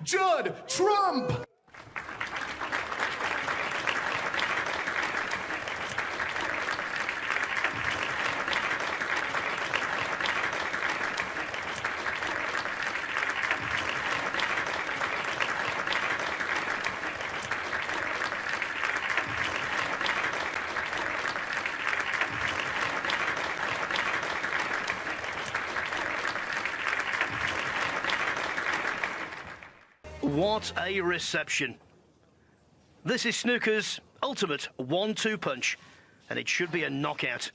Judd Trump. What a reception. This is snooker's ultimate 1-2 punch, and it should be a knockout.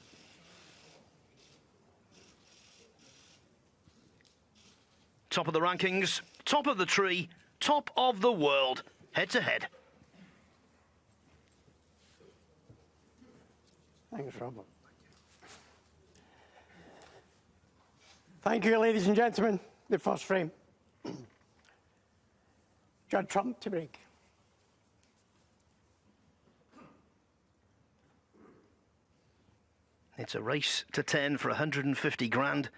Top of the rankings, top of the tree, top of the world, head to head. Thanks, Robert. Thank you, ladies and gentlemen. The first frame. Judd Trump to break. It's a race to 10 for 150 grand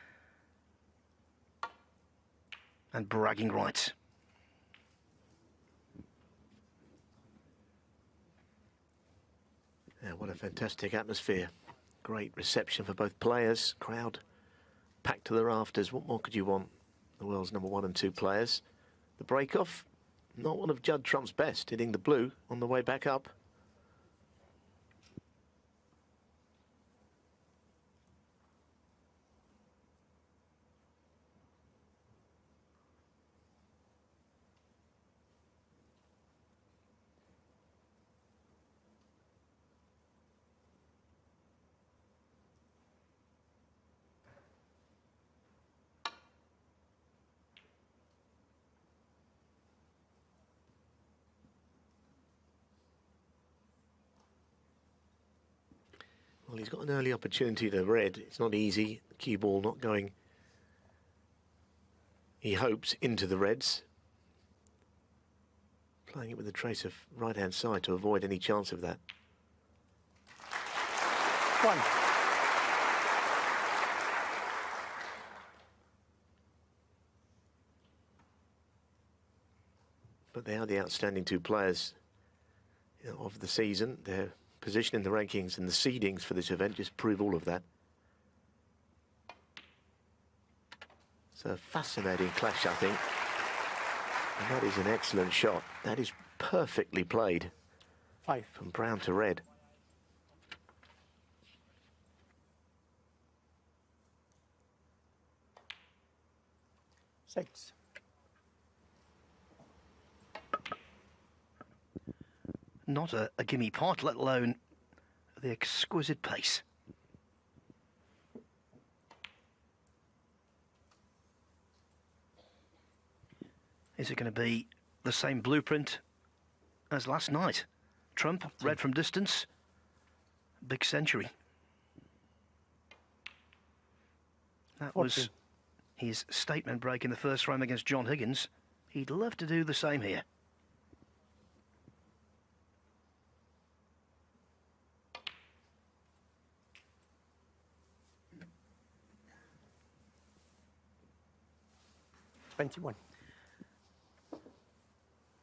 and bragging rights. Yeah, what a fantastic atmosphere. Great reception for both players. Crowd packed to the rafters. What more could you want? The world's number 1 and 2 players. The break-off, not one of Judd Trump's best, hitting the blue on the way back up. Well, he's got an early opportunity to red. It's not easy. The cue ball not going, he hopes, into the reds. Playing it with a trace of right-hand side to avoid any chance of that. One. But they are the outstanding 2 players, you know, of the season. Their position in the rankings and the seedings for this event just prove all of that. It's a fascinating clash, I think. And that is an excellent shot. That is perfectly played. 5. From brown to red. Six. Not a gimme pot, let alone the exquisite pace. Is it going to be the same blueprint as last night? Trump, red from distance, big century. That 14. was his statement break in the first frame against John Higgins. He'd love to do the same here.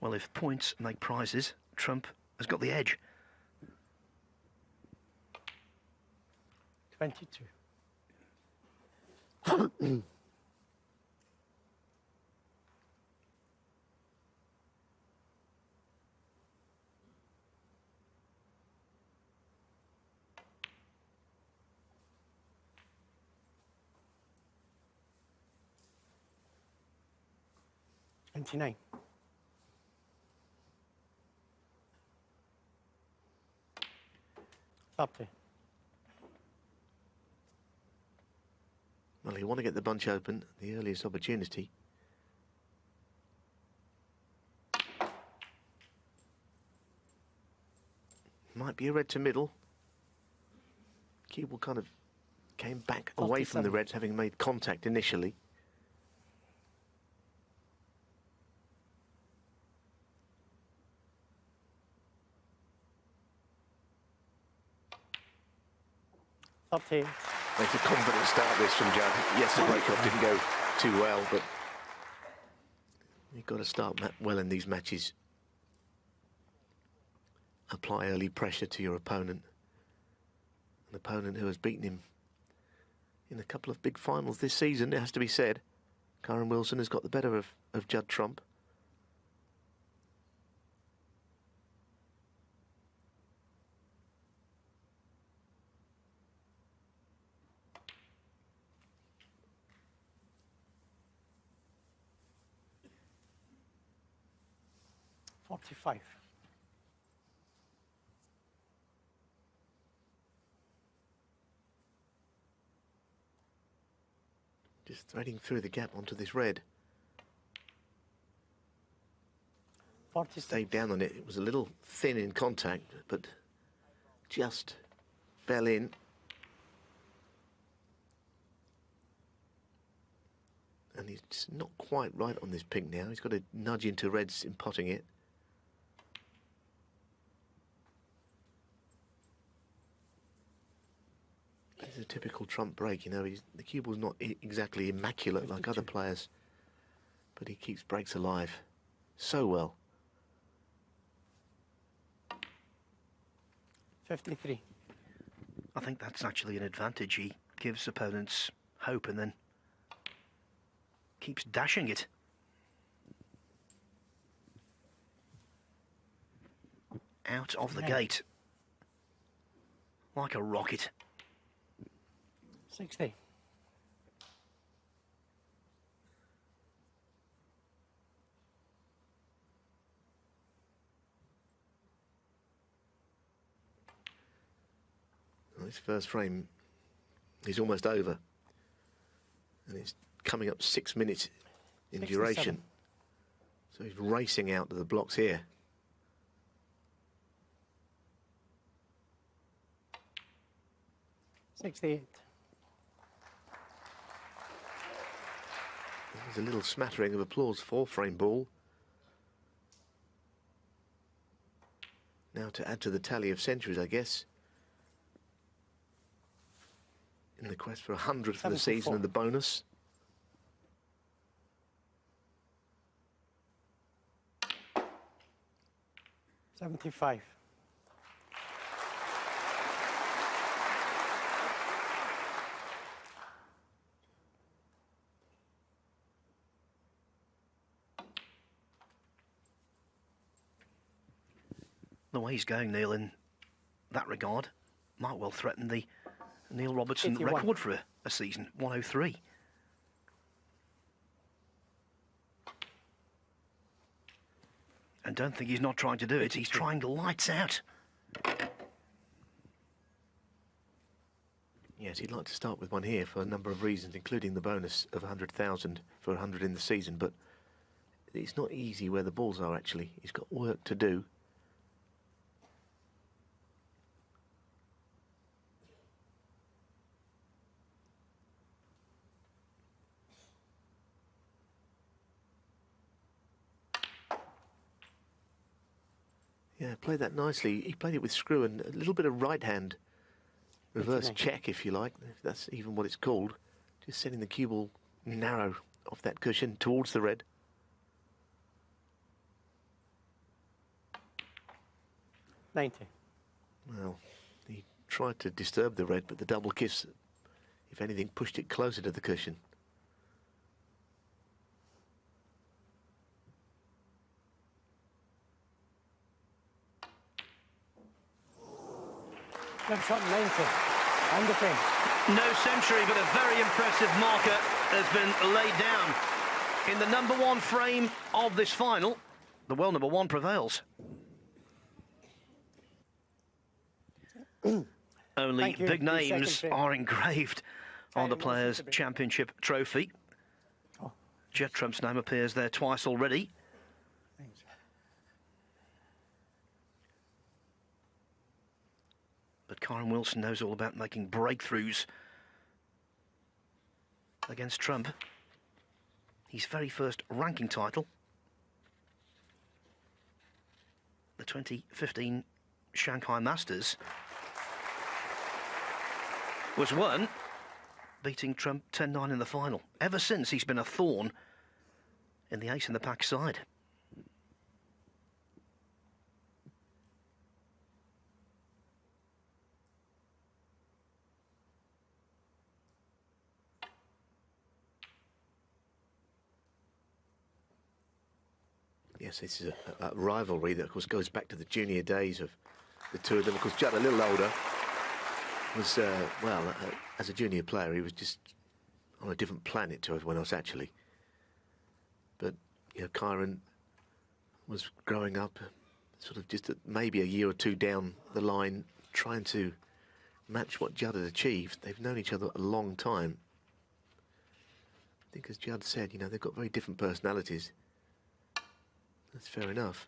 Well, if points make prizes, Trump has got the edge. 22. $29. $30. Well, you want to get the bunch open, the earliest opportunity. Might be a red to middle. Keeble kind of came back away from the reds, having made contact initially. $30. Makes a confident start this from Judd. Yes, the break-off didn't go too well, but You've got to start well in these matches. Apply early pressure to your opponent. An opponent who has beaten him in a couple of big finals this season, it has to be said. Kyren Wilson has got the better of Judd Trump. $45. Just threading through the gap onto this red. 46. Stayed down on it. It was a little thin in contact, but just fell in. And he's just not quite right on this pink now. He's got to nudge into reds in potting it. It's a typical Trump break, you know. The cue ball's not exactly immaculate 52. like other players, but he keeps breaks alive so well. 53. I think that's actually an advantage. He gives opponents hope and then keeps dashing it. Out of the gate. Like a rocket. 60. Well, this first frame is almost over. And it's coming up 6 minutes in 67. duration. So he's racing out to the blocks here. $68. There's a little smattering of applause for frame ball. Now to add to the tally of centuries, I guess. In the quest for 100 for the season 74. and the bonus. $75. The way he's going, Neil, in that regard, might well threaten the Neil Robertson 81. record for a season, 103. And don't think he's not trying to do it. He's trying lights out. Yes, he'd like to start with one here for a number of reasons, including the bonus of 100,000 for 100 in the season. But it's not easy where the balls are, actually. He's got work to do. Yeah, played that nicely. He played it with screw and a little bit of right hand reverse check, if you like, if that's even what it's called. Just sending the cue ball narrow off that cushion towards the red. $90. Well, he tried to disturb the red, but the double kiss, if anything, pushed it closer to the cushion. Next shot, 90. And the frame. No century, but a very impressive marker has been laid down. In the number one frame of this final, the world number one prevails. Only Thank you. big The second names frame. are engraved on the Kyren Wilson Players' to be- Championship trophy. Oh. Judd Trump's name appears there twice already. Thanks. But Kyren Wilson knows all about making breakthroughs against Trump. His very first ranking title, the 2015 Shanghai Masters, was won, beating Trump 10-9 in the final. Ever since, he's been a thorn in the ace in the pack side. Yes, this is a rivalry that, of course, goes back to the junior days of the two of them. Of course, Judd, a little older, was, as a junior player, he was just on a different planet to everyone else, actually. But, you know, Kyren was growing up sort of just maybe a year or two down the line, trying to match what Judd had achieved. They've known each other a long time. I think, as Judd said, you know, they've got very different personalities. That's fair enough.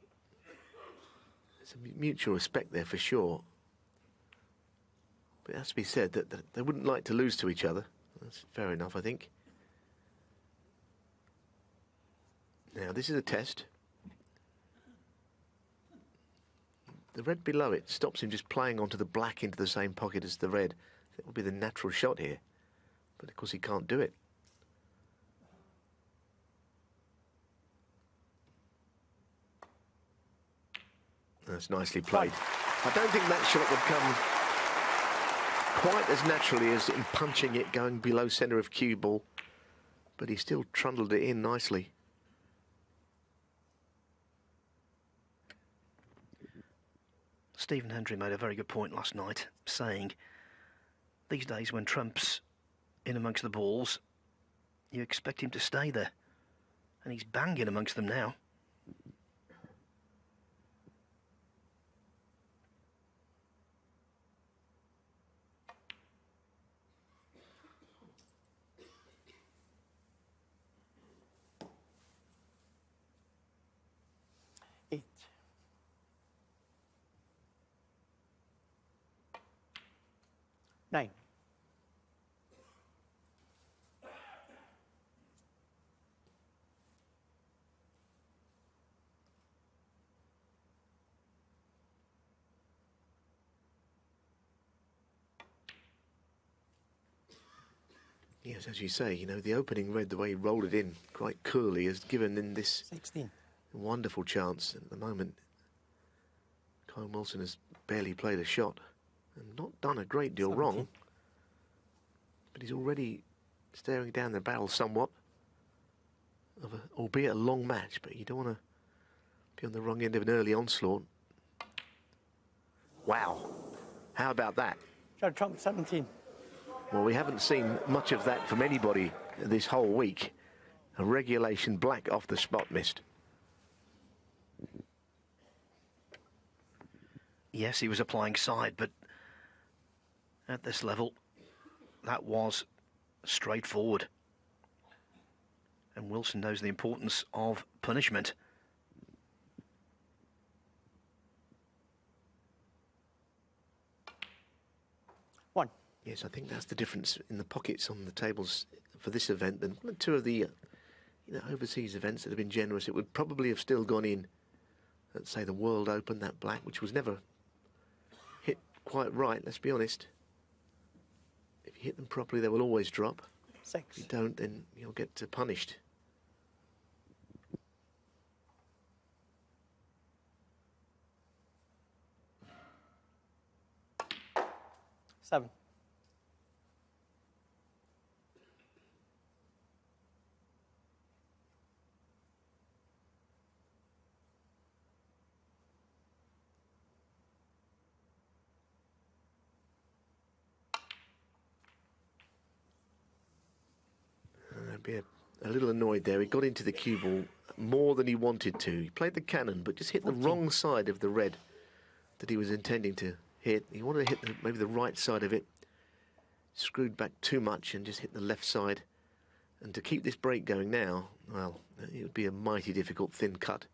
There's a mutual respect there for sure. But it has to be said that they wouldn't like to lose to each other. That's fair enough, I think. Now, this is a test. The red below it stops him just playing onto the black into the same pocket as the red. That would be the natural shot here. But, of course, he can't do it. That's nicely played. I don't think that shot would come quite as naturally as in punching it going below centre of cue ball, but he still trundled it in nicely. Stephen Hendry made a very good point last night, saying these days when Trump's in amongst the balls, you expect him to stay there. And he's banging amongst them now. Eight. Nine. Yes, as you say, you know, the opening red, the way he rolled it in quite coolly, has given in this 16. wonderful chance. At the moment, Kyren Wilson has barely played a shot and not done a great deal 17. wrong. But he's already staring down the barrel somewhat of albeit a long match, but you don't want to be on the wrong end of an early onslaught. Wow. How about that? Judd Trump, 17. Well, we haven't seen much of that from anybody this whole week. A regulation black off the spot missed. Yes, he was applying side, but at this level, that was straightforward. And Wilson knows the importance of punishment. One. Yes, I think that's the difference in the pockets on the tables for this event. Than two of the overseas events that have been generous, it would probably have still gone in, let's say, the World Open, that black, which was never hit quite right, let's be honest. If you hit them properly, they will always drop. 6. If you don't, then you'll get punished. Seven. I'd be a little annoyed there. He got into the cue ball more than he wanted to. He played the cannon, but just hit 14. the wrong side of the red that he was intending to hit. He wanted to hit maybe the right side of it. Screwed back too much and just hit the left side. And to keep this break going now, well, it would be a mighty difficult thin cut.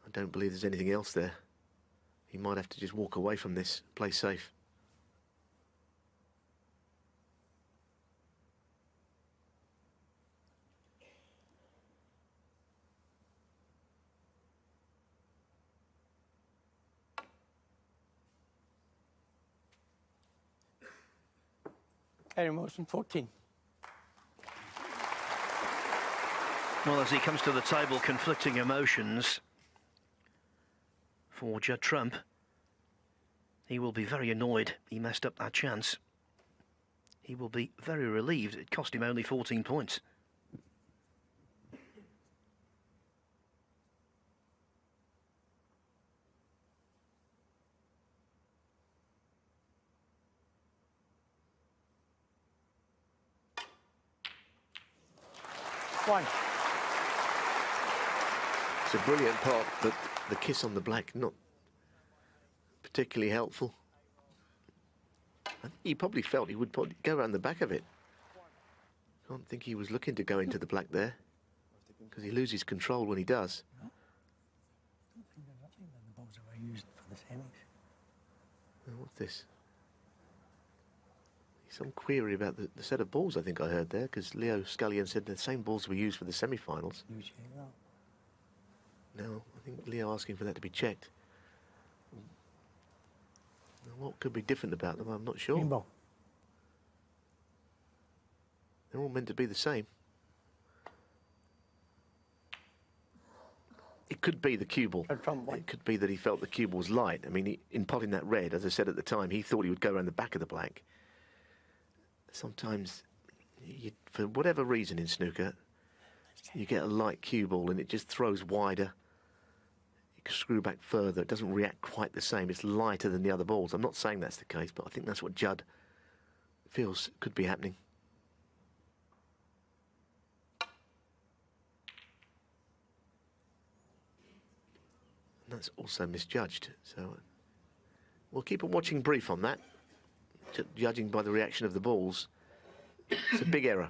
I don't believe there's anything else there. He might have to just walk away from this, play safe. Kyren Wilson, 14. Well, as he comes to the table, conflicting emotions for Judd Trump. He will be very annoyed he messed up that chance. He will be very relieved it cost him only 14 points. One. It's a brilliant pot, but the kiss on the black not particularly helpful. I think he probably felt he would probably go around the back of it. I don't think he was looking to go into the black there, because he loses control when he does. I don't think that the balls are used for the semis. What's this? Some query about the set of balls, I think I heard there, because Leo Scullion said the same balls were used for the semi-finals. You check that. No, I think Leo asking for that to be checked. Now, what could be different about them? I'm not sure. Green ball. They're all meant to be the same. It could be the cue ball. It could be that he felt the cue ball was light. I mean, in potting that red, as I said at the time, he thought he would go around the back of the black. Sometimes, for whatever reason in snooker, you get a light cue ball and it just throws wider. You can screw back further. It doesn't react quite the same. It's lighter than the other balls. I'm not saying that's the case, but I think that's what Judd feels could be happening. And that's also misjudged. So we'll keep a watching brief on that. Judging by the reaction of the balls, it's a big error.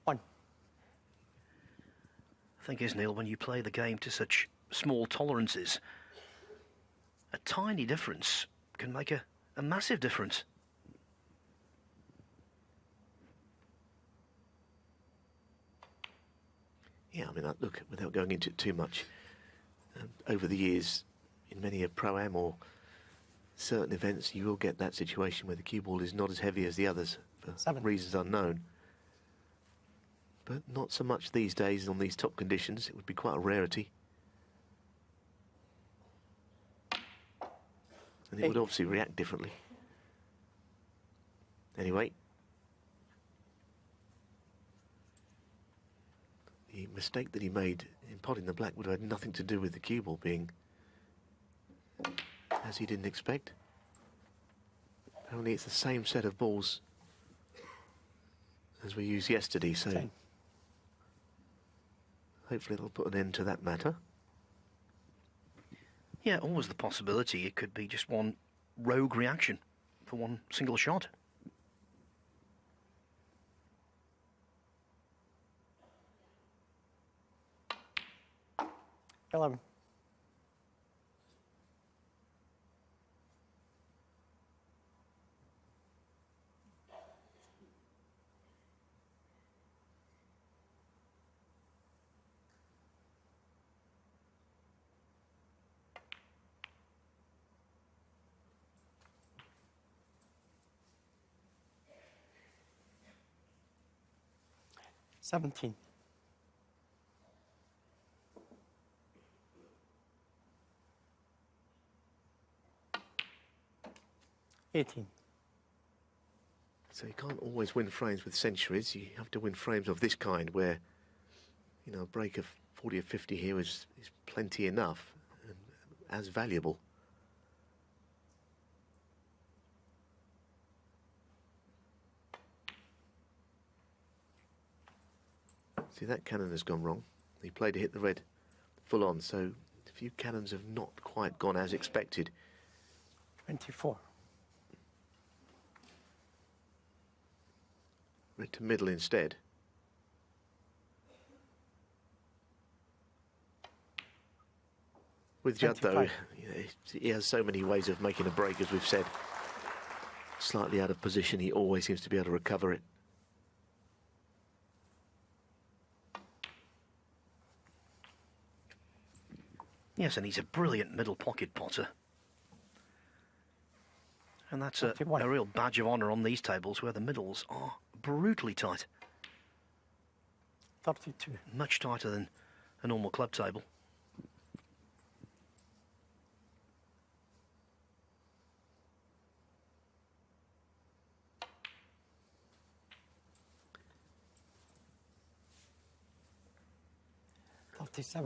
One. The thing is, Neil, when you play the game to such small tolerances, a tiny difference can make a massive difference. Yeah, I mean, look, without going into it too much, over the years, in many a Pro-Am or certain events, you will get that situation where the cue ball is not as heavy as the others for reasons unknown. But not so much these days on these top conditions. It would be quite a rarity. And it would obviously react differently. Anyway, the mistake that he made in potting the black would have had nothing to do with the cue ball being as he didn't expect. Only it's the same set of balls as we used yesterday, so hopefully it'll put an end to that matter. Yeah, always the possibility it could be just one rogue reaction for one single shot. Eleven. Seventeen. 18. So you can't always win frames with centuries. You have to win frames of this kind where, you know, a break of 40 or 50 here is plenty enough and as valuable. See, that cannon has gone wrong. He played to hit the red full on, so a few cannons have not quite gone as expected. 24. Red to middle instead. With Judd, though, he has so many ways of making a break, as we've said. Slightly out of position, he always seems to be able to recover it. Yes, and he's a brilliant middle pocket potter. And that's a 51. real badge of honour on these tables where the middles are brutally tight. 32. Much tighter than a normal club table.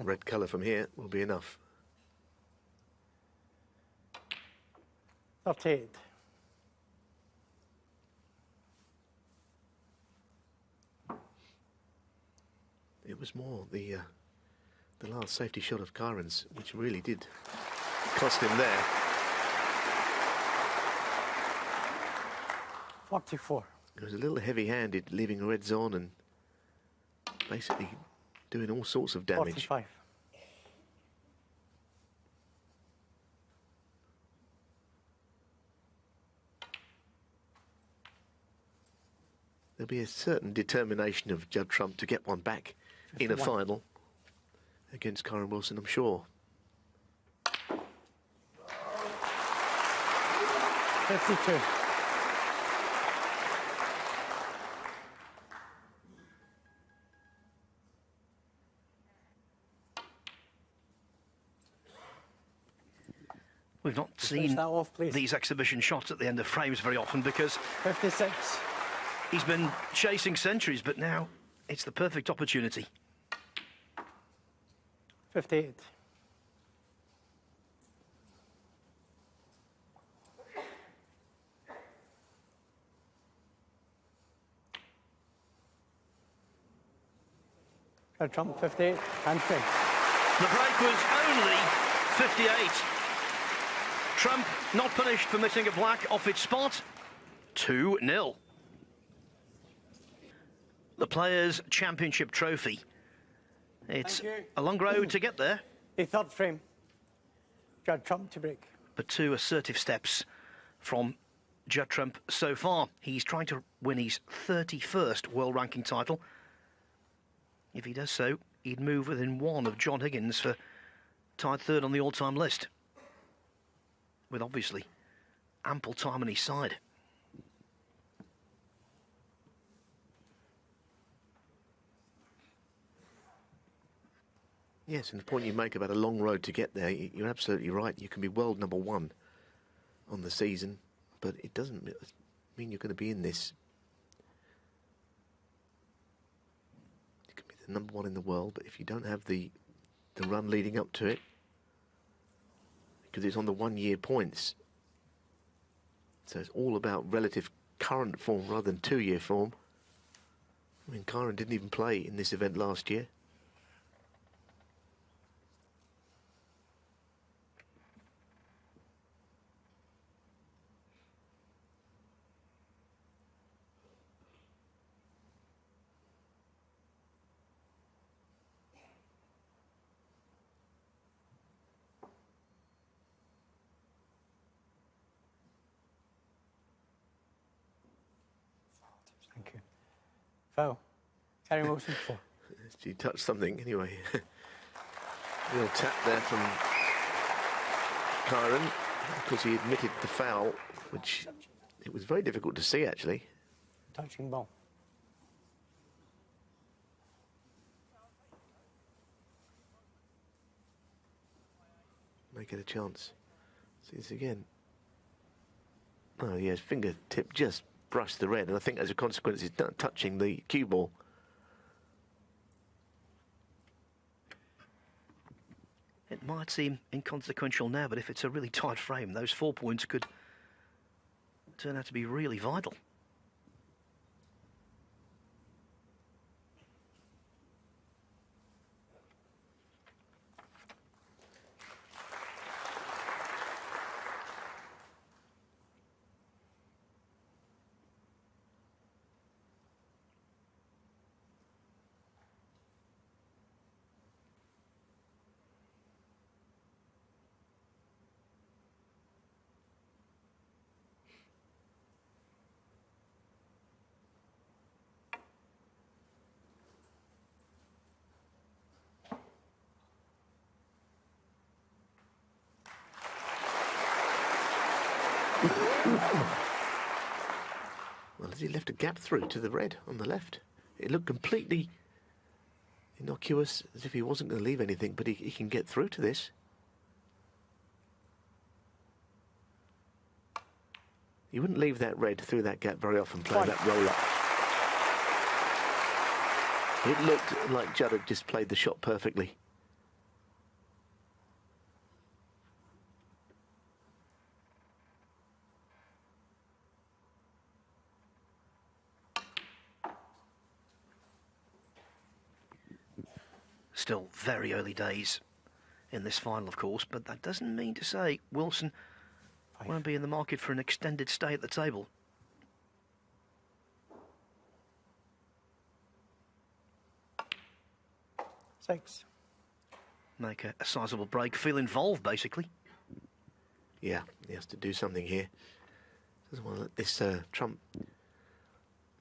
Red colour from here will be enough. 38. It was more the last safety shot of Kyren's, which really did cost him there. 44. It was a little heavy-handed, leaving reds on and basically doing all sorts of damage. 45. There'll be a certain determination of Judd Trump to get one back 51. in a final against Kyren Wilson, I'm sure. 52. We've not Finish seen that off, please. these exhibition shots at the end of frames very often because 56. he's been chasing centuries, but now it's the perfect opportunity. 58. Trump 58 and 3. The break was only 58. Trump not punished for missing a black off its spot. 2-0. The Players' Championship Trophy. It's a long road to get there, The third frame. Judd Trump to break. but 2 assertive steps from Judd Trump so far. He's trying to win his 31st world ranking title. If he does so, he'd move within 1 of John Higgins for tied 3rd on the all-time list, with obviously ample time on his side. Yes, and the point you make about a long road to get there, you're absolutely right. You can be world number 1 on the season, but it doesn't mean you're going to be in this. You can be the number 1 in the world, but if you don't have the run leading up to it, because it's on the 1-year points, so it's all about relative current form rather than 2-year form. I mean, Kyren didn't even play in this event last year. Thank you. Foul. Kyren Wilson 4. He touched something anyway. Real tap there from Kyren, because he admitted the foul, which it was very difficult to see actually. Touching ball. May get a chance. See this again. Oh yes, fingertip just brushed the red, and I think as a consequence he's not touching the cue ball. It might seem inconsequential now, but if it's a really tight frame, those 4 points could turn out to be really vital. Well, as he left a gap through to the red on the left. It looked completely innocuous, as if he wasn't going to leave anything, but he can get through to this. You wouldn't leave that red through that gap very often, playing that roll-up. It looked like Judd had just played the shot perfectly. Still very early days in this final, of course, but that doesn't mean to say Wilson won't be in the market for an extended stay at the table. Six. Make a sizable break, feel involved, basically. Yeah, he has to do something here. Doesn't want to let this trump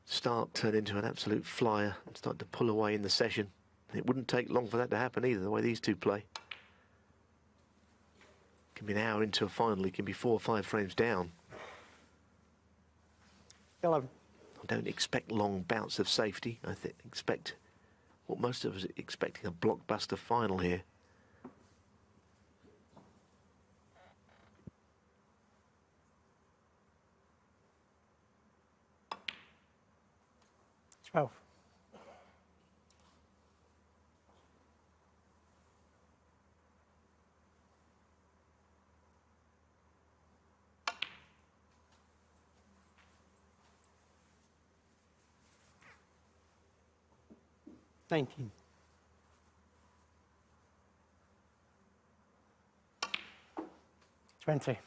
start turn into an absolute flyer and start to pull away in the session. It wouldn't take long for that to happen either, the way these two play. It can be an hour into a final, it can be 4 or 5 frames down. 11. I don't expect long bouts of safety. I expect what most of us are expecting, a blockbuster final here. Twelve. $19. 20.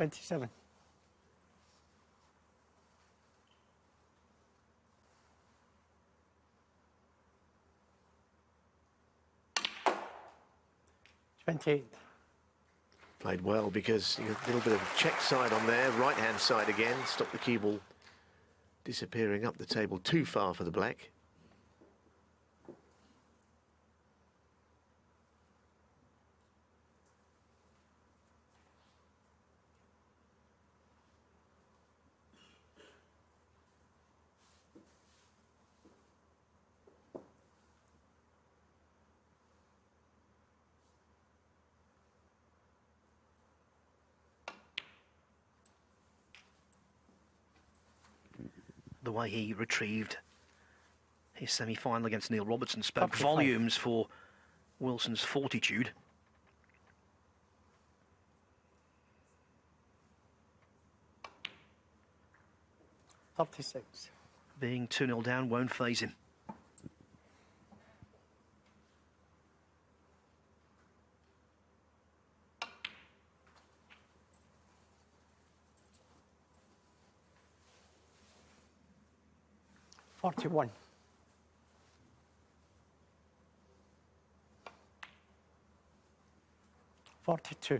$27. 28. Played well because a little bit of check side on there, right-hand side again. Stop the cue ball disappearing up the table too far for the black. The way he retrieved his semi-final against Neil Robertson spoke 45. volumes for Wilson's fortitude. $36. Being 2-0 down won't faze him. $41. 42.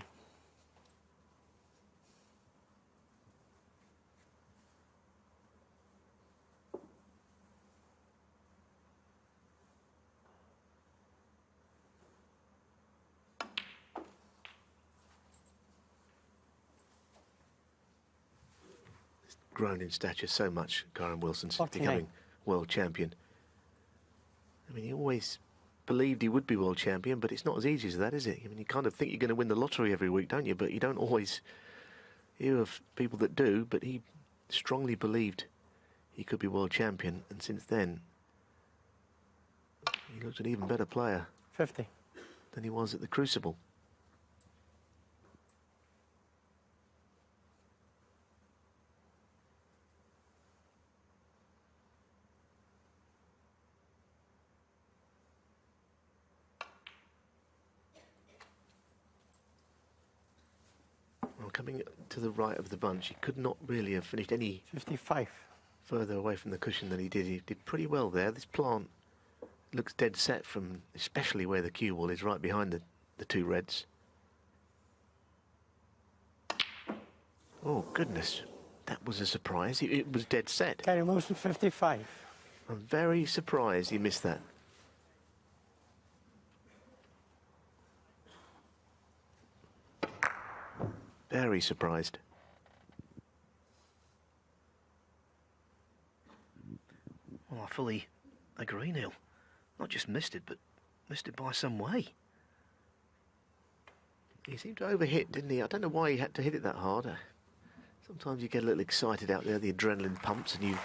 Grown in stature so much, Kyren Wilson, since 49. becoming world champion. I mean, he always believed he would be world champion, but it's not as easy as that, is it? I mean, you kind of think you're going to win the lottery every week, don't you? But you don't always hear of people that do, but he strongly believed he could be world champion, and since then, he looked an even better player 50. than he was at the Crucible. Well, coming to the right of the bunch, he could not really have finished any 55. further away from the cushion than he did. He did pretty well there. This plant looks dead set from especially where the cue ball is right behind the two reds. Oh, goodness. That was a surprise. It was dead set. Kyren Wilson, 55. I'm very surprised he missed that. Very surprised. Well, I fully agree, Neil. Not just missed it, but missed it by some way. He seemed to overhit, didn't he? I don't know why he had to hit it that hard. Sometimes you get a little excited out there, the adrenaline pumps, and you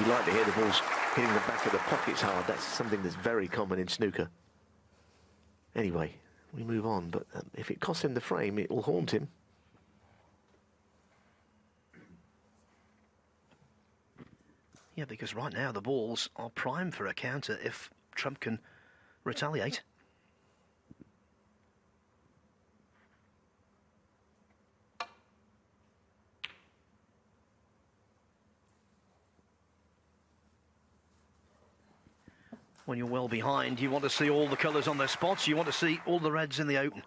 like to hear the balls hitting the back of the pockets hard. That's something that's very common in snooker. Anyway, we move on, but if it costs him the frame, it will haunt him. Yeah, because right now the balls are primed for a counter if Trump can retaliate. When you're well behind, you want to see all the colours on their spots. You want to see all the reds in the open.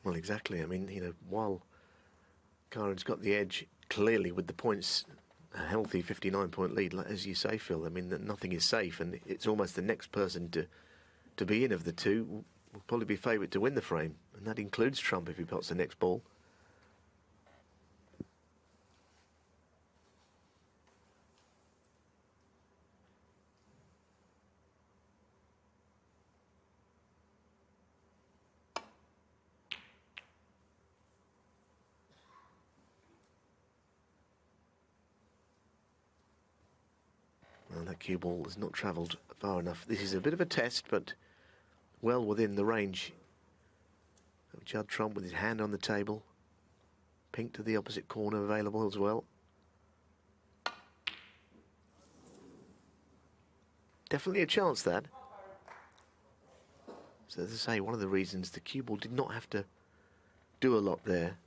Well, exactly. I mean, you know, while Kyren's got the edge clearly with the points, a healthy 59-point lead, as you say, Phil. I mean, that nothing is safe, and it's almost the next person to be in of the two will probably be favourite to win the frame, and that includes Trump if he pots the next ball. Well, that cue ball has not travelled far enough. This is a bit of a test, but well within the range of Judd Trump with his hand on the table. Pink to the opposite corner available as well. Definitely a chance, that. So as I say, one of the reasons the cue ball did not have to do a lot there.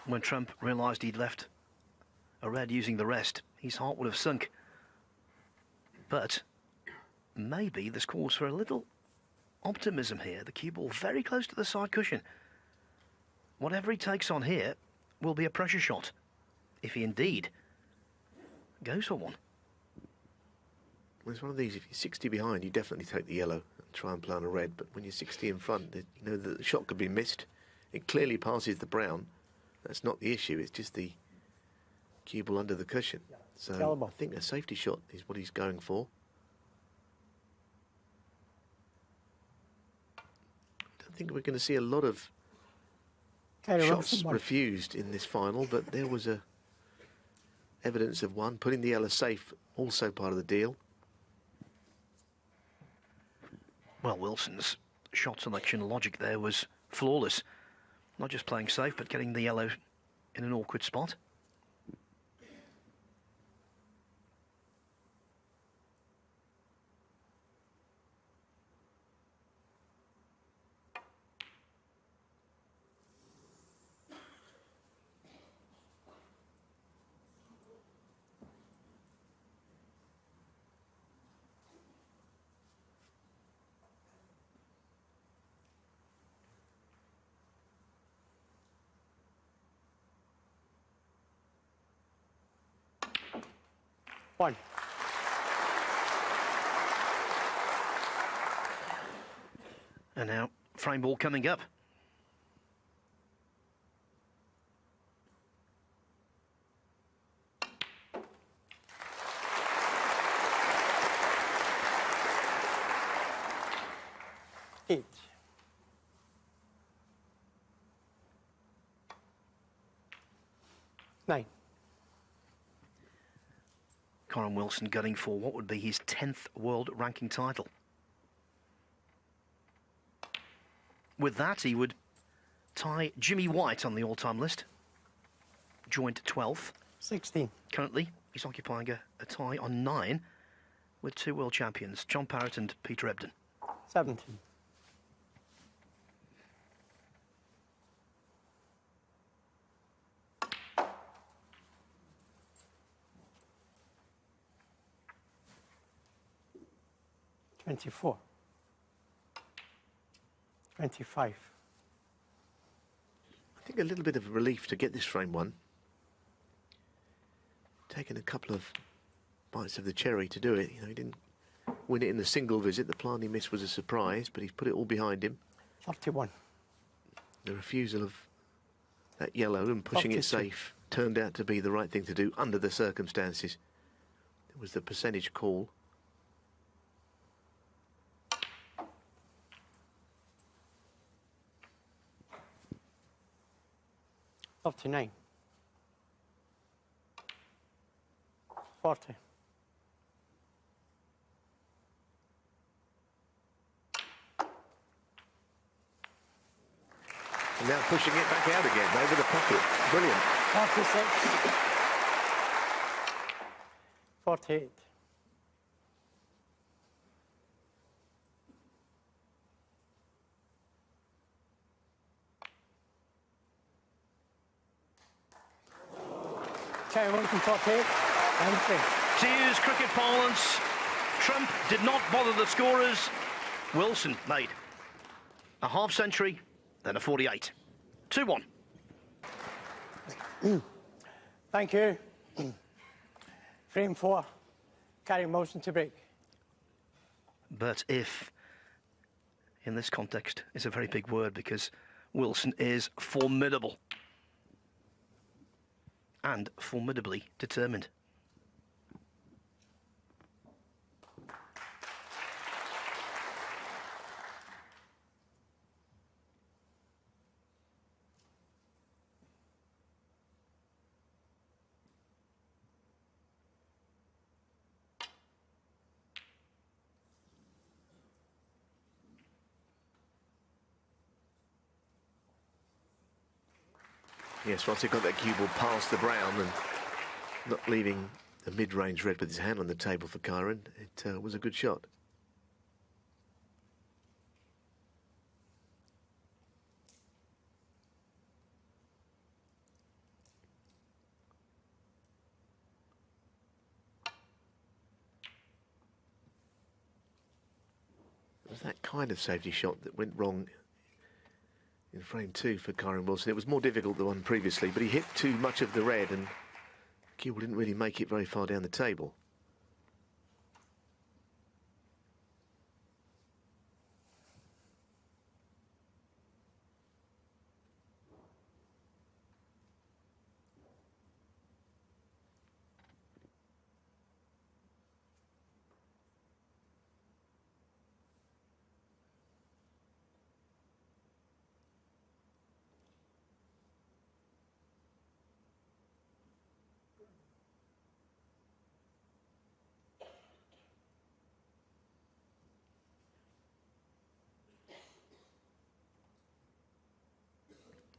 When Trump realised he'd left a red using the rest, his heart would have sunk. But maybe there's cause for a little optimism here. The cue ball very close to the side cushion. Whatever he takes on here will be a pressure shot, if he indeed goes for one. Well, it's one of these, if you're 60 behind, you definitely take the yellow and try and play on a red, but when you're 60 in front, you know, the shot could be missed. It clearly passes the brown. That's not the issue, it's just the cue ball under the cushion. So I think a safety shot is what he's going for. I don't think we're going to see a lot of shots refused in this final, but there was evidence of one. Putting the yellow safe, also part of the deal. Well, Wilson's shot selection logic there was flawless. Not just playing safe, but getting the yellow in an awkward spot. One. And now, frame ball coming up. 8. Nine. Kyren Wilson gunning for what would be his 10th world ranking title. With that, he would tie Jimmy White on the all-time list, joint 12th. 16. Currently, he's occupying a tie on 9 with 2 world champions, John Parrott and Peter Ebdon. 17. 24. 25. I think a little bit of relief to get this frame one. Taken a couple of bites of the cherry to do it. You know, he didn't win it in the single visit. The plan he missed was a surprise, but he's put it all behind him. 31. The refusal of that yellow and pushing 42. it safe turned out to be the right thing to do under the circumstances. It was the percentage call. 39. 40. And now pushing it back out again over the pocket. Brilliant. 46. 48. Kyren Wilson 48 and 3. To use cricket parlance, Trump did not bother the scorers. Wilson made a half century, then a 48. 2-1. Thank you. Frame 4. Kyren Wilson to break. But if, in this context, is a very big word because Wilson is formidable. And formidably determined. Yes, once he got that cue ball past the brown and not leaving the mid-range red with his hand on the table for Kyren, it was a good shot. It was that kind of safety shot that went wrong in frame 2 for Kyren Wilson. It was more difficult than the one previously, but he hit too much of the red and cue ball didn't really make it very far down the table.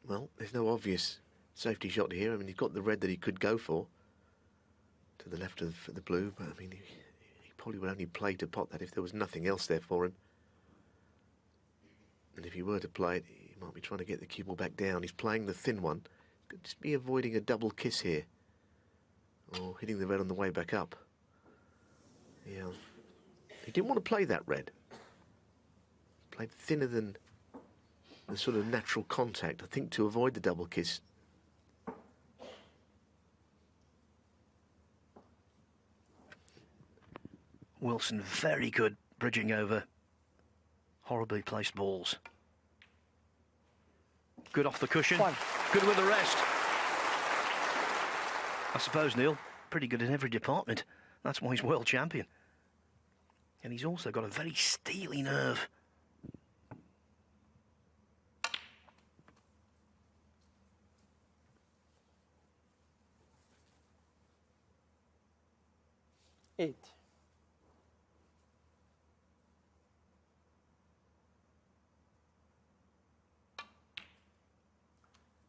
Well, there's no obvious safety shot here. I mean, he's got the red that he could go for to the left of the blue, but I mean, he probably would only play to pot that if there was nothing else there for him. And if he were to play it, he might be trying to get the cue ball back down. He's playing the thin one. Could just be avoiding a double kiss here, or hitting the red on the way back up. Yeah, he didn't want to play that red. Played thinner than the sort of natural contact, I think, to avoid the double kiss. Wilson very good bridging over horribly placed balls. Good off the cushion, good with the rest. I suppose, Neil, pretty good in every department. That's why he's world champion. And he's also got a very steely nerve. 8.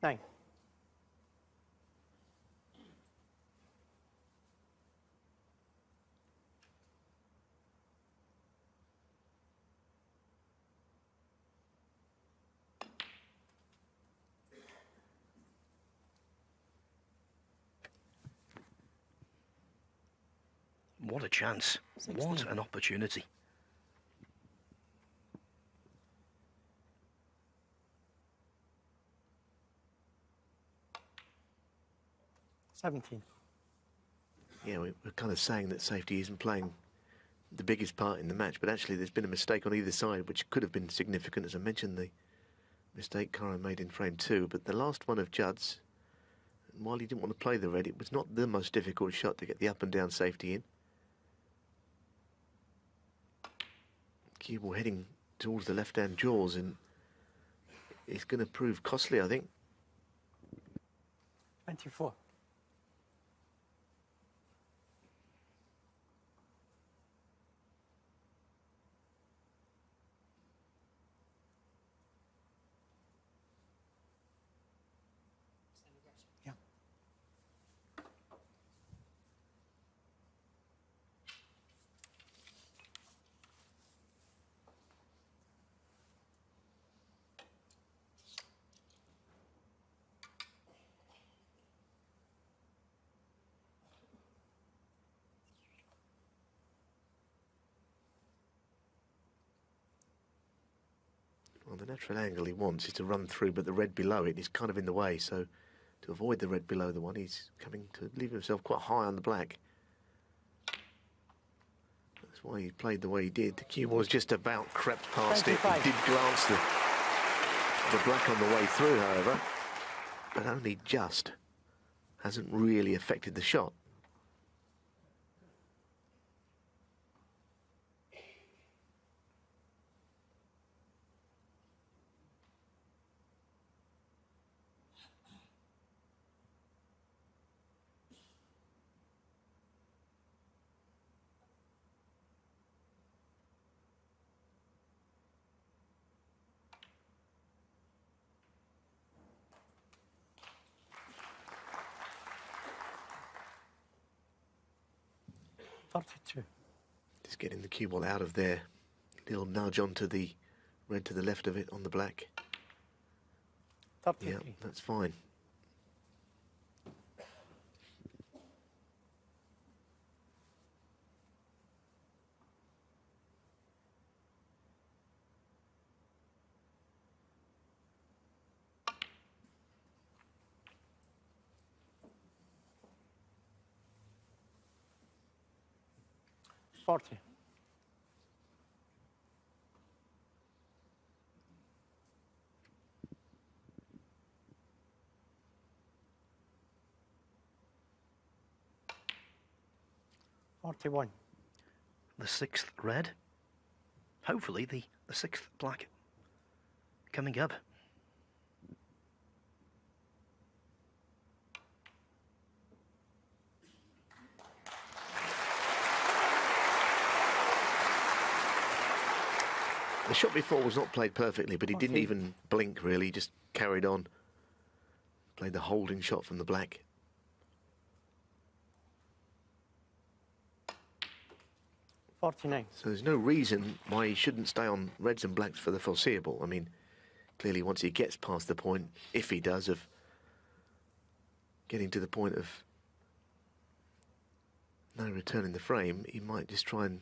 9. What a chance. 16. What an opportunity. $17. Yeah, we're kind of saying that safety isn't playing the biggest part in the match, but actually there's been a mistake on either side, which could have been significant. As I mentioned, the mistake Kyren made in frame 2, but the last one of Judd's, while he didn't want to play the red, it was not the most difficult shot to get the up and down safety in. Cue ball heading towards the left-hand jaws, and it's going to prove costly, I think. 24. Yeah. Well, the natural angle he wants is to run through, but the red below it is kind of in the way, so to avoid the red below the one, he's coming to leave himself quite high on the black. That's why he played the way he did. The cue was just about crept past 25. it. He did glance the black on the way through, however, but only just. Hasn't really affected the shot. $32. Just getting the cue ball out of there. Little nudge onto the red to the left of it on the black. 33. Yeah, that's fine. $40. $41. The 6th red. Hopefully the 6th black coming up. The shot before was not played perfectly, but he didn't Okay. even blink, really. He just carried on. Played the holding shot from the black. $49. So there's no reason why he shouldn't stay on reds and blacks for the foreseeable. I mean, clearly once he gets past the point, if he does, of getting to the point of no return in the frame, he might just try and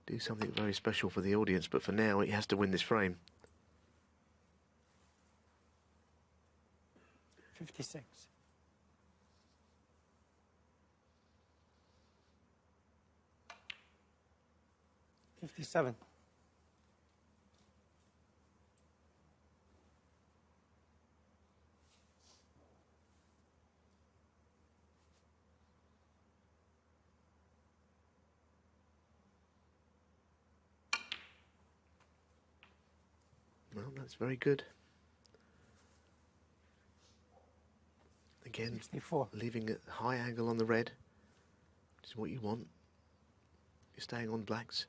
do something very special for the audience. But for now, he has to win this frame. 56. $57. Well, that's very good. Again, 64. leaving a high angle on the red. Which is what you want. You're staying on blacks.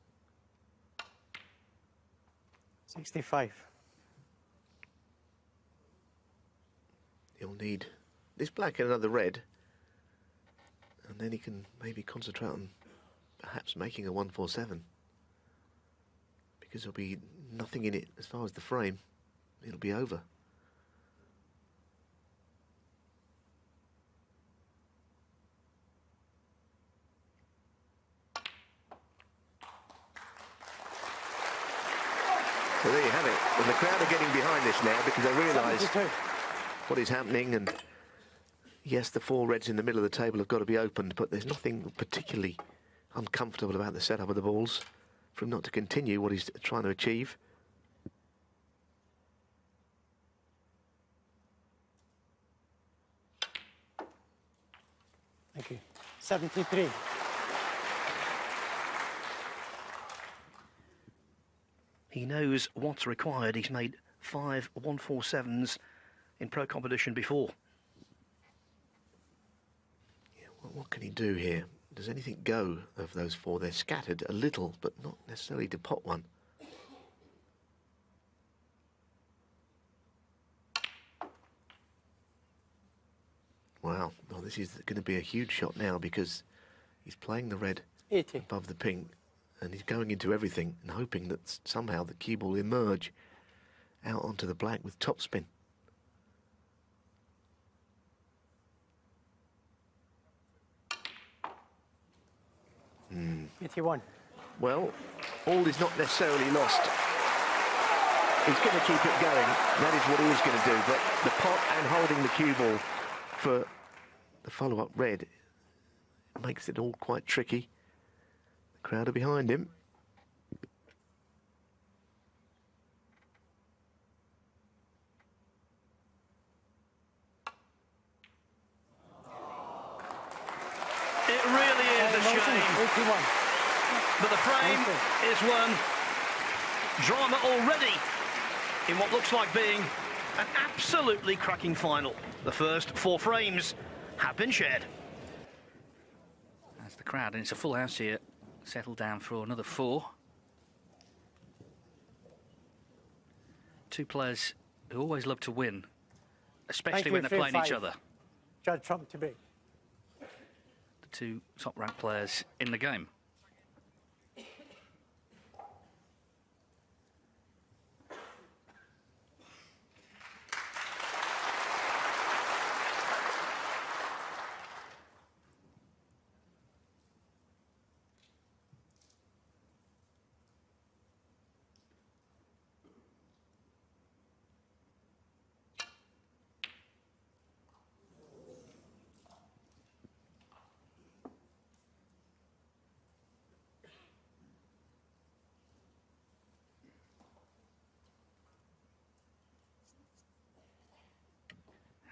65. He'll need this black and another red, and then he can maybe concentrate on perhaps making a 147, because there'll be nothing in it as far as the frame. It'll be over. So there you have it. And the crowd are getting behind this now because they realise what is happening. And yes, the 4 reds in the middle of the table have got to be opened, but there's nothing particularly uncomfortable about the setup of the balls for him not to continue what he's trying to achieve. Thank you. 73. He knows what's required. He's made 5 147s in pro competition before. Yeah, well, what can he do here? Does anything go of those 4? They're scattered a little, but not necessarily to pot one. Wow, well, this is going to be a huge shot now because he's playing the red 80. above the pink, and he's going into everything and hoping that somehow the cue will emerge out onto the black with topspin. Mm. 81. Well, all is not necessarily lost. He's going to keep it going. That is what he is going to do. But the pot and holding the cue ball for the follow-up red makes it all quite tricky. The crowd are behind him. It really is a shame. 81. But the frame is won. Drama already in what looks like being an absolutely cracking final. The first 4 frames have been shared. As the crowd, and it's a full house here, settle down for another 4. 2 players who always love to win, especially when they're playing each other. Judd Trump to be. The 2 top-ranked players in the game.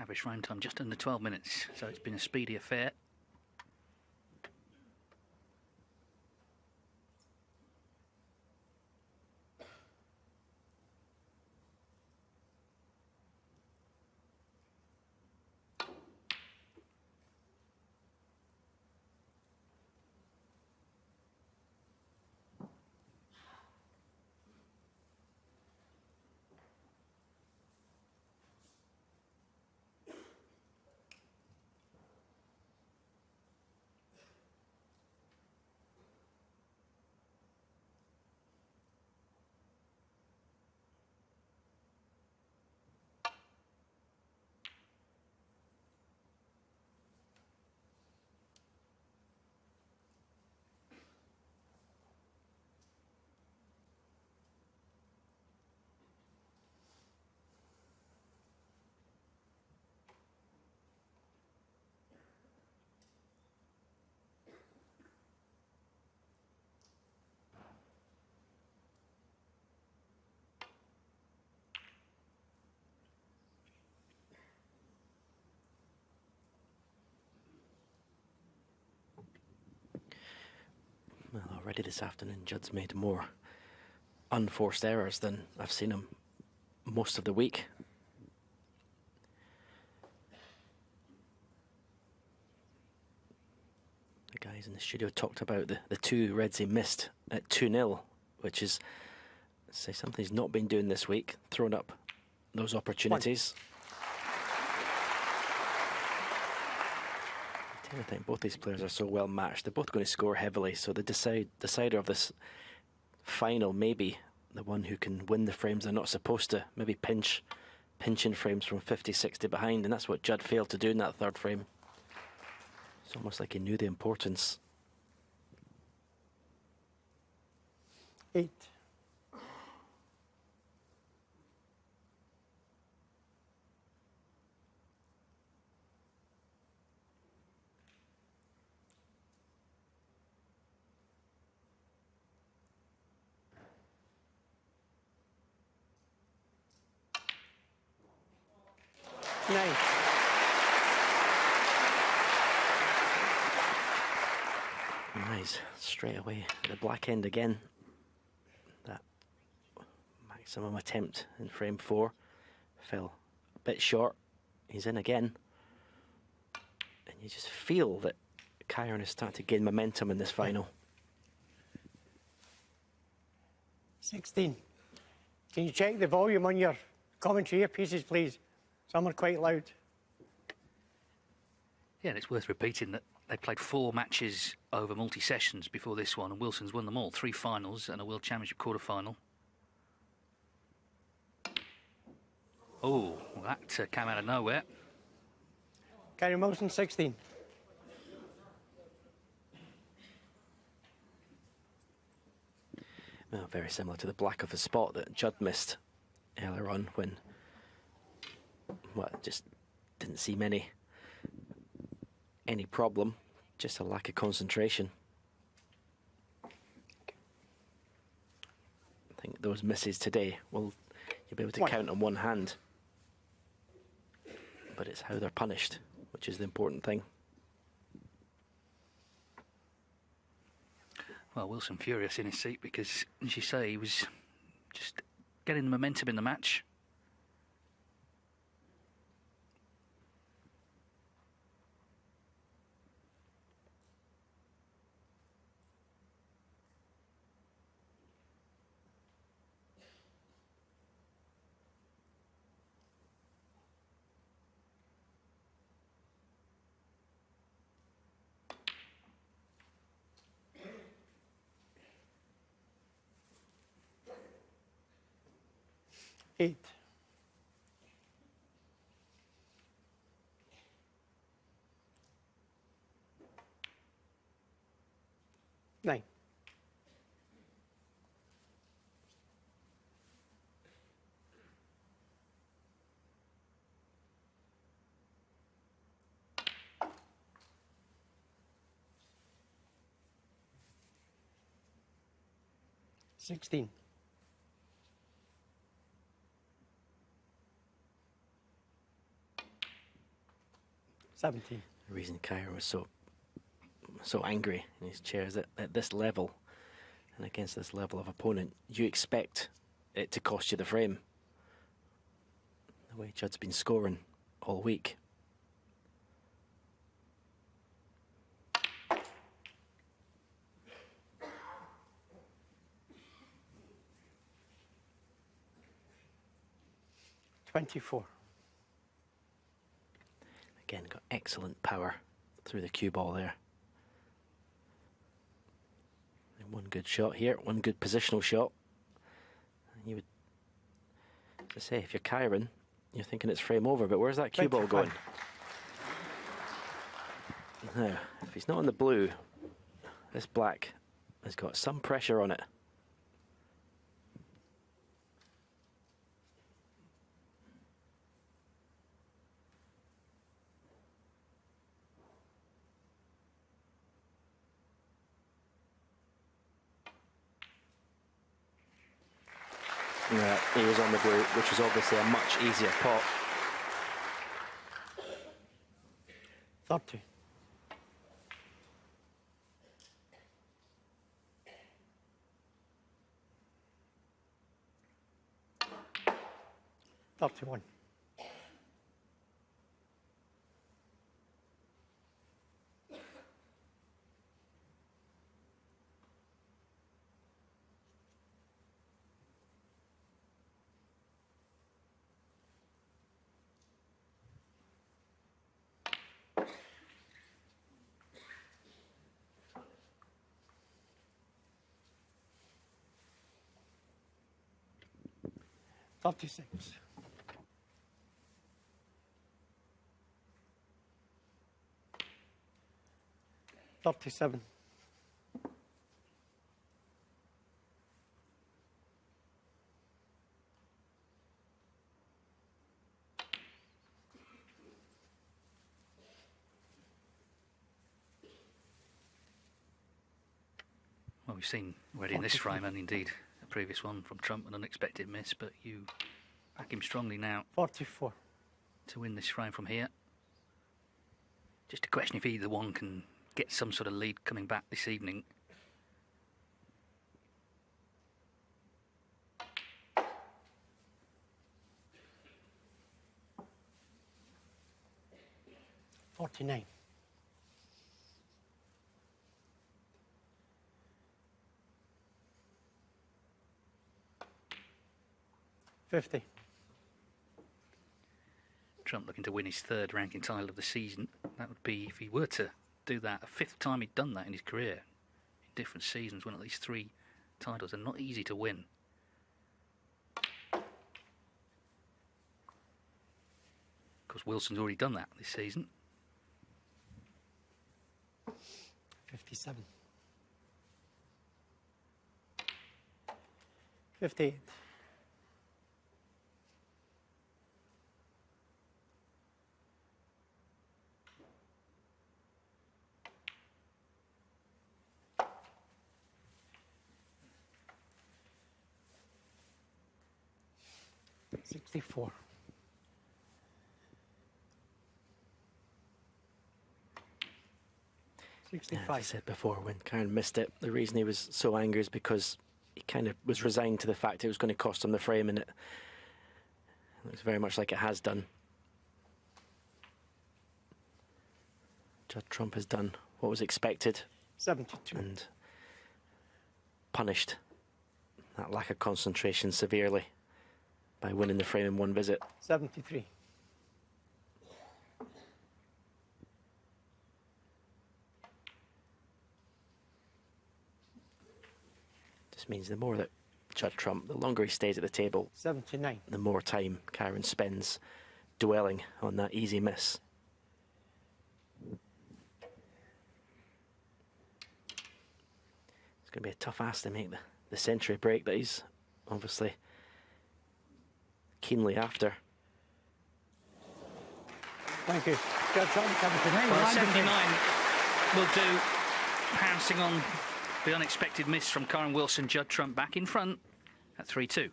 Average frame time just under 12 minutes, so it's been a speedy affair. Well, already this afternoon, Judd's made more unforced errors than I've seen him most of the week. The guy Guys in the studio talked about the two reds he missed at 2-0, which is, say, something he's not been doing this week, throwing up those opportunities. I think both these players are so well matched. They're both going to score heavily, so the decider of this final may be the one who can win the frames they're not supposed to, maybe pinching frames from 50, 60 behind, and that's what Judd failed to do in that third frame. It's almost like he knew the importance. 8. Nice, straight away the black end again. That maximum attempt in frame 4 fell a bit short. He's in again, and you just feel that Kyren is starting to gain momentum in this final. 16. Can you check the volume on your commentary earpieces, please? Some are quite loud. Yeah, and it's worth repeating that they played 4 matches over multi-sessions before this one, and Wilson's won them all. 3 finals and a World Championship quarter-final. Oh, well, that came out of nowhere. Kyren Wilson, 16. Well, very similar to the black of a spot that Judd missed earlier on when, well, just didn't seem any problem, just a lack of concentration. I think those misses today, well, you'll be able to count on one hand, but it's how they're punished, which is the important thing. Well, Wilson furious in his seat because, as you say, he was just getting the momentum in the match. Eight. 9. 16. 17. The reason Kyren was so angry in his chair is that at this level and against this level of opponent, you expect it to cost you the frame. The way Judd's been scoring all week. $24. Again, got excellent power through the cue ball there. And one good shot here, one good positional shot. And you would, as I say, if you're Kyren, you're thinking it's frame over, but where's that cue ball going? Now, if he's not on the blue, this black has got some pressure on it. He was on the blue, which was obviously a much easier pot. 30. 31. 36. 37. 'Well, we've seen already in this frame, and indeed a previous one from Trump, an unexpected miss, but you back him strongly now 44. to win this frame from here. Just a question if either one can get some sort of lead coming back this evening. $49. 50. Trump looking to win his third ranking title of the season. That would be, if he were to do that, a fifth time he'd done that in his career. In different seasons, won at least 3 titles, and not easy to win. Of course, Wilson's already done that this season. 57. 58. 64. 65. As I said before, when Kyren missed it, the reason he was so angry is because he kind of was resigned to the fact it was going to cost him the frame, and it looks very much like it has done. Judd Trump has done what was expected 72. and punished that lack of concentration severely by winning the frame in one visit. 73. Just means the more that Judd Trump, the longer he stays at the table, 79. the more time Kyren spends dwelling on that easy miss. It's going to be a tough ask to make the century break that he's obviously keenly after. Thank you. Judd Trump, 79. Well, 79 will do, pouncing on the unexpected miss from Kyren Wilson. Judd Trump back in front at 3-2.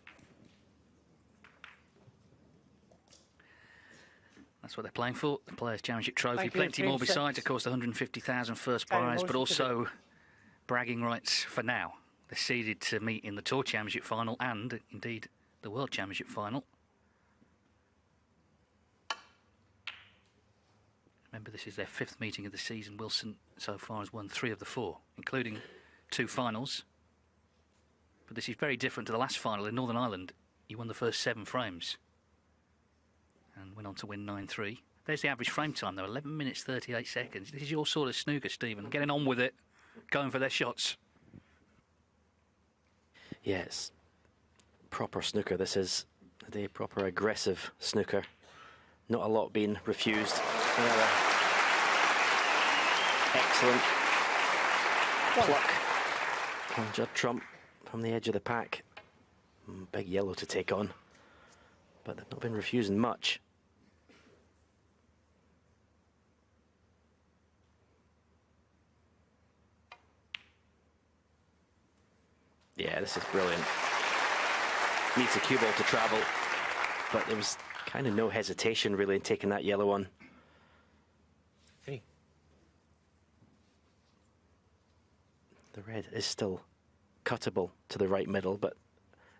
That's what they're playing for, the Players' Championship Trophy. Thank you. Plenty more 3-6. besides, of course, the 150,000 first Kyren prize, but Wilson also bragging rights for now. They're seeded to meet in the Tour Championship final and, indeed, the World Championship final. Remember, this is their 5th meeting of the season. Wilson so far has won 3 of the 4, including 2 finals. But this is very different to the last final in Northern Ireland. He won the first 7 frames and went on to win 9-3. There's the average frame time, though, 11 minutes 38 seconds. This is your sort of snooker, Stephen. Getting on with it, going for their shots. Yes, proper snooker. This is the proper aggressive snooker. Not a lot being refused. Another excellent pluck from Judd Trump from the edge of the pack. Big yellow to take on, but they've not been refusing much. Yeah, this is brilliant. Needs a cue ball to travel, but there was kind of no hesitation really in taking that yellow on. 3. The red is still cuttable to the right middle, but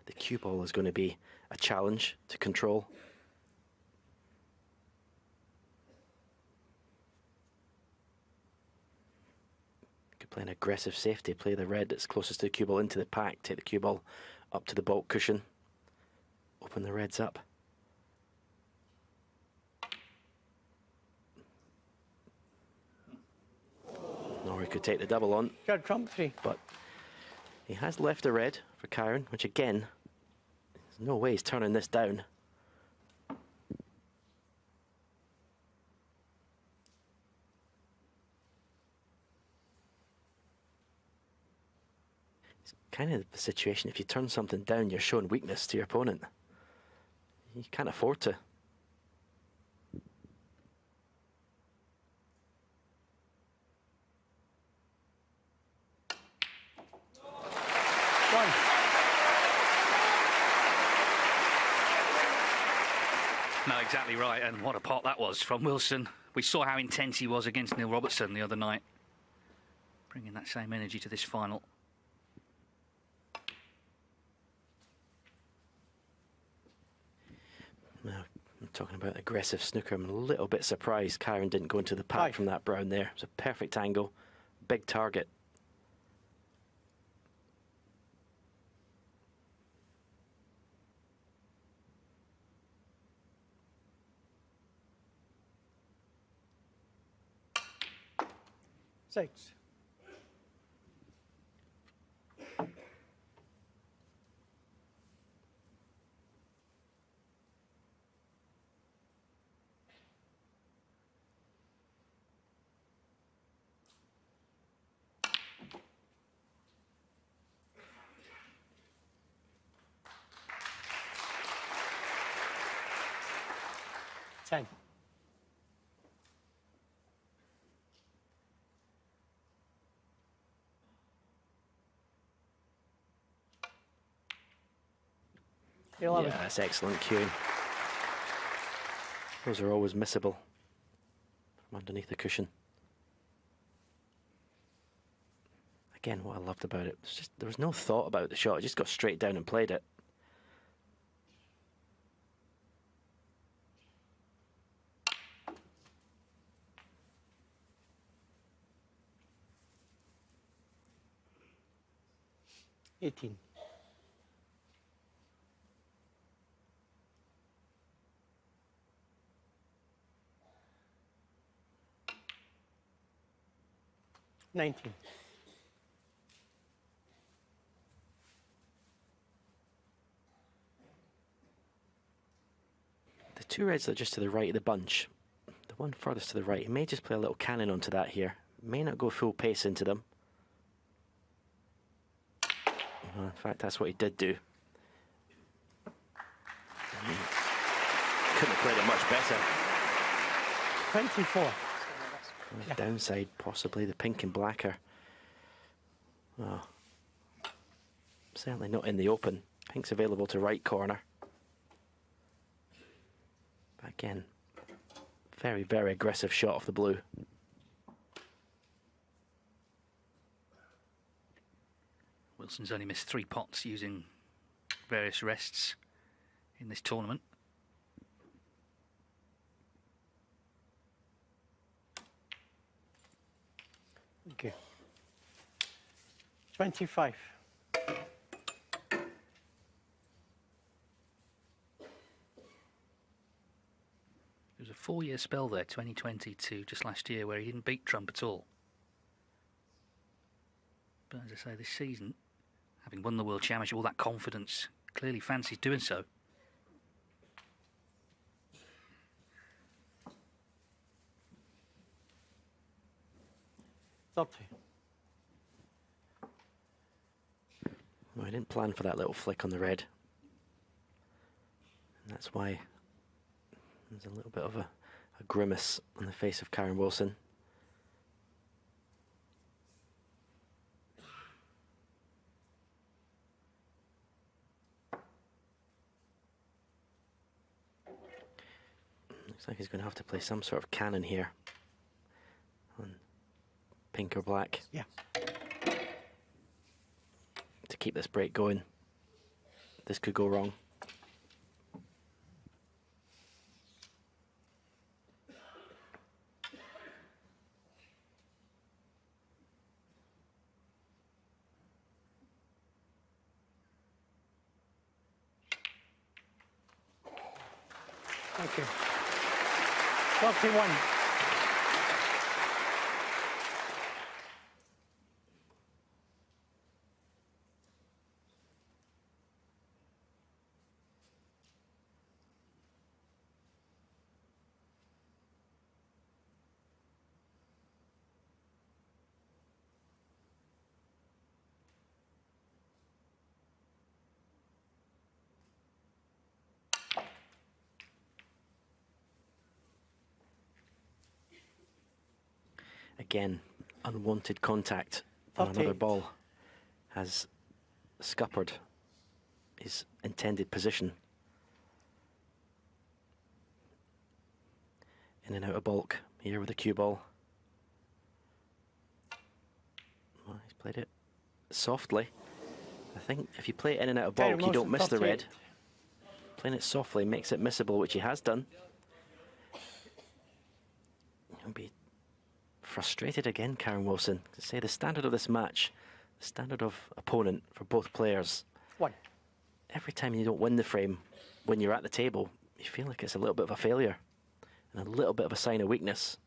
the cue ball is going to be a challenge to control. Could play an aggressive safety, play the red that's closest to the cue ball into the pack, take the cue ball up to the baulk cushion, open the reds up. Or he could take the double on, Judd Trump, 3. but he has left a red for Kyren, which again There's no way he's turning this down. It's kind of the situation, if you turn something down, you're showing weakness to your opponent. You can't afford to. One. No, exactly right, and what a pot that was from Wilson. We saw how intense he was against Neil Robertson the other night. Bringing that same energy to this final. Now, I'm talking about aggressive snooker. I'm a little bit surprised Kyren didn't go into the pack from that brown there. It was a perfect angle, big target. Six. Ten. Yeah, that's excellent cueing. Those are always missable from underneath the cushion. Again, what I loved about it was just there was no thought about the shot. It just got straight down and played it. Eighteen. Nineteen. The two reds that are just to the right of the bunch, the one furthest to the right, he may just play a little cannon onto that here. May not go full pace into them. In fact, that's what he did do. Couldn't have played it much better. 24. The downside, possibly the pink and blacker. Oh, certainly not in the open. Pink's available to right corner. But again, very, very aggressive shot off the blue. Wilson's only missed 3 pots using various rests in this tournament. Okay. 25. There was a 4-year spell there, 2020 to just last year, where he didn't beat Trump at all. But as I say, this season, having won the World Championship, all that confidence, clearly fancies doing so. Well, I didn't plan for that little flick on the red. And that's why there's a little bit of a grimace on the face of Kyren Wilson. Looks like he's going to have to play some sort of cannon here on pink or black. Yeah. To keep this break going. This could go wrong. Thank you. 41. Again, unwanted contact on another 30. ball has scuppered his intended position. In and out of balk here with the cue ball. Well, he's played it softly. I think if you play it in and out of Kyren balk, you don't Wilson, miss the 38. red. Playing it softly makes it missable, which he has done. He'll be frustrated again, Kyren Wilson. To say the standard of this match, the standard of opponent for both players. 1. Every time you don't win the frame when you're at the table, you feel like it's a little bit of a failure and a little bit of a sign of weakness.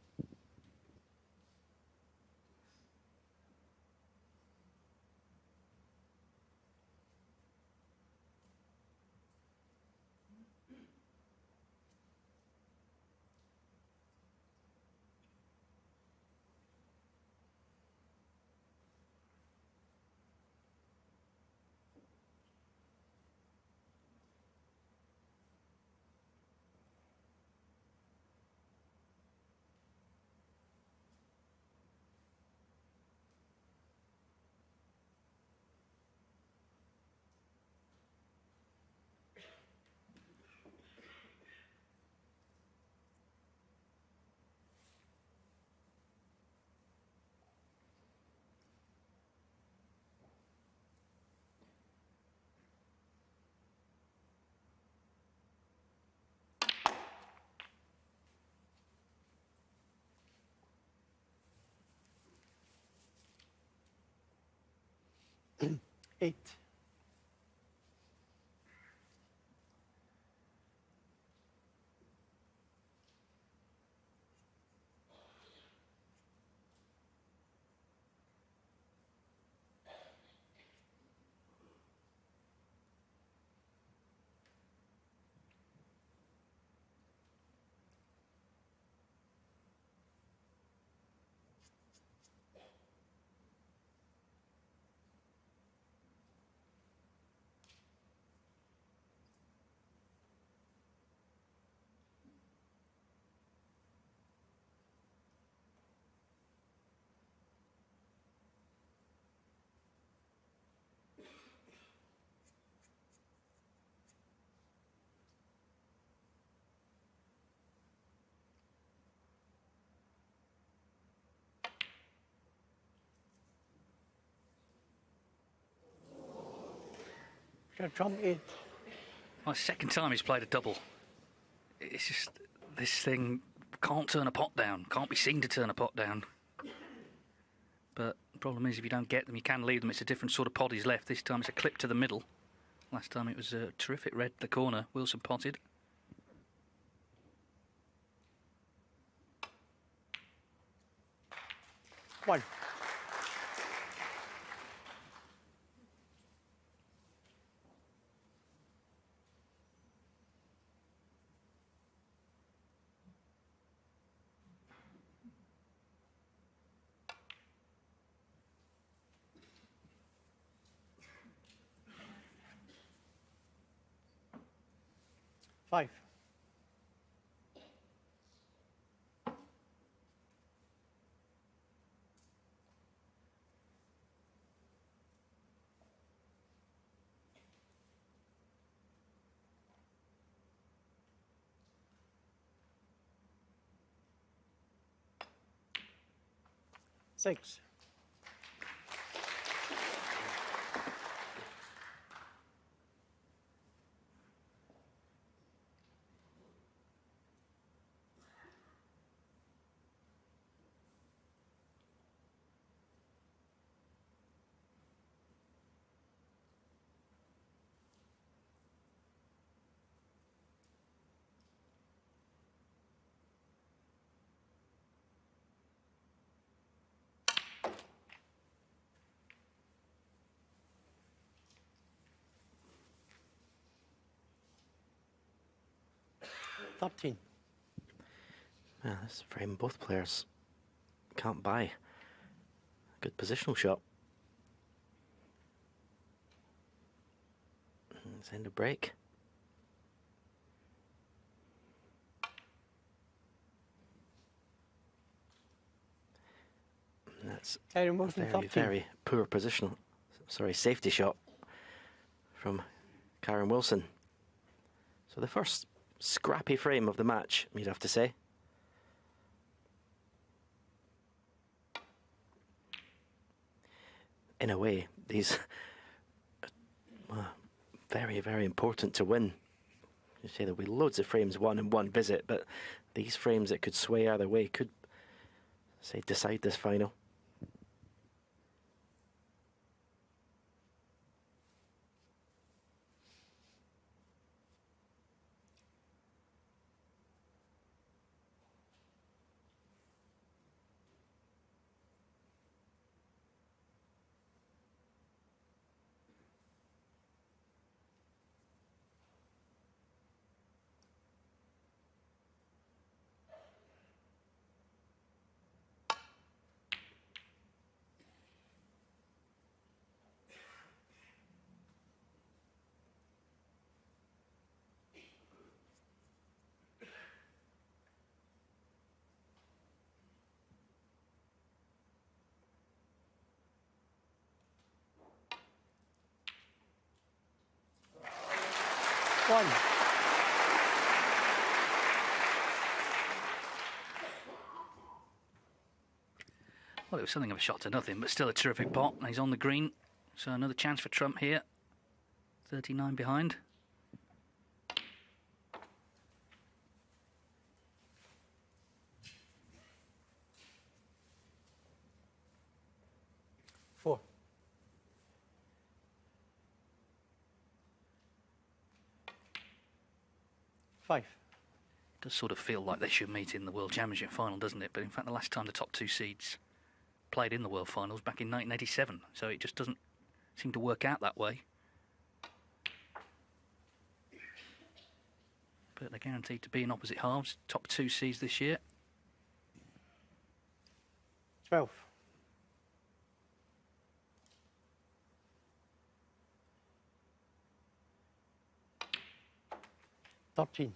Eight. Trump 8. Well, second time he's played a double. It's just this thing can't turn a pot down, can't be seen to turn a pot down. But the problem is if you don't get them, you can leave them. It's a different sort of pot he's left. This time it's a clip to the middle. Last time it was a terrific red to the corner. Wilson potted. One. Five. Six. Top 10. Yeah, this frame both players can't buy. Good positional shot. It's end of break. That's Kyren Wilson, very, 13. very poor position. Sorry, safety shot from Kyren Wilson. So the first scrappy frame of the match, you'd have to say. In a way, these very, very important to win. You say there'll be loads of frames won in one visit, but these frames that could sway either way could, say, decide this final. One. Well, it was something of a shot to nothing, but still a terrific pot. And he's on the green, so another chance for Trump here. 39 behind. Four. Five. It does sort of feel like they should meet in the World Championship final, doesn't it? But in fact, the last time the top two seeds played in the World Finals back in 1987, so it just doesn't seem to work out that way. But they're guaranteed to be in opposite halves, top two seeds this year. 12. Thirteen.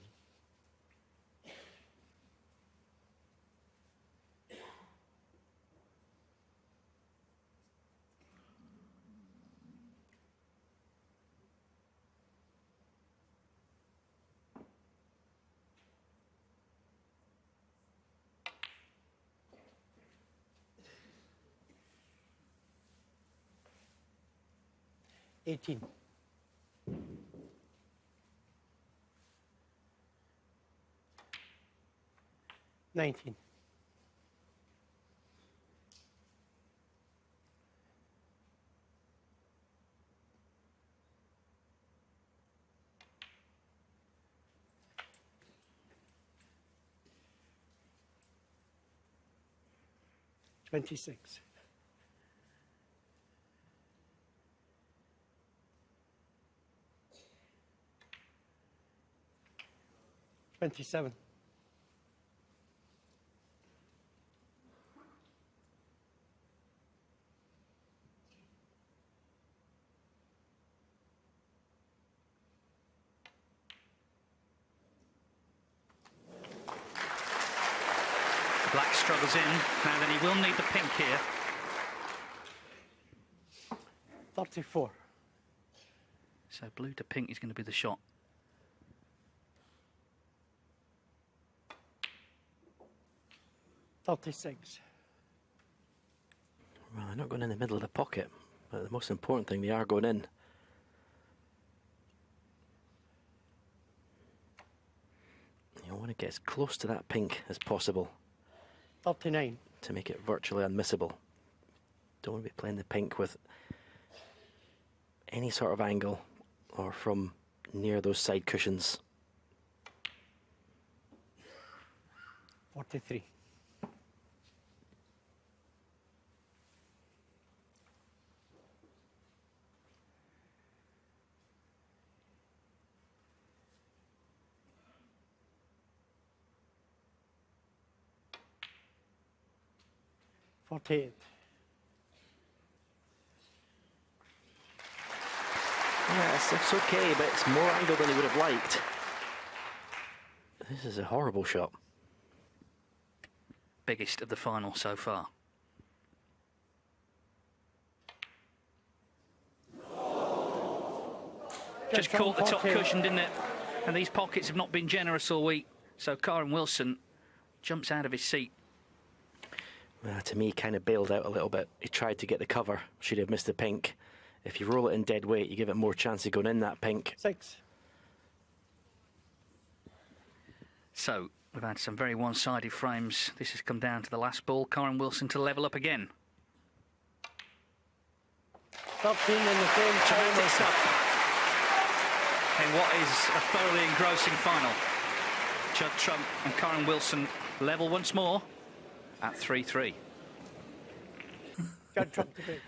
Eighteen. 19. 26. 27. 'Black struggles in. Now then, he will need the pink here. 34. So blue to pink is going to be the shot. 36. Well, they're not going in the middle of the pocket, but the most important thing, they are going in. You want to get as close to that pink as possible 39. to make it virtually unmissable. Don't want to be playing the pink with any sort of angle or from near those side cushions. 43. 48. Yeah, it's okay, but it's more angle than he would have liked. This is a horrible shot. Biggest of the final so far. just caught the top cushion, didn't it? And these pockets have not been generous all week. So Kyren Wilson jumps out of his seat. To me, kind of bailed out a little bit. He tried to get the cover. Should have missed the pink. If you roll it in dead weight, you give it more chance of going in that pink. 6. So we've had some very one-sided frames. This has come down to the last ball. Kyren Wilson to level up again. 13 in the same Tremendous time. stuff in what is a thoroughly engrossing final. Judd Trump and Kyren Wilson level once more at 3-3. Judd Trump to break.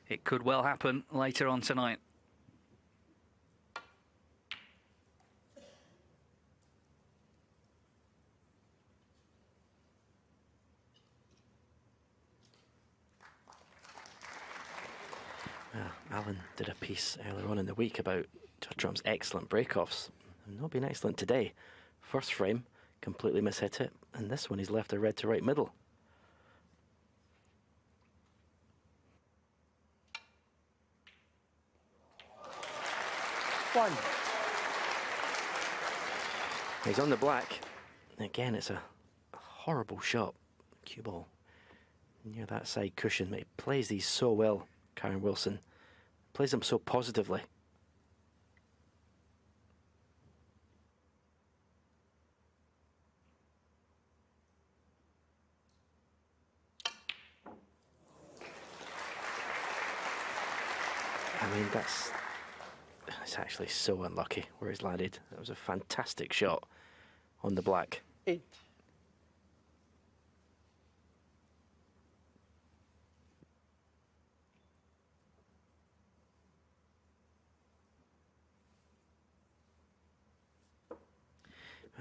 It could well happen later on tonight. Alan did a piece earlier on in the week about Judd Trump's excellent breakoffs. They've not been excellent today. First frame, completely mishit it, and this one he's left a red to right middle. One. He's on the black. Again, it's a horrible shot. Cue ball near that side cushion. He plays these so well, Kyren Wilson. Plays them so positively. I mean, it's actually so unlucky where he's landed. That was a fantastic shot on the black. 8.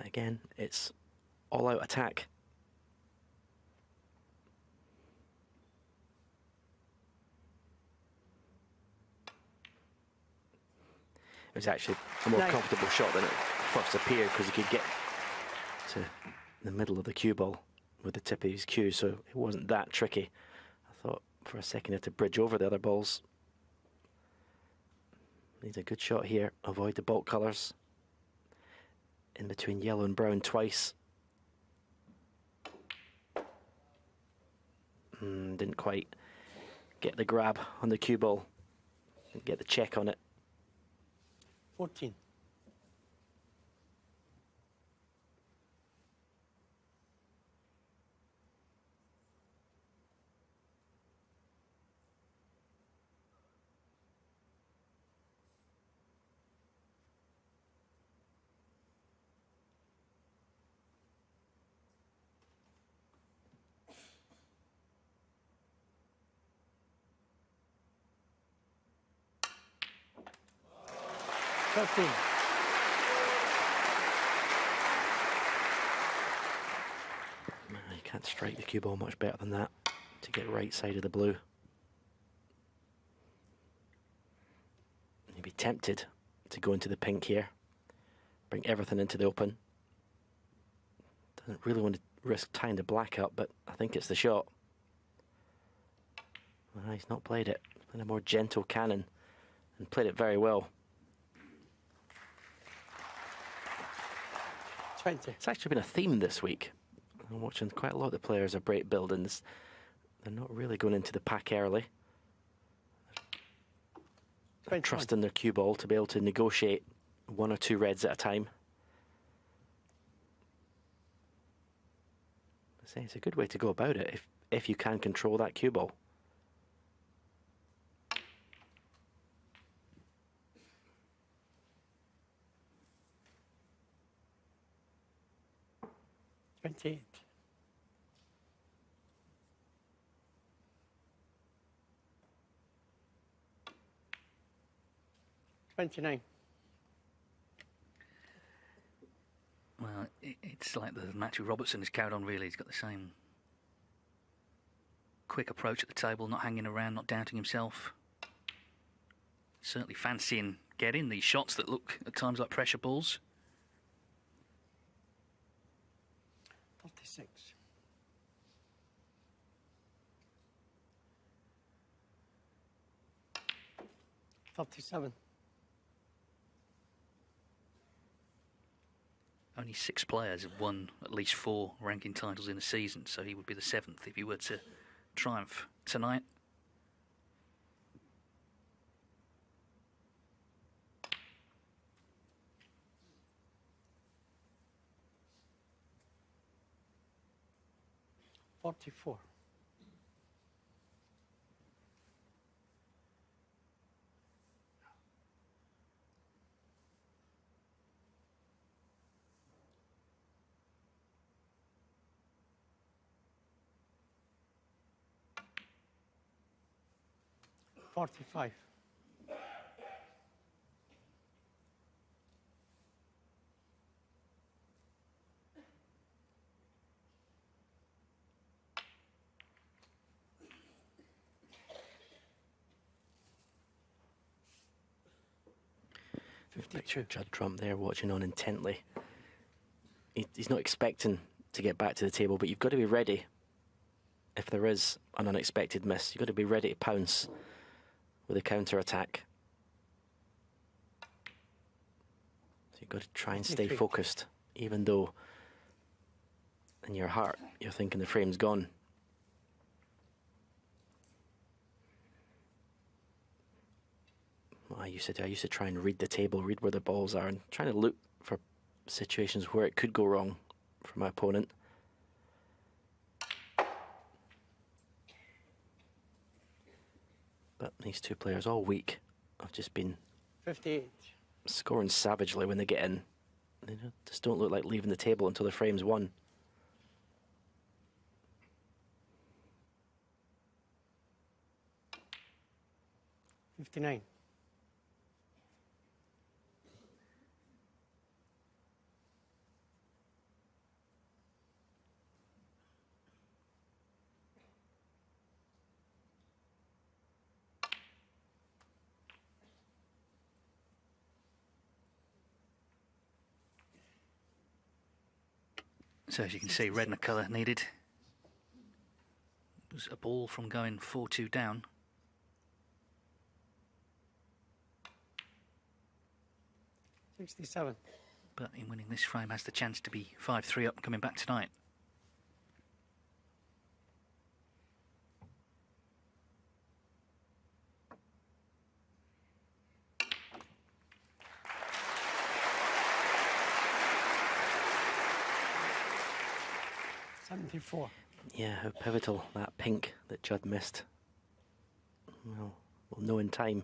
Again, it's all-out attack. It was actually a more comfortable shot than it first appeared because he could get to the middle of the cue ball with the tip of his cue, so it wasn't that tricky. I thought for a second he had to bridge over the other balls. Needs a good shot here. Avoid the baulk colours. In between yellow and brown twice. Didn't quite get the grab on the cue ball. Didn't get the check on it. 14. You can't strike the cue ball much better than that to get right side of the blue. You'd be tempted to go into the pink here, bring everything into the open. Doesn't really want to risk tying the black up, but I think it's the shot. Well, he's not played it. He's played a more gentle cannon and played it very well. 20. It's actually been a theme this week. I'm watching quite a lot of the players are break buildings. They're not really going into the pack early. They're trusting their cue ball to be able to negotiate 1 or 2 reds at a time. I say it's a good way to go about it if you can control that cue ball. $28. 29. Well, it's like the match with Robertson has carried on, really. He's got the same quick approach at the table, not hanging around, not doubting himself. Certainly fancying getting these shots that look at times like pressure balls. 36. 37. only 6 players have won at least 4 ranking titles in a season, so he would be the 7th if he were to triumph tonight. $44. $45. Judd Trump there watching on intently. He's not expecting to get back to the table, but you've got to be ready. If there is an unexpected miss, you've got to be ready to pounce with a counter-attack. So you've got to try and stay focused, even though in your heart you're thinking the frame's gone. I used to try and read the table, read where the balls are, and trying to look for situations where it could go wrong for my opponent. But these two players all week have just been 58. scoring savagely when they get in. They just don't look like leaving the table until the frame's won. $59. So as you can see, red and a colour needed. It was a ball from going 4-2 down. $67. But in winning this frame has the chance to be 5-3 up coming back tonight. $74. Yeah, how pivotal that pink that Judd missed. Well, we'll know in time.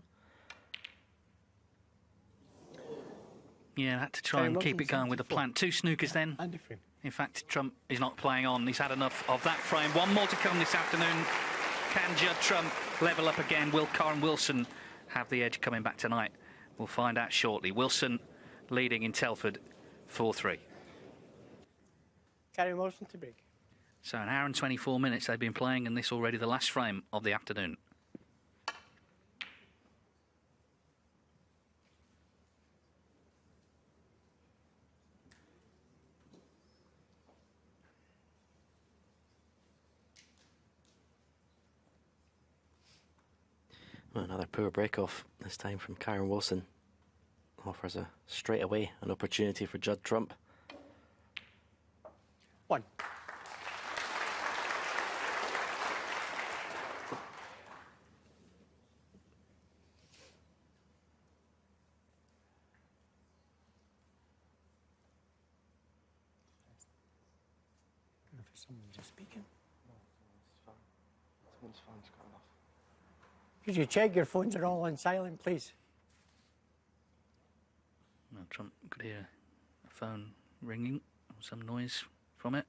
Yeah, had to try and keep it going with the plan. 2 snookers then. And a frame. In fact, Trump is not playing on. He's had enough of that frame. One more to come this afternoon. Can Judd Trump level up again? Will Kyren Wilson have the edge coming back tonight? We'll find out shortly. Wilson leading in Telford 4-3. Kyren Wilson to break. So an hour and 24 minutes they've been playing, and this already the last frame of the afternoon. Well, another poor break-off, this time from Kyren Wilson. Offers straight away an opportunity for Judd Trump. 1. Someone just speaking. Someone's phone's gone off. Could you check your phones are all on silent, please? Well, Trump could hear a phone ringing, or some noise from it.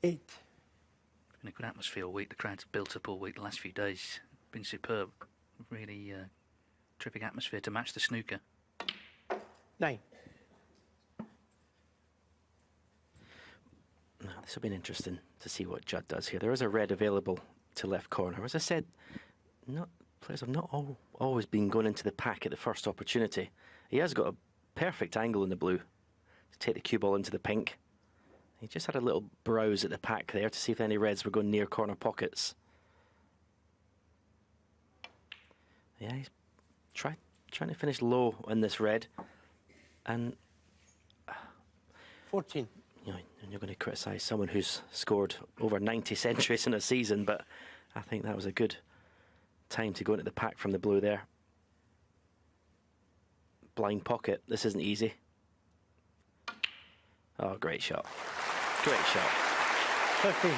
$8. Been a good atmosphere all week. The crowd's built up all week. The last few days been superb. Really terrific atmosphere to match the snooker. 9. Now, this will be interesting to see what Judd does here. There is a red available to left corner. As I said, players have not always been going into the pack at the first opportunity. He has got a perfect angle in the blue to take the cue ball into the pink. He just had a little browse at the pack there to see if any reds were going near corner pockets. Yeah, he's trying to finish low in this red. And 14. you know, and you're going to criticise someone who's scored over 90 centuries in a season, but I think that was a good time to go into the pack from the blue there. Blind pocket. This isn't easy. Oh, great shot. Great shot. 15.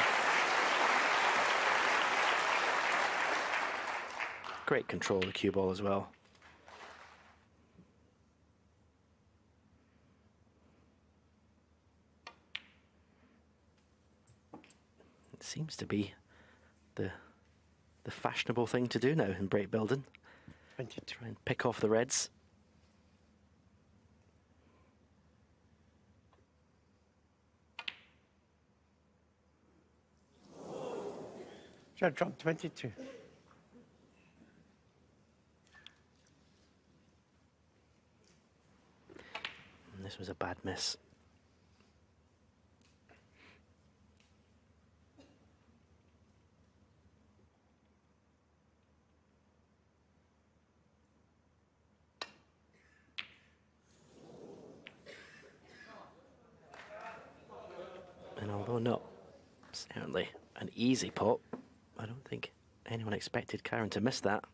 Great control of the cue ball as well. It seems to be the fashionable thing to do now in break building. 22. Try and pick off the reds. Judd Trump, 22. And this was a bad miss. And although not certainly an easy pot, I don't think anyone expected Kyren to miss that.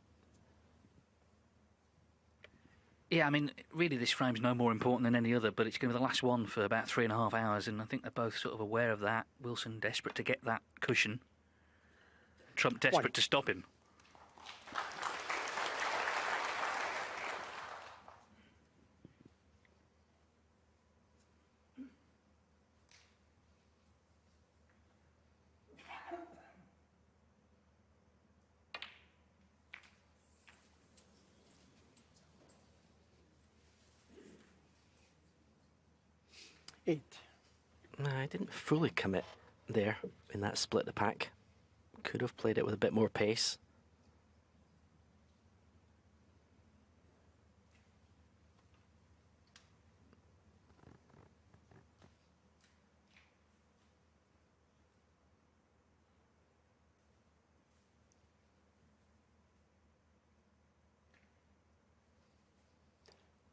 Yeah, I mean, really this frame's no more important than any other, but it's going to be the last one for about 3.5 hours, and I think they're both sort of aware of that. Wilson desperate to get that cushion. Trump desperate to stop him. No, I didn't fully commit there in that split the pack. Could have played it with a bit more pace.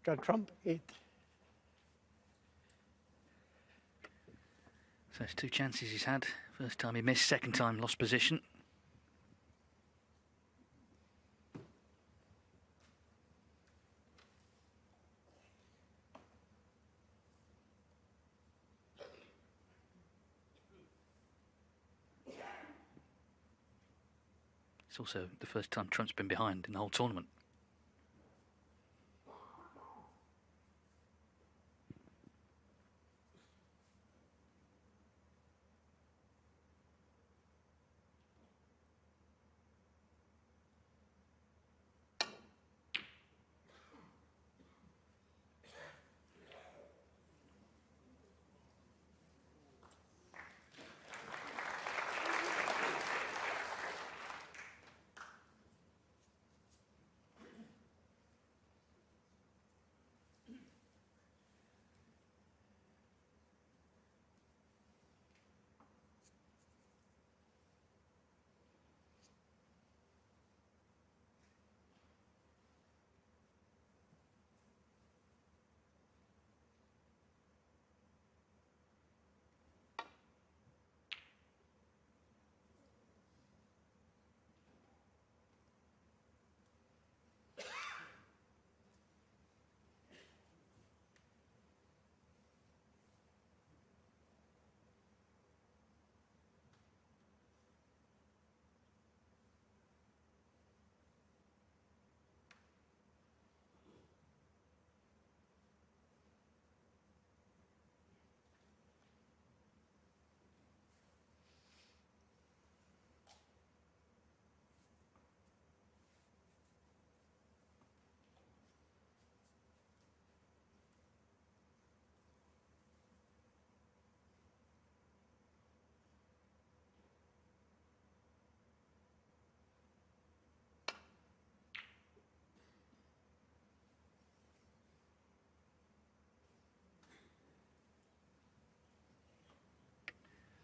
Judd Trump, 8. So it's 2 chances he's had. First time he missed, second time lost position. It's also the first time Trump's been behind in the whole tournament.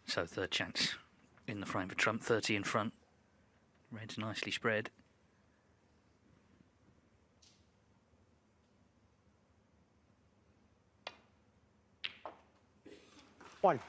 So third chance in the frame for Trump, 30 in front. Red's nicely spread. 1.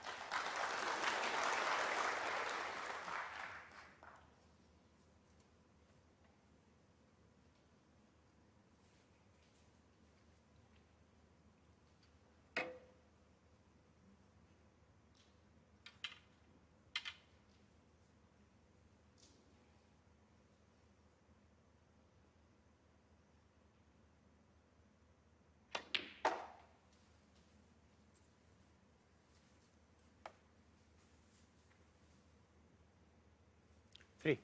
Three.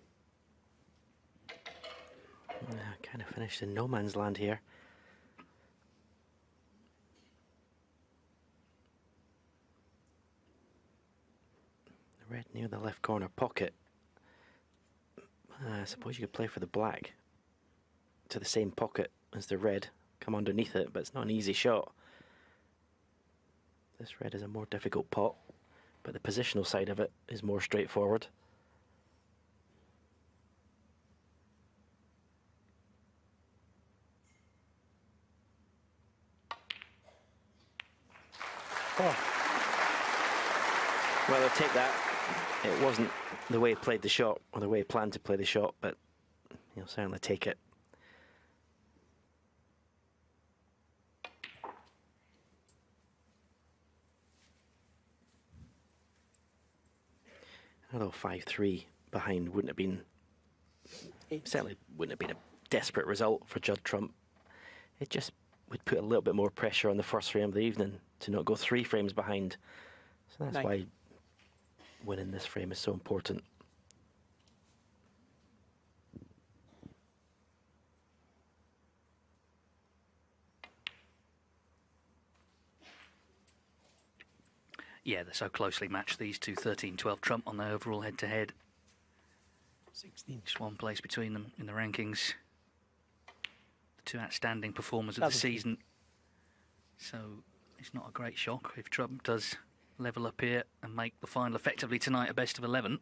Kind of finished in no man's land here. The red near the left corner pocket. I suppose you could play for the black to the same pocket as the red, come underneath it, but it's not an easy shot. This red is a more difficult pot, but the positional side of it is more straightforward. Well, I'll take that. It wasn't the way he played the shot, or the way he planned to play the shot, but he'll certainly take it. Although 5-3 behind wouldn't have been, certainly wouldn't have been a desperate result for Judd Trump. It just would put a little bit more pressure on the first frame of the evening to not go 3 frames behind. So that's why winning this frame is so important. Yeah, they're so closely matched, these two, 13-12 Trump on their overall head-to-head. 16. Just one place between them in the rankings. The two outstanding performers of the season. So it's not a great shock if Trump does level up here and make the final effectively tonight a best of 11.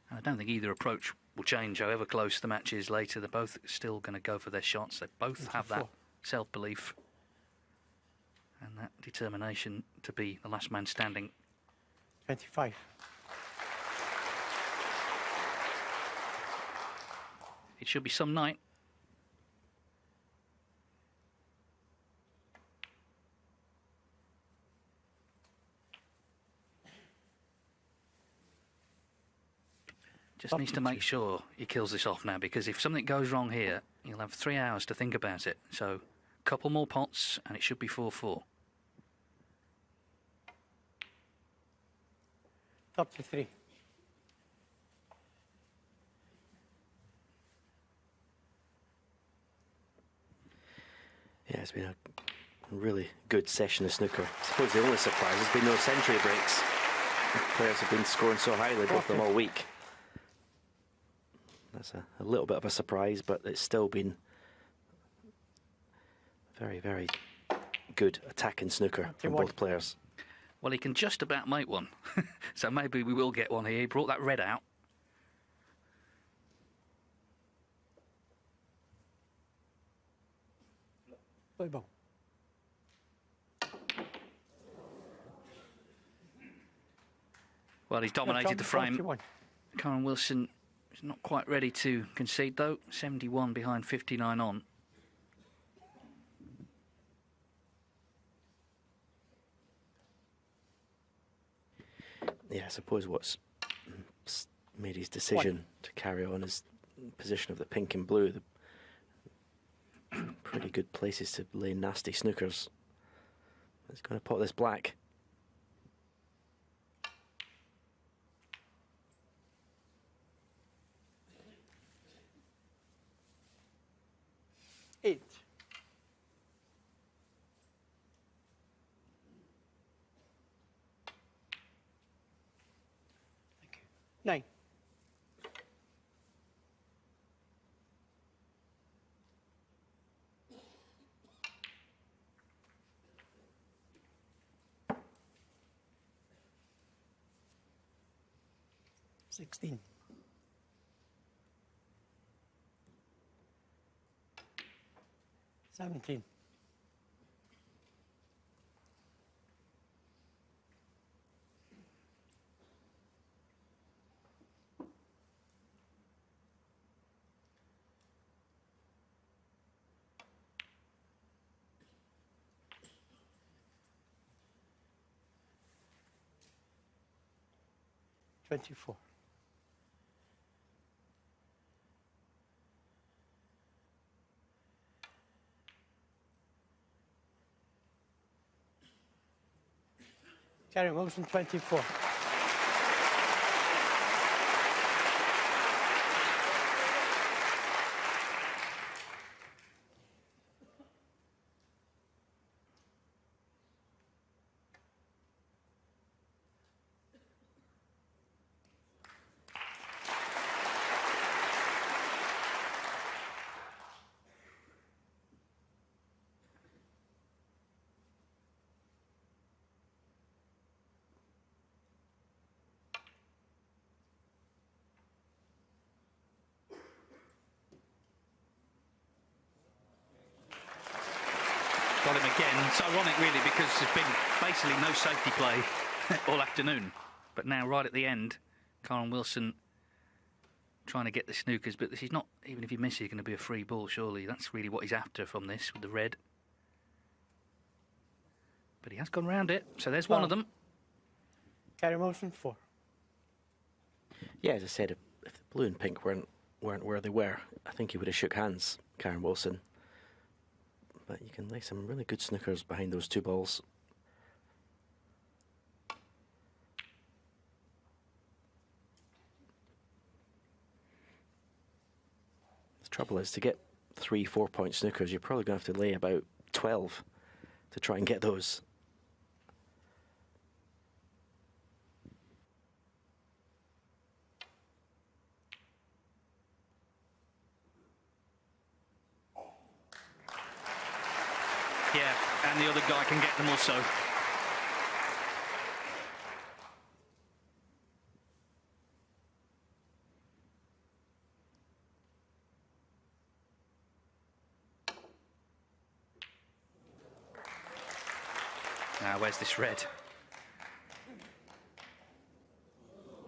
And I don't think either approach will change however close the match is later. They're both still going to go for their shots. They both have that self-belief and that determination to be the last man standing. 25. It should be some night. Just needs to make sure he kills this off now, because if something goes wrong here, you'll have 3 hours to think about it. So, a couple more pots, and it should be 4-4. 33. Yeah, it's been a really good session of snooker. I suppose the only surprise has been no century breaks. The players have been scoring so highly, both of them all week. That's a little bit of a surprise, but it's still been very, very good attacking snooker from both players. Well, he can just about make one. So maybe we will get one here. He brought that red out. Play ball. Well, he's dominated the frame. 41. Kyren Wilson is not quite ready to concede, though. 71 behind 59 on. Yeah, I suppose what's made his decision to carry on is position of the pink and blue. The pretty good places to lay nasty snookers. He's going to pot this black. Eight. Thank you. 9. Sixteen. 17. 17. $24. Kyren Wilson, 24. Got him again. It's ironic, really, because there's been basically no safety play all afternoon. But now, right at the end, Kyren Wilson trying to get the snookers. But this is not, even if you miss it, going to be a free ball, surely. That's really what he's after from this, with the red. But he has gone round it, so there's one of them. Kyren Wilson, 4. Yeah, as I said, if the blue and pink weren't where they were, I think he would have shook hands, Kyren Wilson. But you can lay some really good snookers behind those two balls. The trouble is, to get 3-4 point snookers, you're probably going to have to lay about 12 to try and get those. Yeah, and the other guy can get them also. Now, where's this red?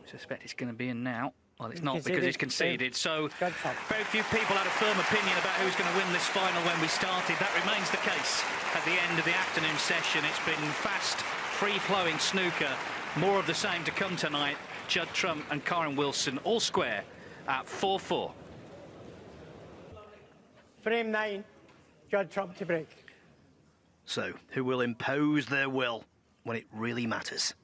I suspect it's going to be in now. Well, it's not, because he's conceded. So very few people had a firm opinion about who's going to win this final when we started. That remains the case at the end of the afternoon session. It's been fast, free-flowing snooker. More of the same to come tonight. Judd Trump and Kyren Wilson all square at 4-4. Frame 9, Judd Trump to break. So, who will impose their will when it really matters?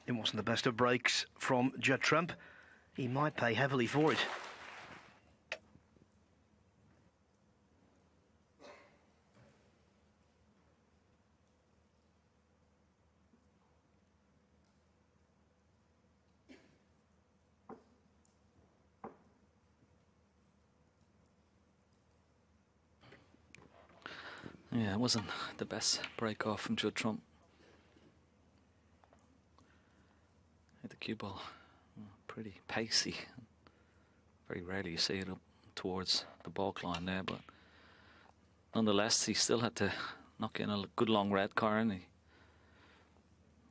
It wasn't the best of breaks from Judd Trump. He might pay heavily for it. Yeah, it wasn't the best break off from Judd Trump. The cue ball, pretty pacey. Very rarely you see it up towards the ball line there, but nonetheless, he still had to knock in a good long red, Kyren.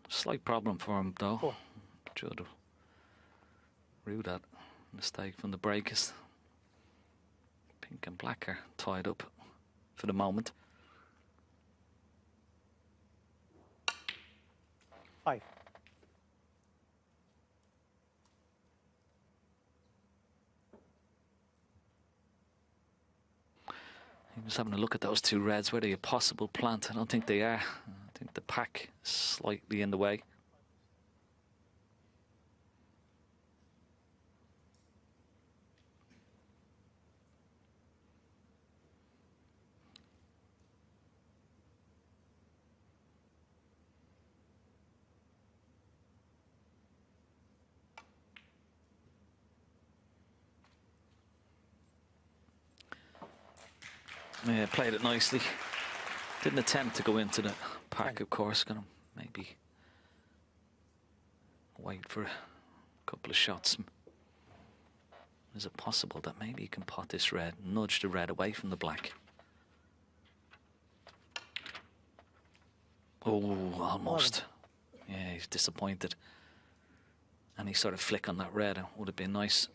Slight problem for him, though. Judd rue that mistake from the break. Is pink and black are tied up for the moment. 5. He was having a look at those two reds. Were they a possible plant? I don't think they are. I think the pack is slightly in the way. Yeah, played it nicely. Didn't attempt to go into the pack, of course. Gonna maybe wait for a couple of shots. Is it possible that maybe he can pot this red, nudge the red away from the black? Oh, almost. Yeah, he's disappointed. Any sort of flick on that red would have been nice.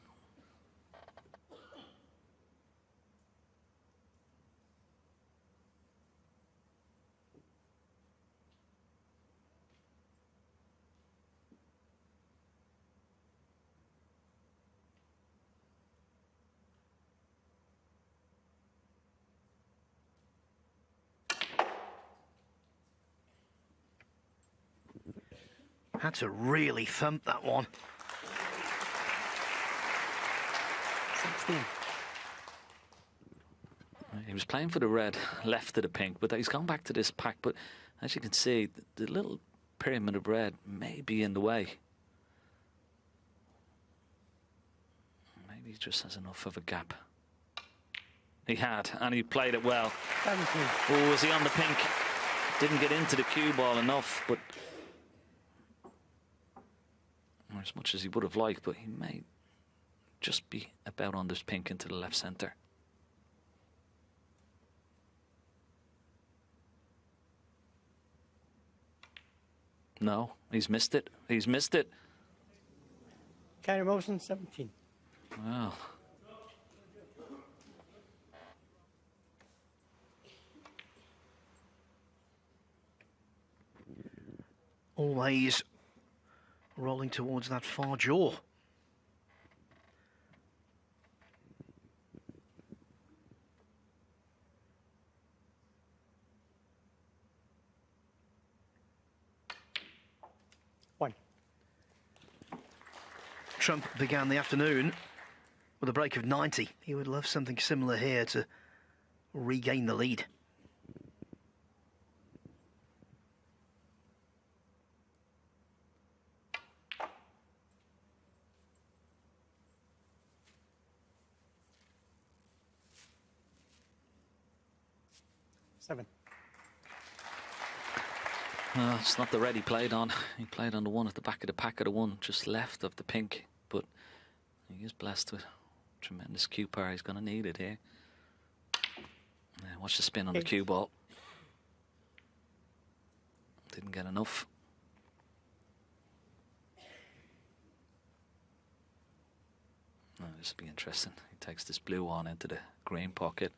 Had to really thump that one. 16. He was playing for the red, left of the pink, but he's gone back to this pack. But as you can see, the little pyramid of red may be in the way. Maybe he just has enough of a gap. He had, and he played it well. 17. Oh, was he on the pink? Didn't get into the cue ball enough, but as much as he would have liked, but he may just be about on this pink into the left centre. No, he's missed it. He's missed it. Kyren Wilson, 17. Wow. Always rolling towards that far jaw. One. Trump began the afternoon with a break of 90. He would love something similar here to regain the lead. Seven. It's not the red he played on. He played on the one at the back of the pack of the one, just left of the pink. But he is blessed with tremendous cue power. He's going to need it here. Yeah, watch the spin on the cue ball. Didn't get enough. Oh, this will be interesting. He takes this blue on into the green pocket.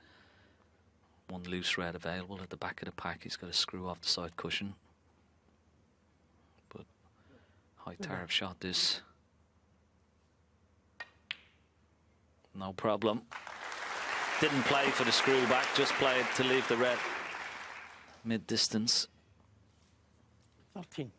One loose red available at the back of the pack. He's got to screw off the side cushion. But high tariff shot this. No problem. Didn't play for the screw back, just played to leave the red mid-distance. 13.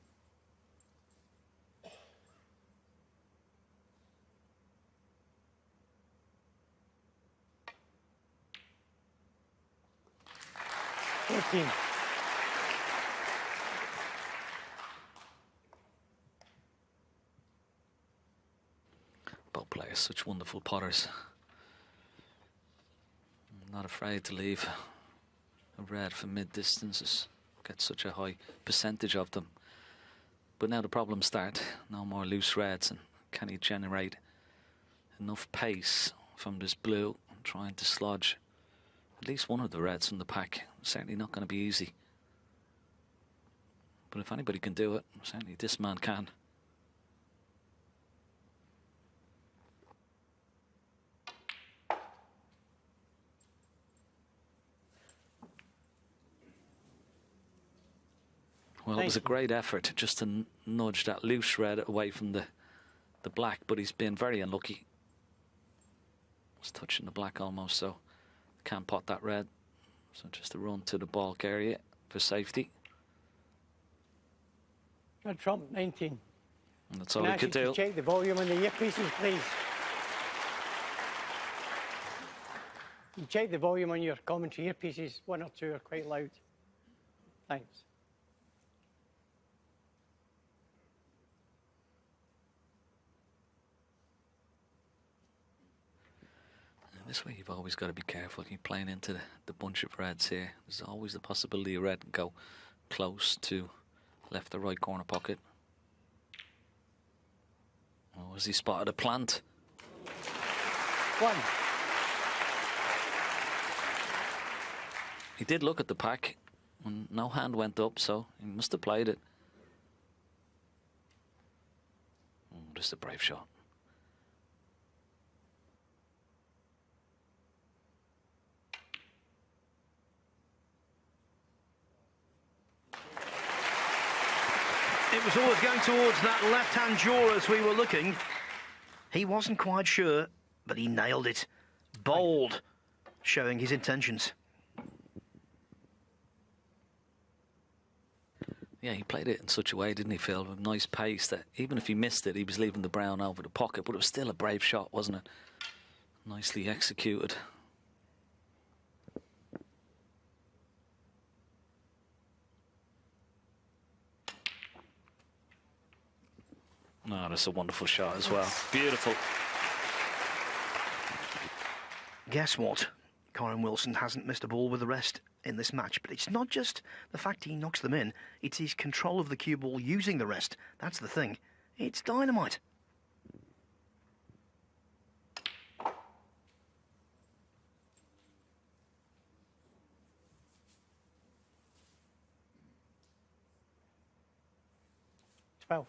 Both players, such wonderful potters. Not afraid to leave a red for mid-distances. Get such a high percentage of them. But now the problems start. No more loose reds. And can he generate enough pace from this blue, trying to slodge at least one of the reds from the pack? Certainly not going to be easy. But if anybody can do it, certainly this man can. Well, it was a great effort just to nudge that loose red away from the black, but he's been very unlucky. Was touching the black almost, so can't pot that red. So just a run to the balk area for safety. Judd Trump, 19. And that's all he could do. Check the volume on the earpieces, please. You check the volume on your commentary earpieces. One or two are quite loud. Thanks. This way you've always got to be careful. You're playing into the bunch of reds here. There's always the possibility a red can go close to left or right corner pocket. Oh, has he spotted a plant? One. He did look at the pack, and no hand went up, so he must have played it. Oh, just a brave shot. It was always going towards that left-hand jaw as we were looking. He wasn't quite sure, but he nailed it. Bold, showing his intentions. Yeah, he played it in such a way, didn't he, Phil, with nice pace that even if he missed it, he was leaving the brown over the pocket, but it was still a brave shot, wasn't it? Nicely executed. No, that's a wonderful shot as well. Beautiful. Guess what? Kyren Wilson hasn't missed a ball with the rest in this match, but it's not just the fact he knocks them in, it's his control of the cue ball using the rest. That's the thing. It's dynamite. Twelve.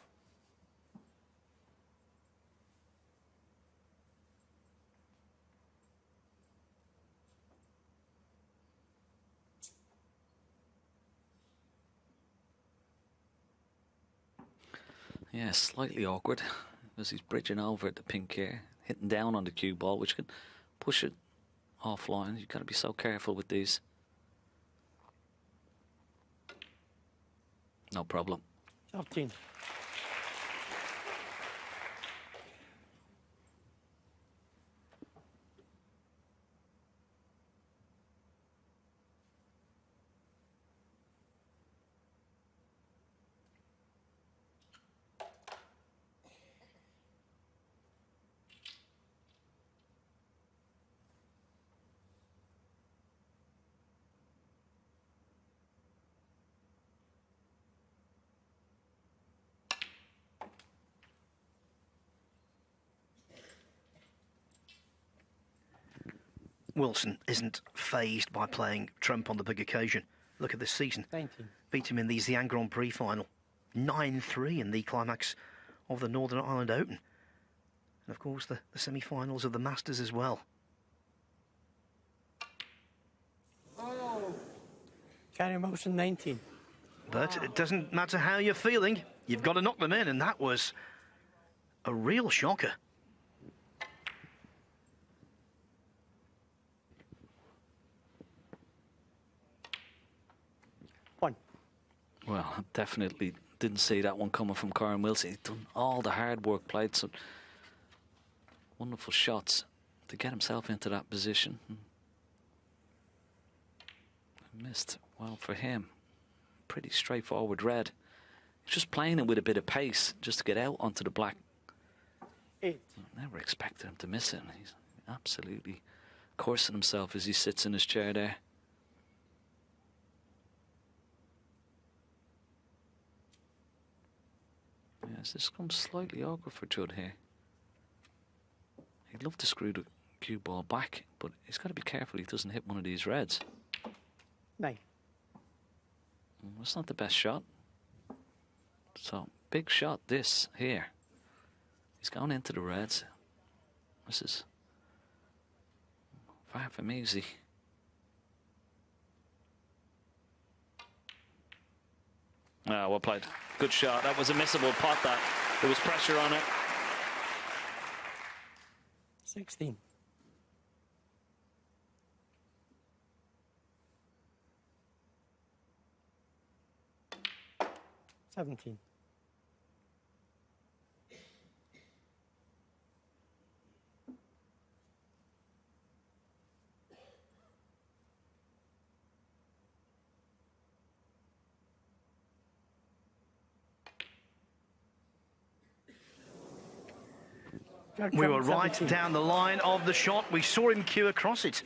Yeah, slightly awkward as he's bridging over at the pink here, hitting down on the cue ball, which can push it offline. You've got to be so careful with these. No problem. 13. Wilson isn't fazed by playing trump on the big occasion. Look at this season. 19. Beat him in the Xi'an Grand Prix final. 9-3 in the climax of the Northern Ireland Open. And of course the semi-finals of the Masters as well. Kyren Wilson, 19. But it doesn't matter how you're feeling. You've got to knock them in, and that was a real shocker. One. Well, I definitely didn't see that one coming from Kyren Wilson. He's done all the hard work, played some wonderful shots to get himself into that position. Missed well for him. Pretty straightforward red. He's just playing it with a bit of pace just to get out onto the black. 8. Never expected him to miss it. He's absolutely coursing himself as he sits in his chair there. Yes, this comes slightly awkward for Judd here. He'd love to screw the cue ball back, but he's got to be careful he doesn't hit one of these reds. 9. That's not the best shot. So, big shot this here. He's gone into the reds. This is far from easy. Ah, well played. Good shot. That was a missable pot. That there was pressure on it. 16. 17. Judd We Trump, were right 17. down the line of the shot. We saw him cue across it.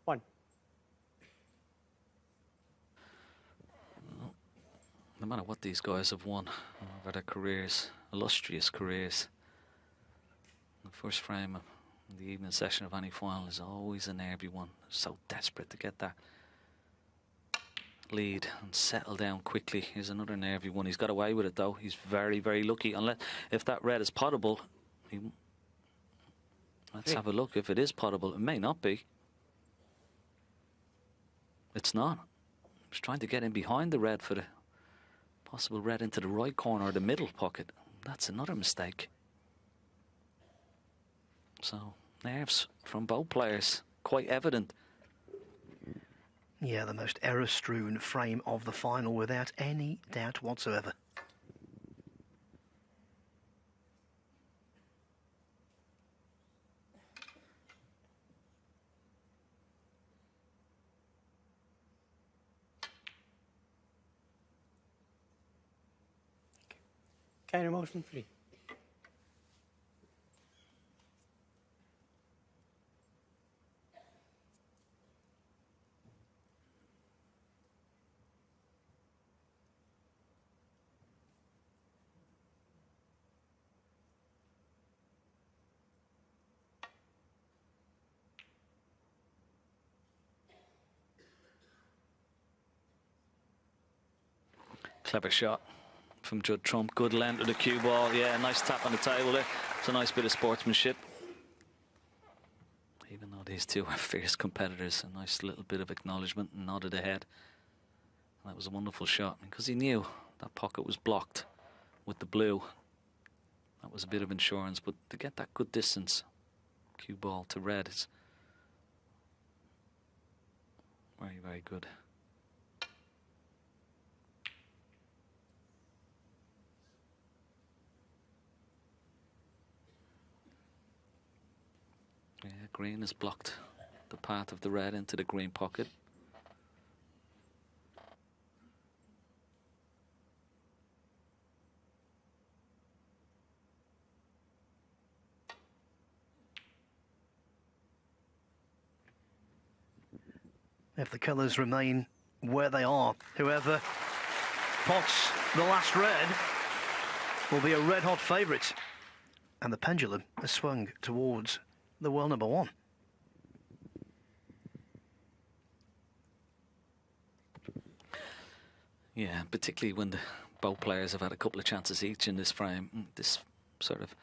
One. No matter what these guys have won over their careers, illustrious careers, the first frame of the evening session of any final is always a nervy one. So desperate to get that lead and settle down quickly. Here's another nervy one. He's got away with it though. He's very, very lucky. Unless if that red is potable, let's have a look. If it is potable, it may not be. It's not. He's trying to get in behind the red for the possible red into the right corner or the middle pocket. That's another mistake. So, nerves from both players, quite evident. Yeah, the most error-strewn frame of the final without any doubt whatsoever. Kyren motion 3. Clever shot from Judd Trump. Good length of the cue ball. Yeah, nice tap on the table there. It's a nice bit of sportsmanship. Even though these two are fierce competitors, a nice little bit of acknowledgement and nod of the head. That was a wonderful shot because he knew that pocket was blocked with the blue. That was a bit of insurance, but to get that good distance, cue ball to red, is very, very good. Yeah, green has blocked the path of the red into the green pocket. If the colours remain where they are, whoever pots the last red will be a red-hot favourite. And the pendulum has swung towards the world number one. Yeah, particularly when both players have had a couple of chances each in this frame. This sort of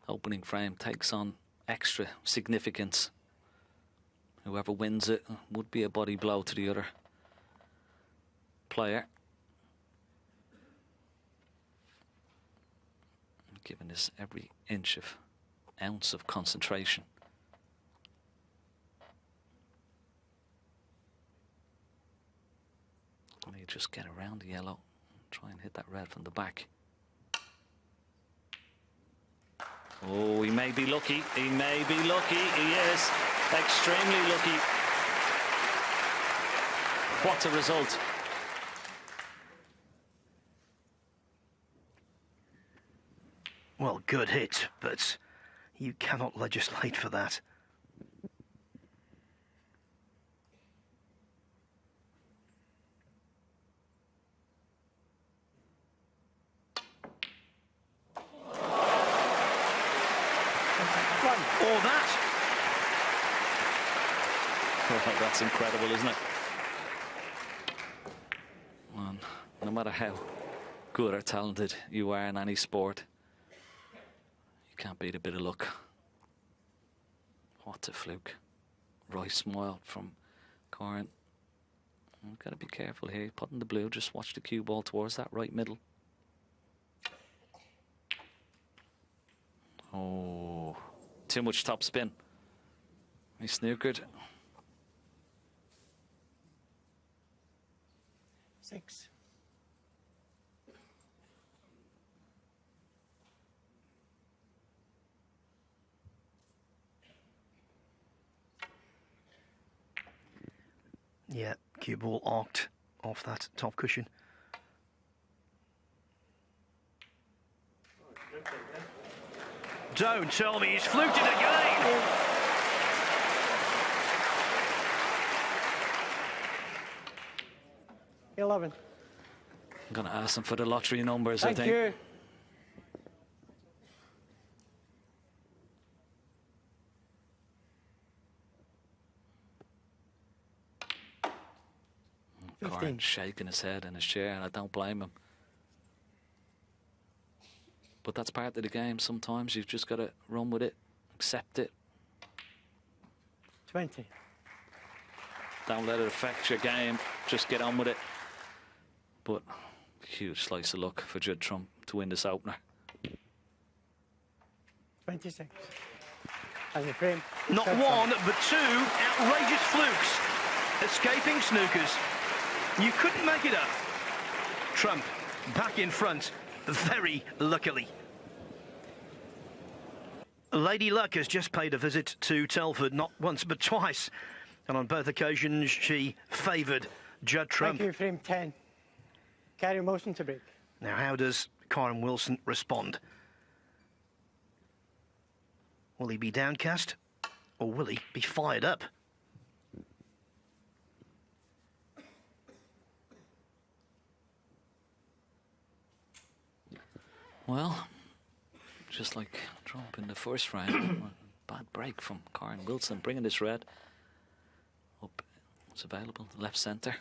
opening frame takes on extra significance. Whoever wins it would be a body blow to the other player. Giving this every ounce of concentration. Let me just get around the yellow, try and hit that red from the back. Oh, he may be lucky. He may be lucky. He is extremely lucky. What a result. Well, good hit, but you cannot legislate for that. Or that. Oh, that's incredible, isn't it? And no matter how good or talented you are in any sport, you can't beat a bit of luck. What a fluke. Right smile from Kyren. We've got to be careful here. Putting the blue, just watch the cue ball towards that right middle. Oh, too much top spin. He snookered. 6. cue ball arced off that top cushion. Don't tell me he's fluked it again! $11. I'm going to ask them for the lottery numbers, Thank I think. you. Kyren shaking his head in his chair, and I don't blame him. But that's part of the game. Sometimes you've just got to run with it, accept it. 20. Don't let it affect your game. Just get on with it. But huge slice of luck for Judd Trump to win this opener. 26. As a frame. Not one, but two outrageous flukes escaping snookers. You couldn't make it up. Trump back in front, very luckily. Lady Luck has just paid a visit to Telford, not once but twice. And on both occasions, she favoured Judd Trump. Thank you, frame 10. Carry motion to break. Now, how does Kyren Wilson respond? Will he be downcast, or will he be fired up? Well, just like Trump in the first round, bad break from Kyren Wilson, bringing this red up. It's available, left centre.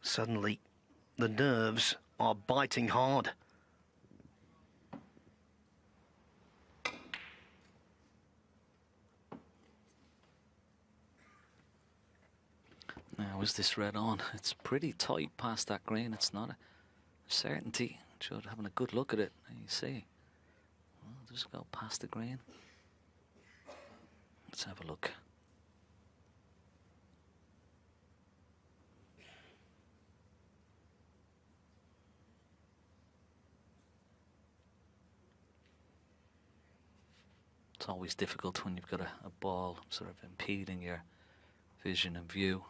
Suddenly, the nerves are biting hard. Now, is this red on? It's pretty tight past that green. It's not a certainty. Judd having a good look at it. You see. Well, just go past the green. Let's have a look. It's always difficult when you've got a ball sort of impeding your vision and view.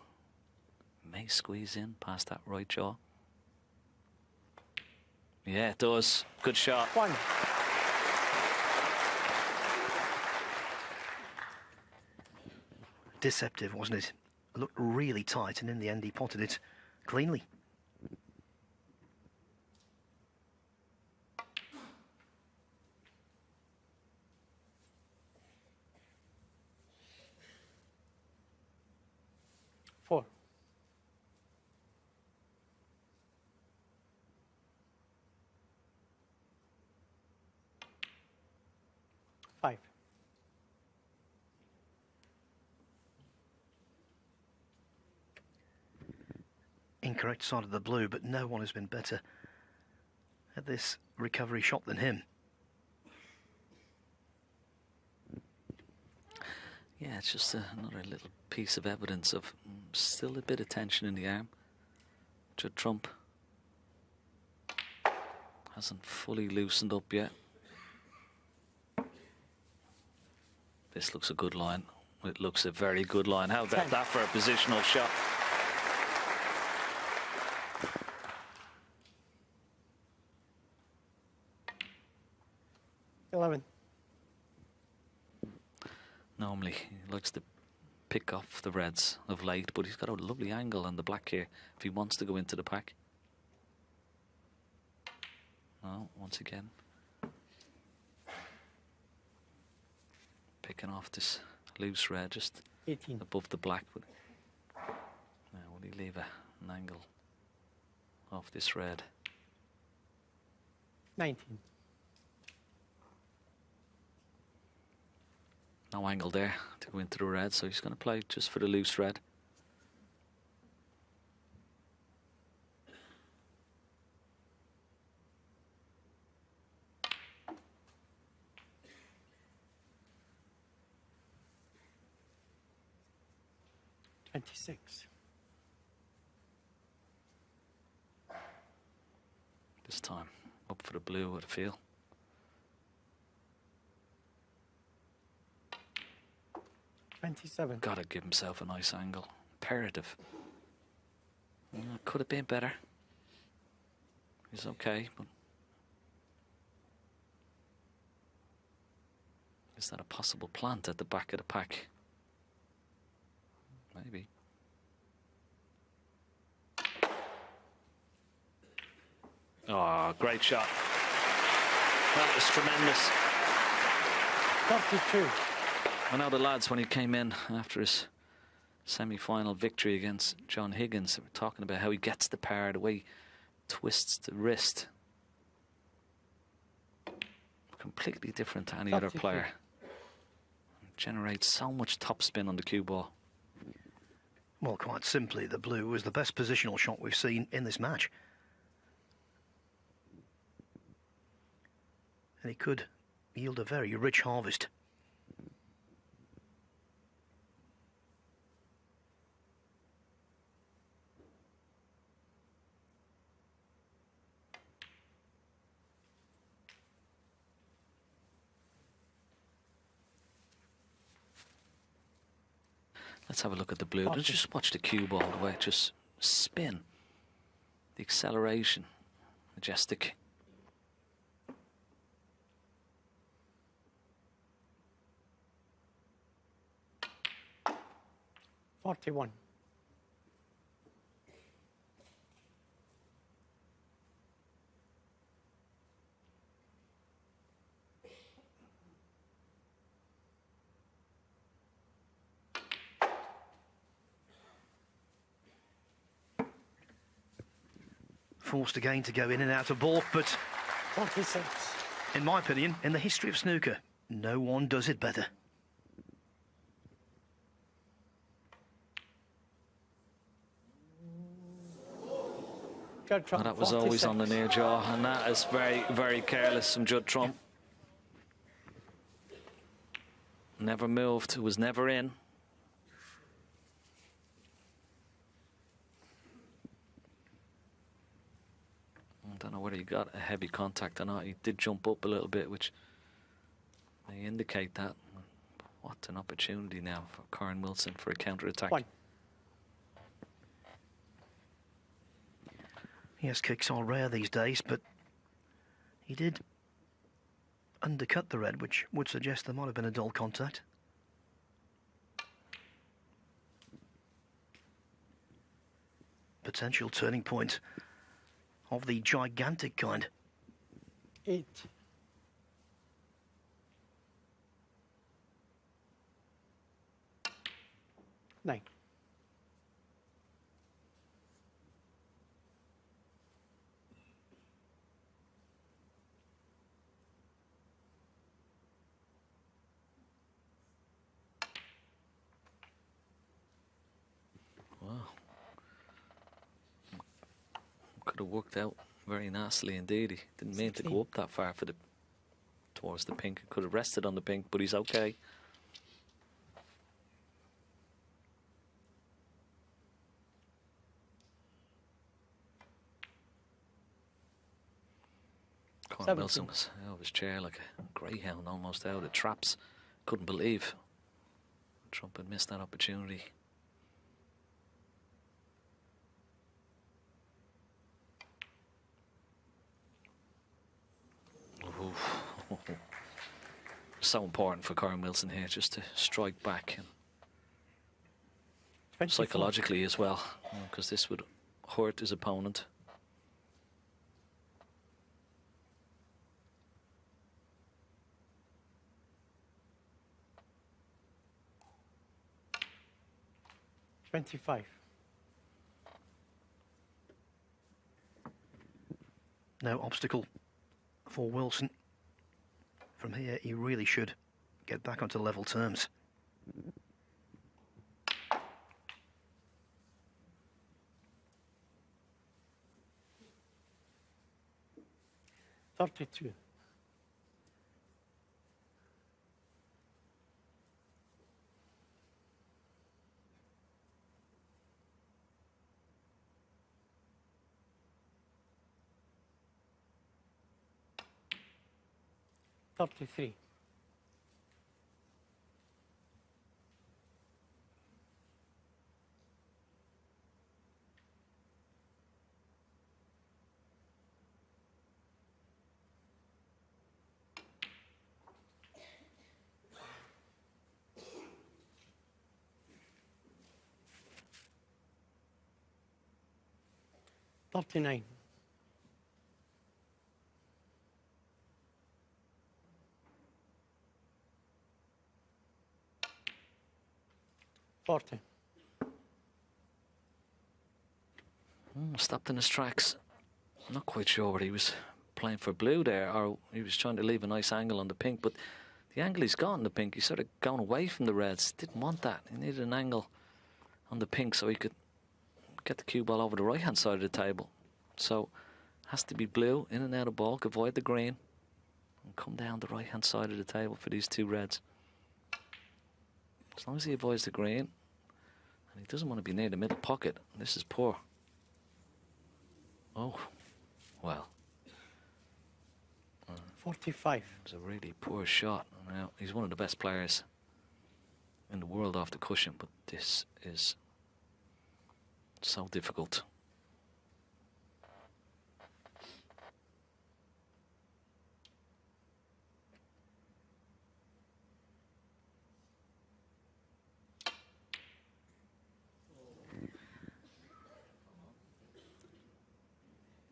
May squeeze in past that right jaw. Yeah, it does. Good shot. 1. Deceptive, wasn't it? It looked really tight, and in the end he potted it cleanly. Four. 5. Incorrect side of the blue, but no one has been better at this recovery shot than him. Yeah, it's just another little piece of evidence of still a bit of tension in the arm. Judd Trump hasn't fully loosened up yet. This looks a good line. It looks a very good line. How about that for a positional shot? Normally he likes to pick off the reds of late, but he's got a lovely angle on the black here if he wants to go into the pack. Oh, once again picking off this loose red just 18. above the black. But now will he leave an angle off this red? 19. No angle there to go into the red, so he's going to play just for the loose red. $26. This time up for the blue, I'd feel. $27. Gotta give himself a nice angle. Imperative. Could have been better. He's okay, but is that a possible plant at the back of the pack? Maybe. Oh, great shot. That was tremendous. 32. I know the lads, when he came in after his semi-final victory against John Higgins, they were talking about how he gets the par, the way he twists the wrist. Completely different to any other player. Generates so much topspin on the cue ball. Well, quite simply, the blue was the best positional shot we've seen in this match. And he could yield a very rich harvest. Let's have a look at the blue. Let's just watch the cue ball, the way it just spin. The acceleration. Majestic. $41. Forced again to go in and out of balk, but 46. in my opinion, in the history of snooker, no one does it better. Judd Trump, Well, that was 46. always on the near jaw, and that is very, very careless from Judd Trump. Never moved, it was never in. I don't know whether he got a heavy contact or not. He did jump up a little bit, which may indicate that. What an opportunity now for Kyren Wilson for a counter-attack. 1. Yes, kicks are rare these days, but he did undercut the red, which would suggest there might have been a dull contact. Potential turning point of the gigantic kind. 8. $9. Wow. Could have worked out very nicely indeed. He didn't mean to go up that far for towards the pink. Could have rested on the pink, but he's okay. Kyren Wilson was out of his chair like a greyhound, almost out of the traps. Couldn't believe Trump had missed that opportunity. So important for Kyren Wilson here just to strike back, and 24. psychologically as well, because this would hurt his opponent. $25. No obstacle for Wilson. From here, he really should get back onto level terms. $32. $33. $39. $40. Stopped in his tracks. I'm not quite sure whether he was playing for blue there or he was trying to leave a nice angle on the pink, but the angle he's got on the pink, he's sort of gone away from the reds. Didn't want that. He needed an angle on the pink so he could get the cue ball over the right hand side of the table. So has to be blue, in and out of ball, avoid the green and come down the right hand side of the table for these two reds. As long as he avoids the green, and he doesn't want to be near the middle pocket. This is poor. Oh, well. 45. It's a really poor shot. Now, he's one of the best players in the world off the cushion, but this is so difficult.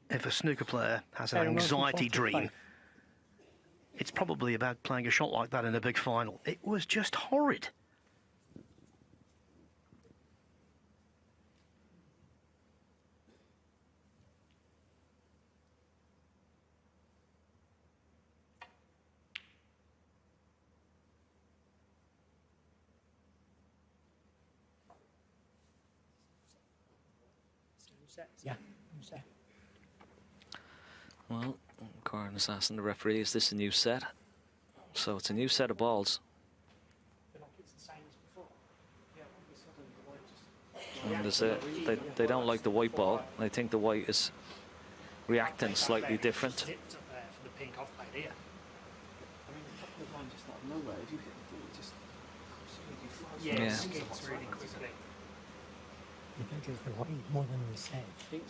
If a snooker player has an Kyren Wilson, anxiety 45. dream, it's probably about playing a shot like that in a big final. It was just horrid. Yeah. Well, Kyren is asking the referee, is this a new set? So it's a new set of balls. And they don't like the white ball. They think the white is reacting slightly different. Yeah. You think it's the white more than the sedge?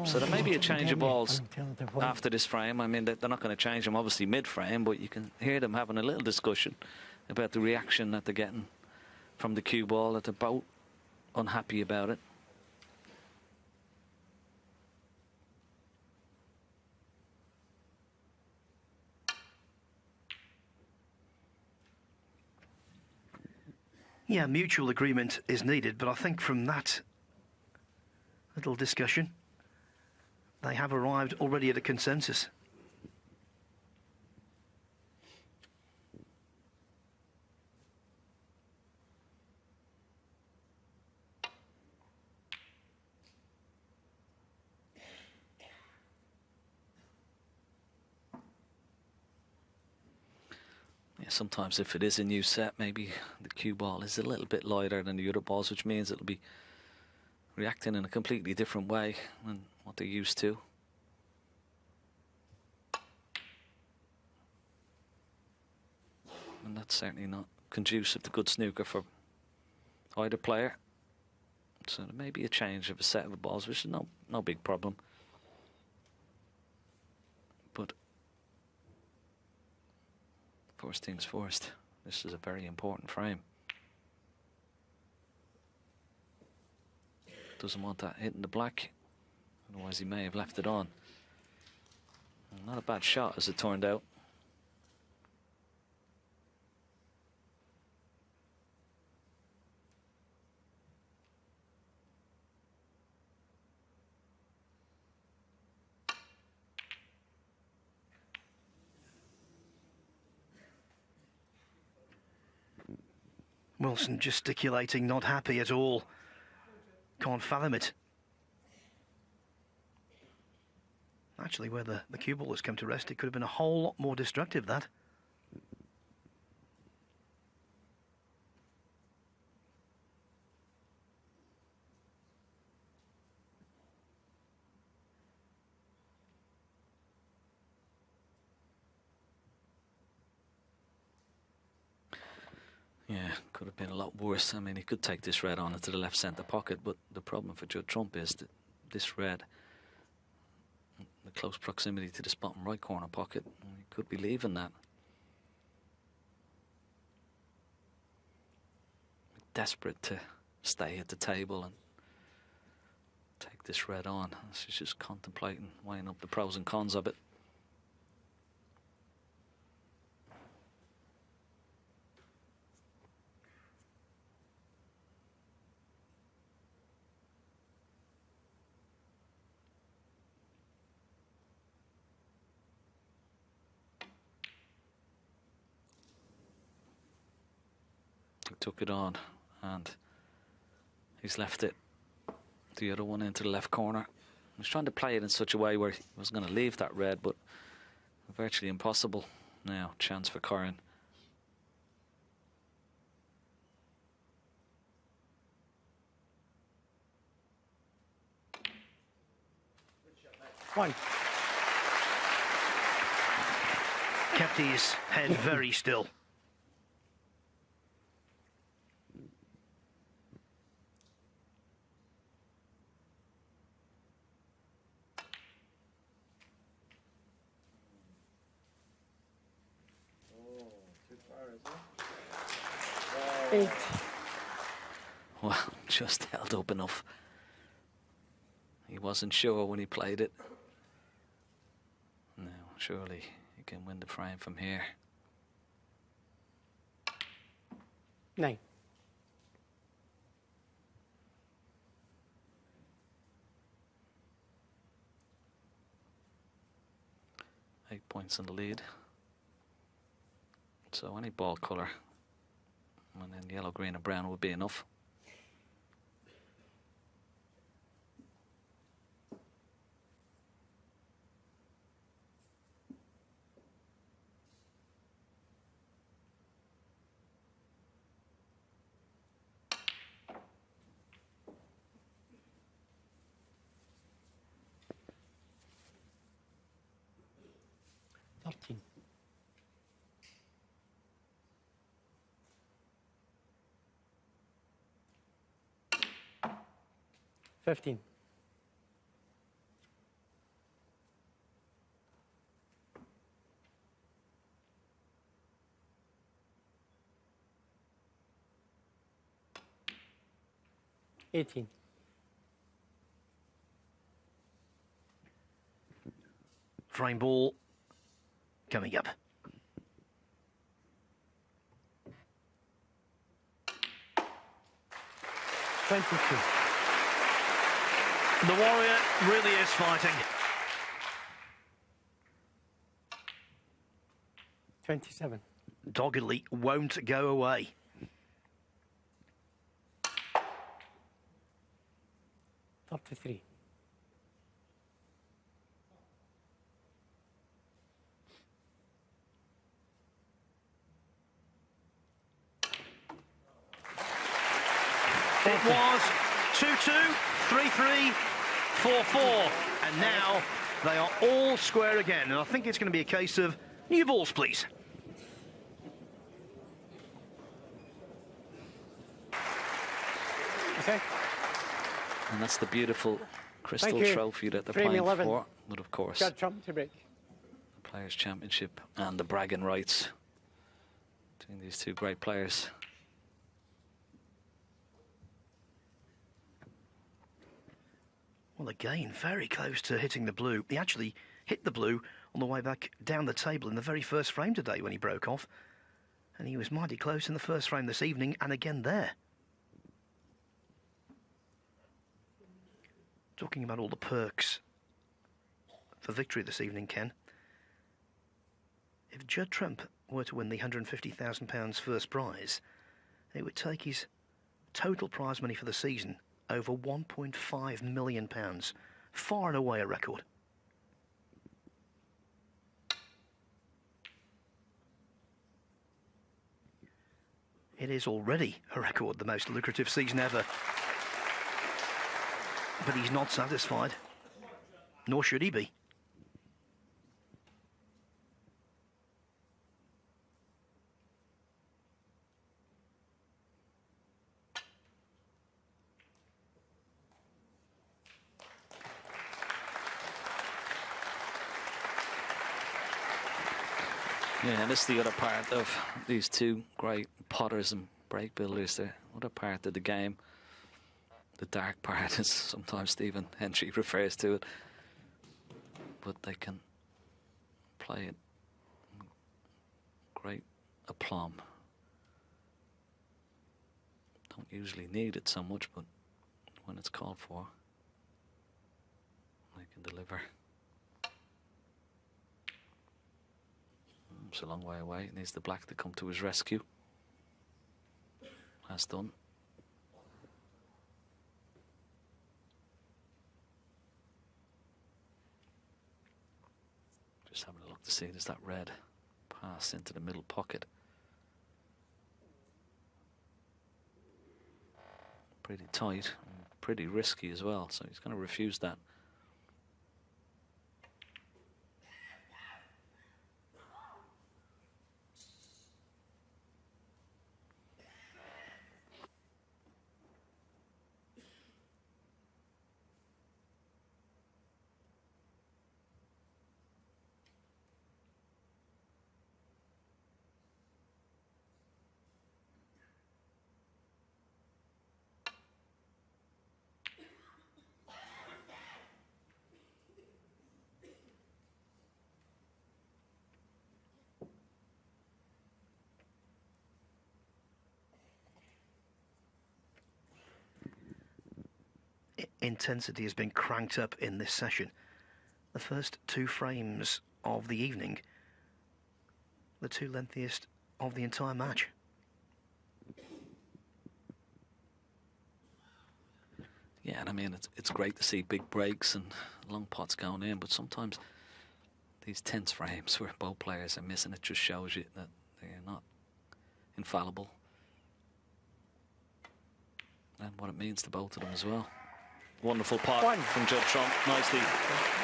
So there may be a change of balls after. after this frame. I mean, they're not going to change them obviously mid-frame, but you can hear them having a little discussion about the reaction that they're getting from the cue ball, that they're both unhappy about it. Yeah, mutual agreement is needed, but I think from that little discussion, they have arrived already at a consensus. Yeah, sometimes if it is a new set, maybe the cue ball is a little bit lighter than the other balls, which means it'll be reacting in a completely different way than what they're used to. And that's certainly not conducive to good snooker for either player. So there may be a change of a set of balls, which is no big problem. But first things first, this is a very important frame. Doesn't want that hitting the black, otherwise he may have left it on. Not a bad shot as it turned out. Wilson gesticulating, not happy at all. Can't fathom it. Actually, where the cue ball has come to rest, it could have been a whole lot more destructive, that. Yeah, could have been a lot worse. I mean, he could take this red on into the left centre pocket, but the problem for Judd Trump is that this red, the close proximity to the bottom right corner pocket, he could be leaving that. Desperate to stay at the table and take this red on. She's just contemplating, weighing up the pros and cons of it. He took it on and he's left it, the other one, into the left corner. He was trying to play it in such a way where he wasn't going to leave that red, but virtually impossible. Now, chance for Kyren. One. Kept his head very still. Eight. Well, just held up enough. He wasn't sure when he played it. Now, surely he can win the frame from here. 9. Eight points in the lead. So any ball colour, and then yellow, green and brown would be enough. $15. $18. Frame ball coming up. $22. The Warrior really is fighting. 27. Doggedly won't go away. $33. It was 2-2, 3-3, 4-4, and now they are all square again. And I think it's going to be a case of new balls, please. Okay. And that's the beautiful crystal Thank you. trophy that they're Frame playing 11. for. But of course, Judd Trump to break. the Players' Championship and the bragging rights between these two great players. Well, again, very close to hitting the blue. He actually hit the blue on the way back down the table in the very first frame today when he broke off. And he was mighty close in the first frame this evening, and again there. Talking about all the perks for victory this evening, Ken. If Judd Trump were to win the £150,000 first prize, it would take his total prize money for the season over £1.5 million. Far and away a record. It is already a record, the most lucrative season ever. But he's not satisfied, nor should he be. Yeah, and this is the other part of these two great potters and break builders. The other part of the game, the dark part, as sometimes Stephen Hendry refers to it. But they can play it great aplomb. Don't usually need it so much, but when it's called for, they can deliver. It's a long way away. Needs the black to come to his rescue. Has done. Just having a look to see, there's that red pass into the middle pocket. Pretty tight, and pretty risky as well, so he's going to refuse that. Intensity has been cranked up in this session. The first two frames of the evening, the two lengthiest of the entire match. Yeah, and I mean, it's great to see big breaks and long pots going in, but sometimes these tense frames where both players are missing, it just shows you that they're not infallible. And what it means to both of them as well. Wonderful pot from Judd Trump, nicely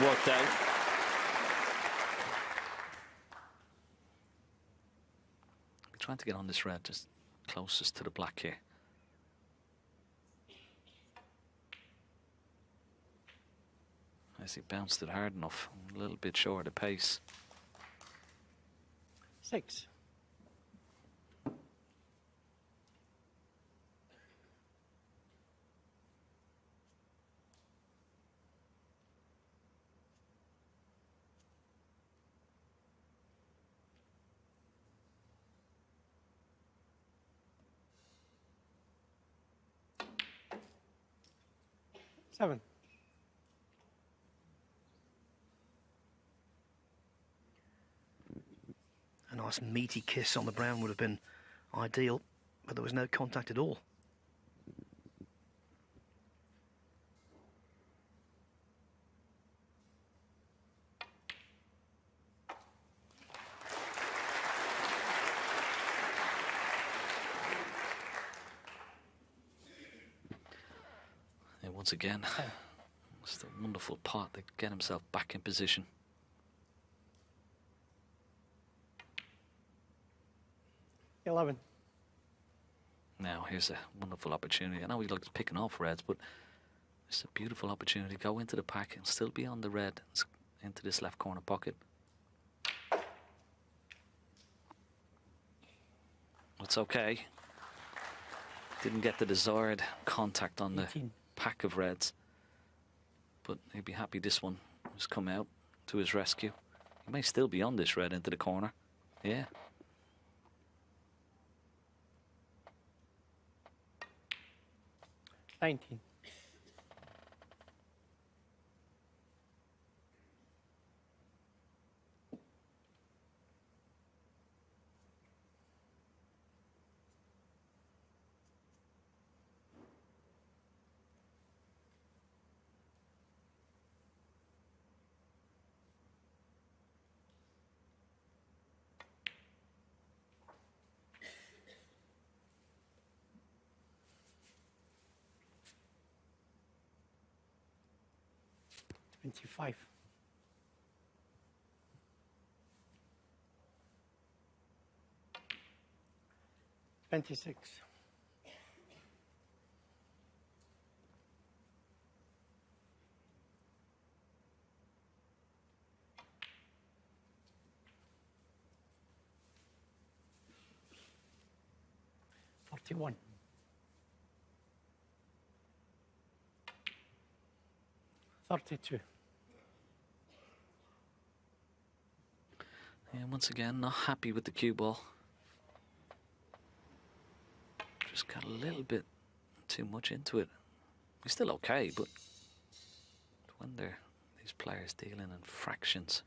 worked out. We're trying to get on this red, just closest to the black here. As he bounced it hard enough, a little bit short of pace. 6. Seven. A nice meaty kiss on the brown would have been ideal, but there was no contact at all. And once again, it's a wonderful pot to get himself back in position. Now here's a wonderful opportunity. I know he looks picking off reds, but it's a beautiful opportunity to go into the pack and still be on the red into this left corner pocket. It's okay. Didn't get the desired contact on the pack of reds, but he'd be happy this one has come out to his rescue. He may still be on this red into the corner. Yeah. $19. 25. 26. 41. 32. Yeah, once again, not happy with the cue ball. Just got a little bit too much into it. He's still okay, but when these players dealing in fractions.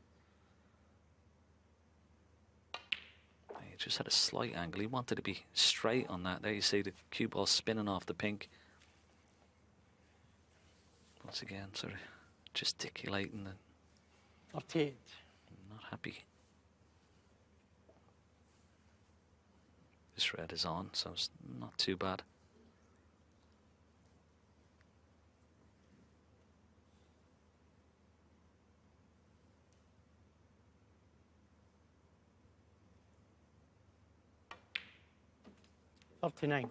He just had a slight angle. He wanted to be straight on that. There you see the cue ball spinning off the pink. Once again, sort of gesticulating and 38. not happy. This red is on, so it's not too bad. $39.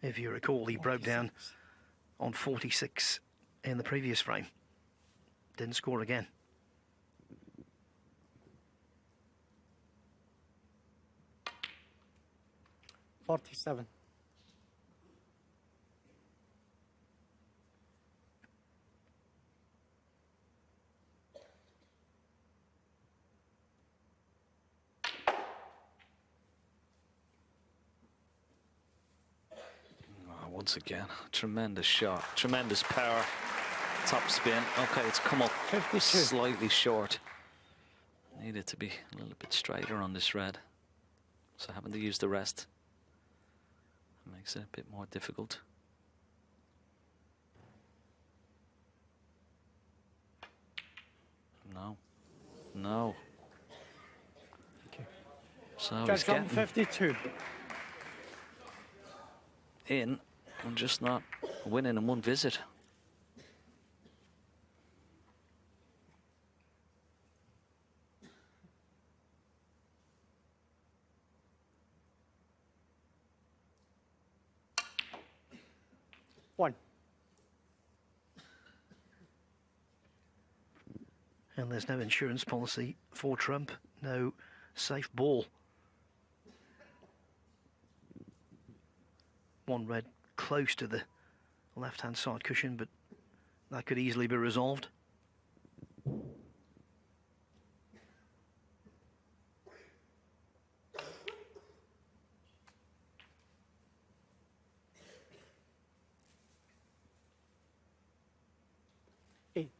'If you recall, he broke down on 46 in the previous frame. Didn't score again. $47. Once again, tremendous shot, tremendous power, top spin. Okay, it's come up 52. slightly short. Needed to be a little bit straighter on this red, so having to use the rest makes it a bit more difficult. No, no. Okay. So he's Judge on getting 52. in and just not winning in one visit. One. And there's no insurance policy for Trump, no safe ball. One red close to the left-hand side cushion, but that could easily be resolved. Eight.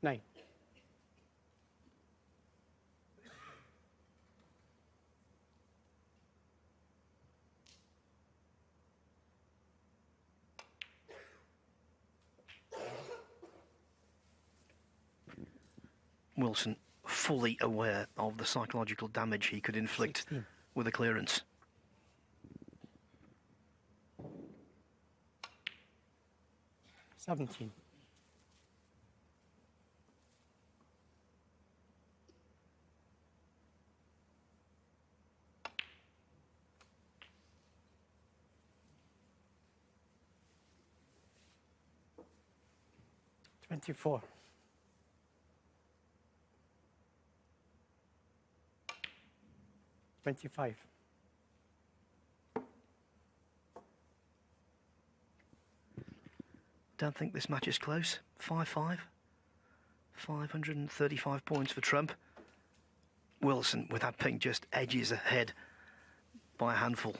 9. 'Wilson fully aware of the psychological damage he could inflict 16. with a clearance. $17. 24. 25. Don't think this match is close. 5-5. 535 points for Trump. Wilson, with that pink, just edges ahead by a handful.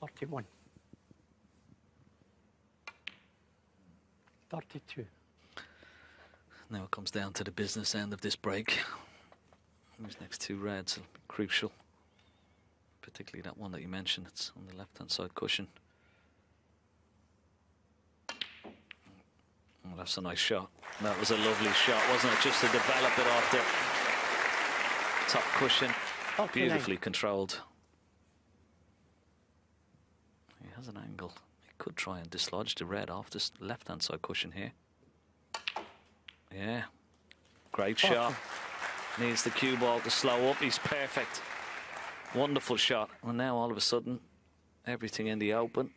41. 32. Now it comes down to the business end of this break. These next two reds will be crucial, particularly that one that you mentioned. It's on the left-hand side cushion. Oh, that's a nice shot. That was a lovely shot, wasn't it? Just to develop it off the top cushion. Beautifully controlled. He has an angle. He could try and dislodge the red off this left-hand side cushion here. Yeah. Great shot. Needs the cue ball to slow up. He's perfect. Wonderful shot. And now all of a sudden, everything in the open.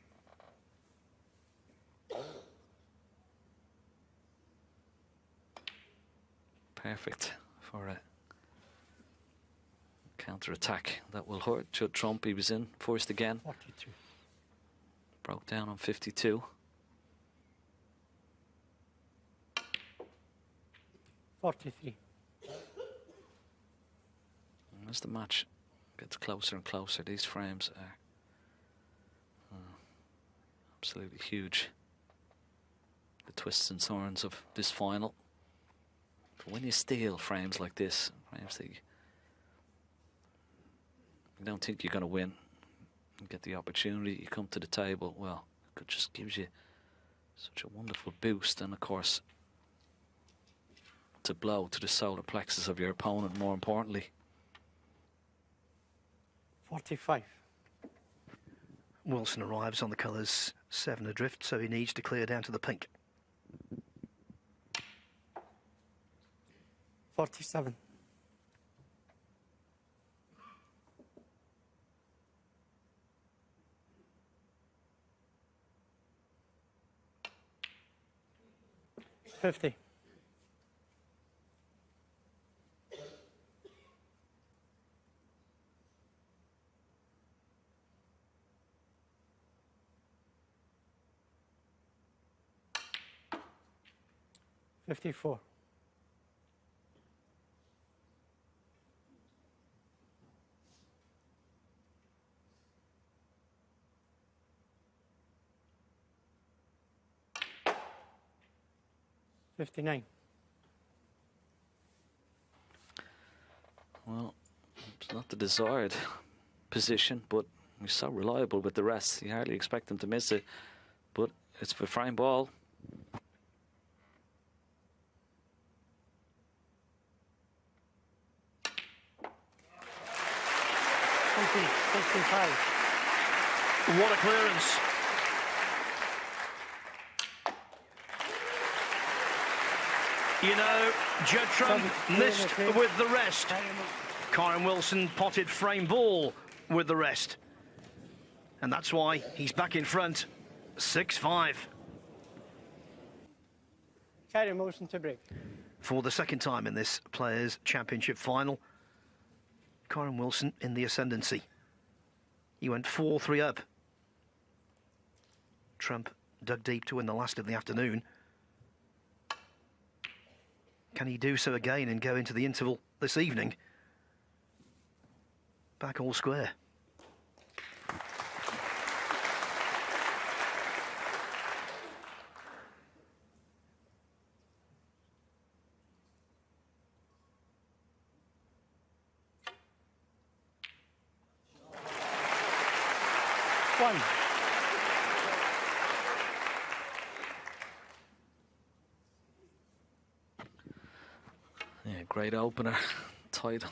Perfect for a counter-attack that will hurt Judd Trump. He was in first again. 42. Broke down on 52. 43. And as the match gets closer and closer, these frames are absolutely huge. The twists and turns of this final. But when you steal frames like this, frames that you don't think you're going to win, you get the opportunity, you come to the table, well, it just gives you such a wonderful boost. And of course, to blow to the solar plexus of your opponent, more importantly. 45. Wilson arrives on the colours 7 adrift, so he needs to clear down to the pink. 47. 50. 54. 59. Well, it's not the desired position, but he's so reliable with the rest. You hardly expect him to miss it, but it's for frame ball. What a clearance. You know, Judd Trump missed with the rest. Kyren Wilson potted frame ball with the rest. And that's why he's back in front, 6-5. Kyren Wilson to break. For the second time in this Players' Championship final, Kyren Wilson in the ascendancy. He went 4-3 up. Trump dug deep to win the last of the afternoon. Can he do so again and go into the interval this evening? Back all square. One. Yeah, great opener. Tight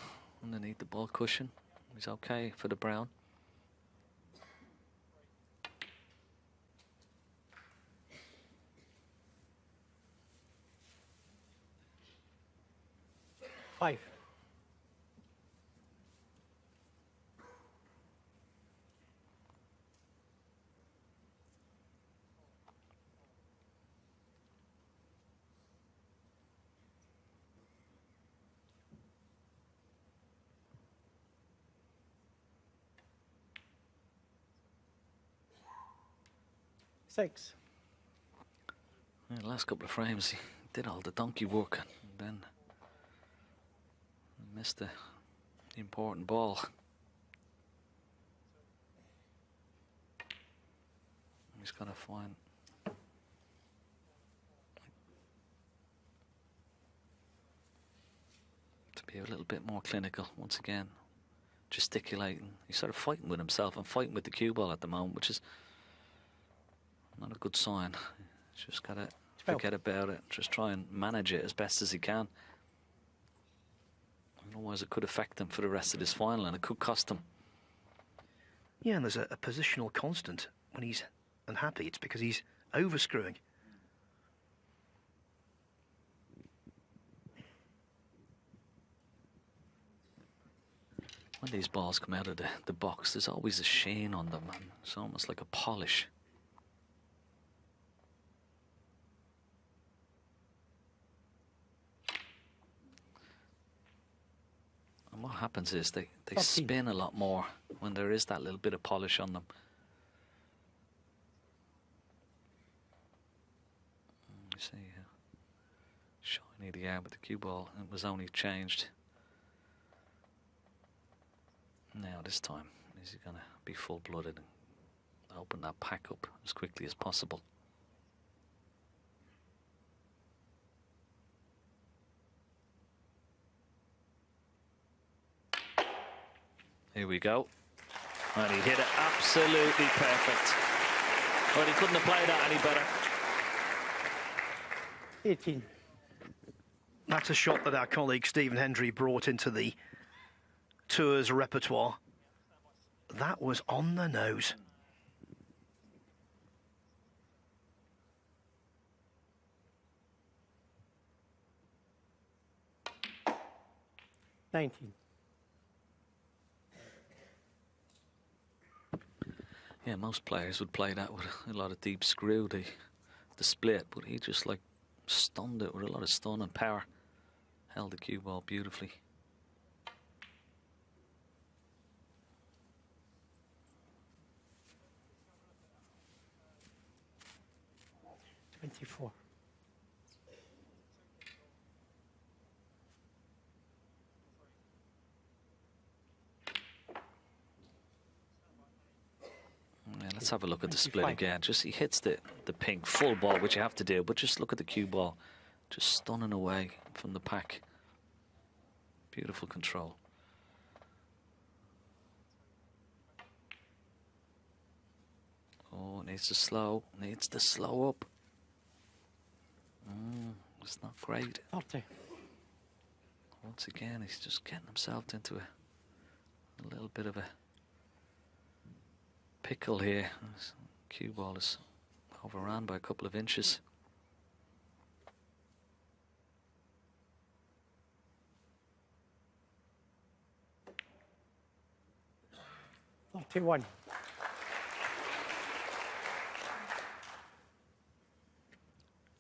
underneath the ball cushion. He's okay for the brown. Five. Six. Yeah, the last couple of frames, he did all the donkey work and then missed the important ball. He's got to find to be a little bit more clinical once again. Gesticulating. He's sort of fighting with himself and fighting with the cue ball at the moment, which is not a good sign. He's just got to forget about it. Just try and manage it as best as he can. Otherwise, it could affect him for the rest of this final, and it could cost him. Yeah, and there's a positional constant. When he's unhappy, it's because he's overscrewing. When these balls come out of the box, there's always a sheen on them, and it's almost like a polish. And what happens is they spin a lot more when there is that little bit of polish on them. You see how shiny they are with the cue ball. It was only changed. Now this time, is he going to be full-blooded and open that pack up as quickly as possible? Here we go. And he hit it absolutely perfect. Well, he couldn't have played that any better. 18. That's a shot that our colleague Stephen Hendry brought into the tour's repertoire. That was on the nose. Yeah, most players would play that with a lot of deep screw, the split, but he just like stunned it with a lot of stun and power. Held the cue ball beautifully. Twenty-four. Yeah, let's have a look at the split again. Just he hits the pink full ball, which you have to do, but just look at the cue ball, just stunning away from the pack. Beautiful control. Oh, needs to slow up. It's not great. 30. Once again, he's just getting himself into a little bit of a pickle here. His cue ball is overrun by a couple of inches. $31.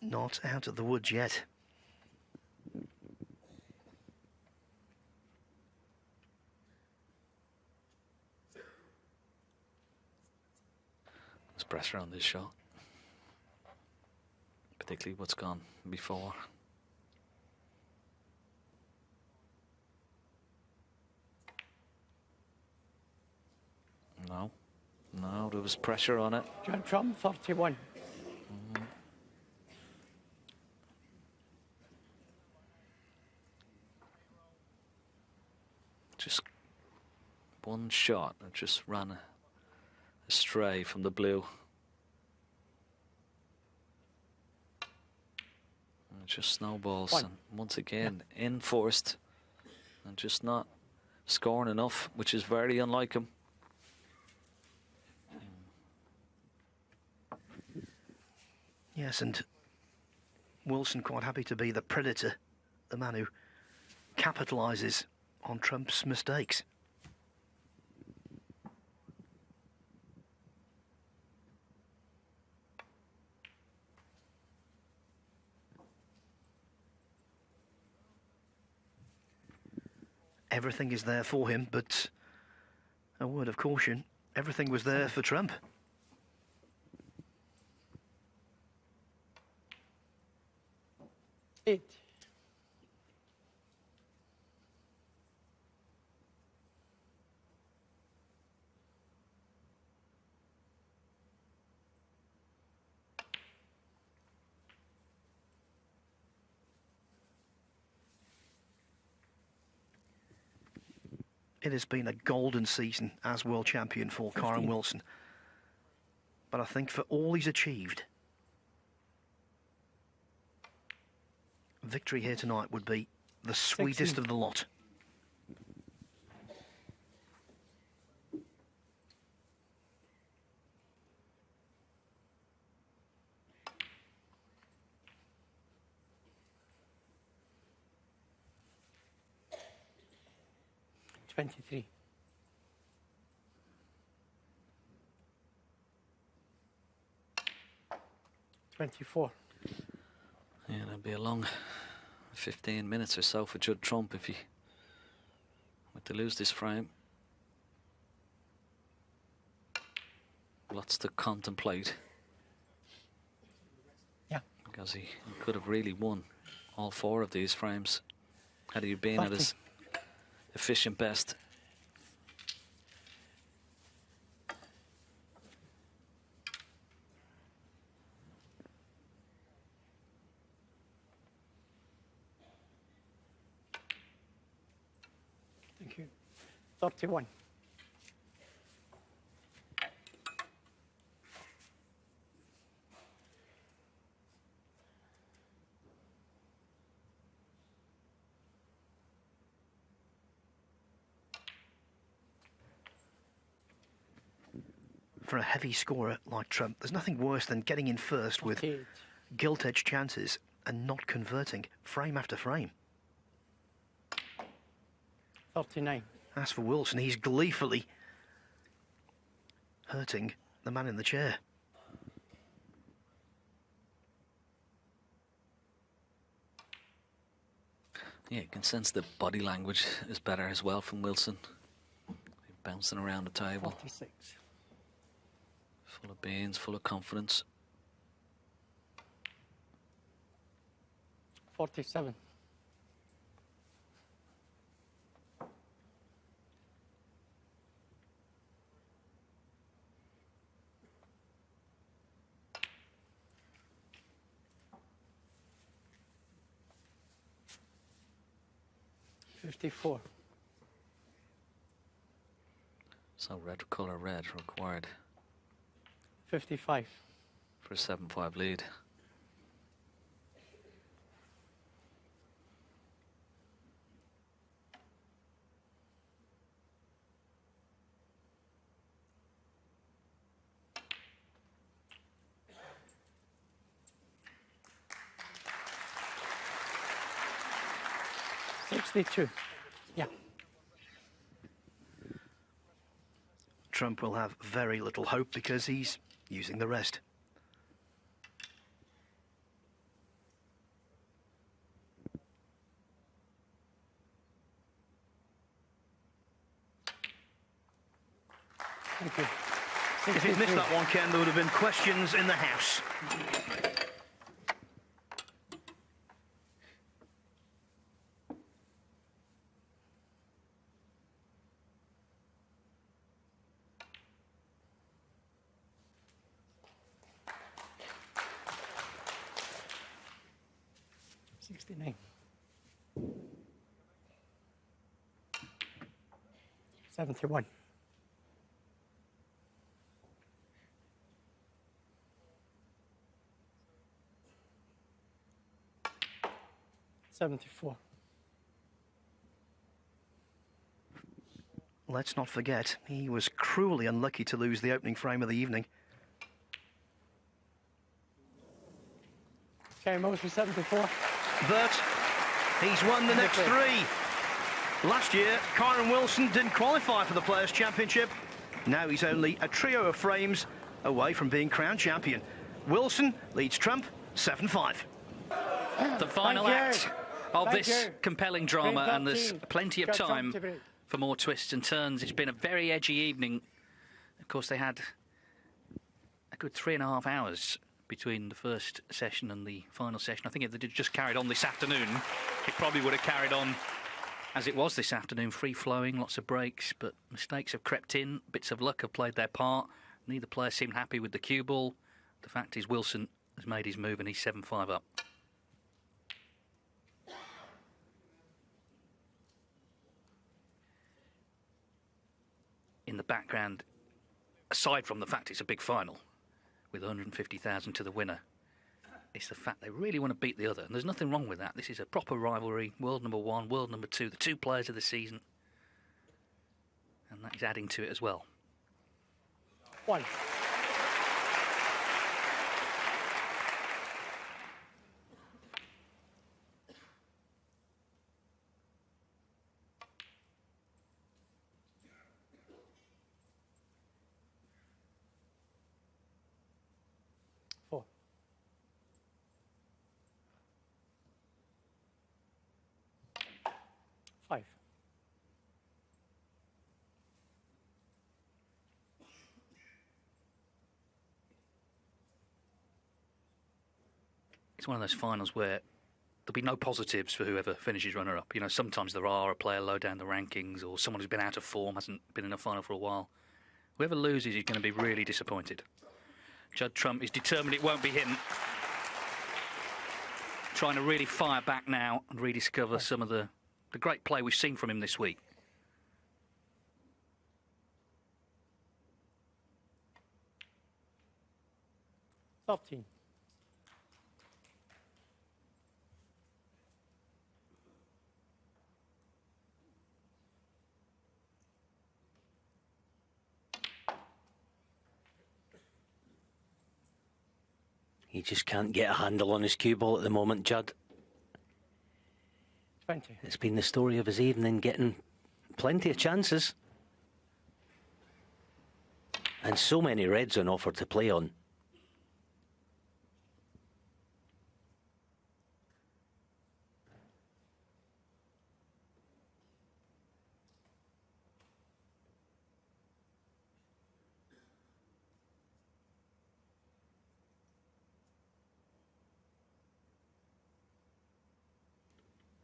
Not out of the woods yet. There's pressure on this shot, particularly what's gone before. No, there was pressure on it. Judd Trump, 31. Just one shot that just ran astray from the blue. And it just snowballs, and once again enforced and just not scoring enough, which is very unlike him. Yes, and Wilson quite happy to be the predator, the man who capitalises on Trump's mistakes. Everything is there for him, but a word of caution, everything was there for Trump. Eight. It has been a golden season as world champion for Kyren Wilson. But I think for all he's achieved, victory here tonight would be the sweetest of the lot. $23. $24. Yeah, that'd be a long 15 minutes or so for Judd Trump if he were to lose this frame. Lots to contemplate. Yeah. Because he could have really won all 4 of these frames had he been 30. at his efficient best. Thank you. 31. For a heavy scorer like Trump, there's nothing worse than getting in first with 48. gilt-edged chances and not converting frame after frame. 39. As for Wilson, he's gleefully hurting the man in the chair. Yeah, you can sense the body language is better as well from Wilson. Bouncing around the table. 46. Full of beans, full of confidence. 47. $54. So red colour red required 55. for a 7-5 lead. $62. Yeah. Trump will have very little hope because he's using the rest. Thank you. If he'd missed that one, Ken, there would have been questions in the house. $69. 71. $74. Let's not forget, he was cruelly unlucky to lose the opening frame of the evening. Kyren Wilson, 74. But he's won the next 3. Last year, Kyren Wilson didn't qualify for the Players' Championship. Now he's only a trio of frames away from being crowned champion. Wilson leads Trump 7-5. The final act of Thank this you. compelling drama, and there's 13. plenty of Got Trump time to break. for more twists and turns. It's been a very edgy evening. Of course, they had a good 3.5 hours between the first session and the final session. I think if they'd just carried on this afternoon, it probably would have carried on as it was this afternoon, free-flowing, lots of breaks, but mistakes have crept in, bits of luck have played their part. Neither player seemed happy with the cue ball. The fact is Wilson has made his move and he's 7-5 up. background, aside from the fact it's a big final with 150,000 to the winner, it's the fact they really want to beat the other. And there's nothing wrong with that. This is a proper rivalry. World number 1, world number 2, the 2 players of the season. And that is adding to it as well. 1. Four. 5. It's one of those finals where there'll be no positives for whoever finishes runner-up. You know, sometimes there are a player low down the rankings or someone who's been out of form, hasn't been in a final for a while. Whoever loses is going to be really disappointed. Judd Trump is determined it won't be him. Trying to really fire back now and rediscover some of the great play we've seen from him this week. 13. He just can't get a handle on his cue ball at the moment, Judd. 20. It's been the story of his evening, getting plenty of chances. And so many reds on offer to play on.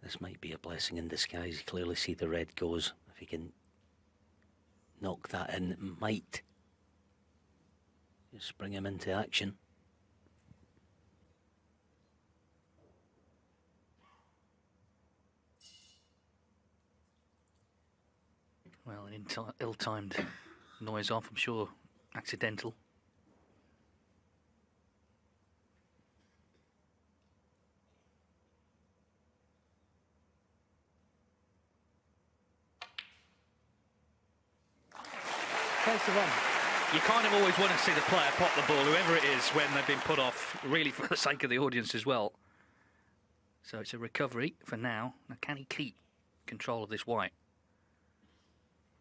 This might be a blessing in disguise. You clearly see the red goes. If he can knock that in, it might just bring him into action. Well, an ill-timed noise off, I'm sure accidental. You kind of always want to see the player pop the ball, whoever it is, when they've been put off, really for the sake of the audience as well. So it's a recovery for now. Now, can he keep control of this white?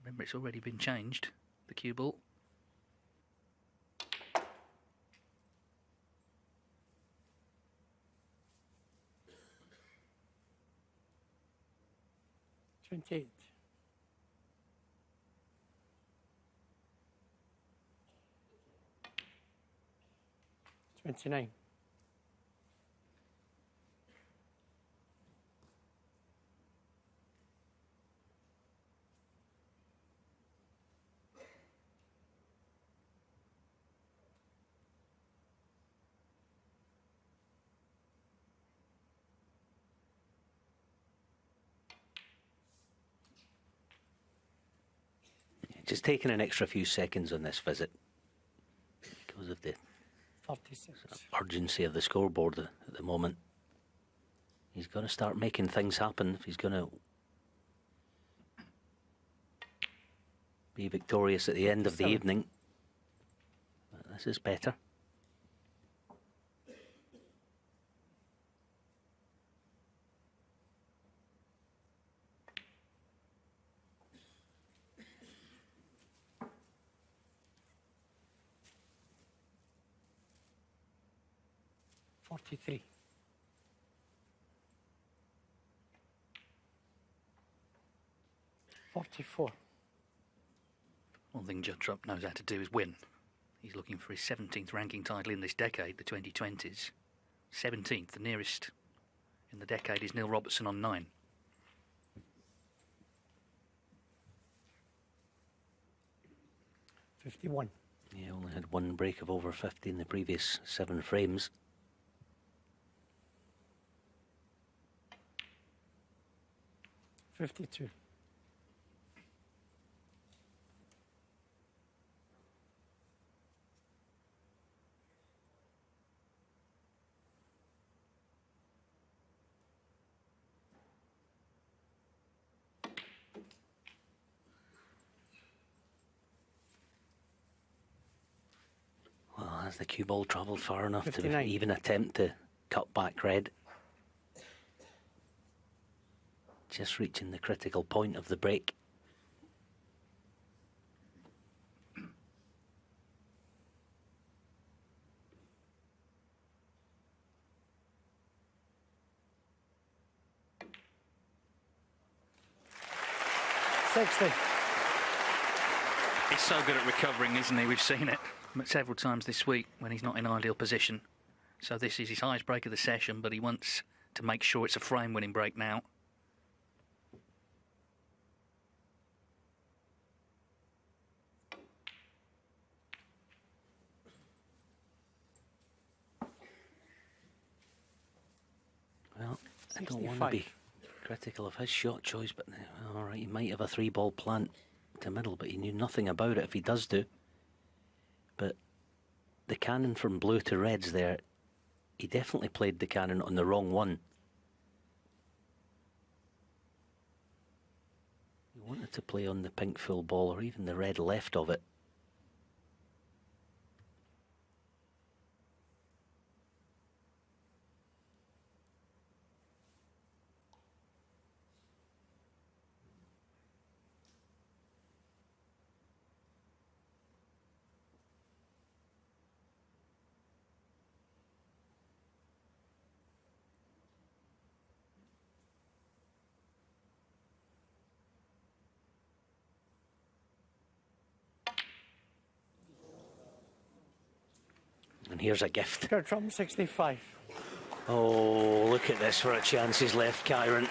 Remember, it's already been changed, the cue ball. $28. 29. Just taking an extra few seconds on this visit because of the 46. urgency of the scoreboard at the moment. He's got to start making things happen if he's going to be victorious at the end of the evening. But this is better. $43. $44. One thing Judd Trump knows how to do is win. He's looking for his 17th ranking title in this decade, the 2020s. 17th, the nearest in the decade is Neil Robertson on 9. $51. He only had one break of over 50 in the previous 7 frames. $52. Has the cue ball travelled far enough 59. to even attempt to cut back red? Just reaching the critical point of the break. He's so good at recovering, isn't he? We've seen it several times this week when he's not in ideal position. So this is his highest break of the session, but he wants to make sure it's a frame-winning break now. Well, I don't want to be critical of his shot choice, but all right, he might have a 3-ball plant to middle, but he knew nothing about it if he does do. But the cannon from blue to red's there, he definitely played the cannon on the wrong one. He wanted to play on the pink full ball or even the red left of it. And here's a gift. Go Trump 65. Oh, look at this for a chance he's left, Kyren.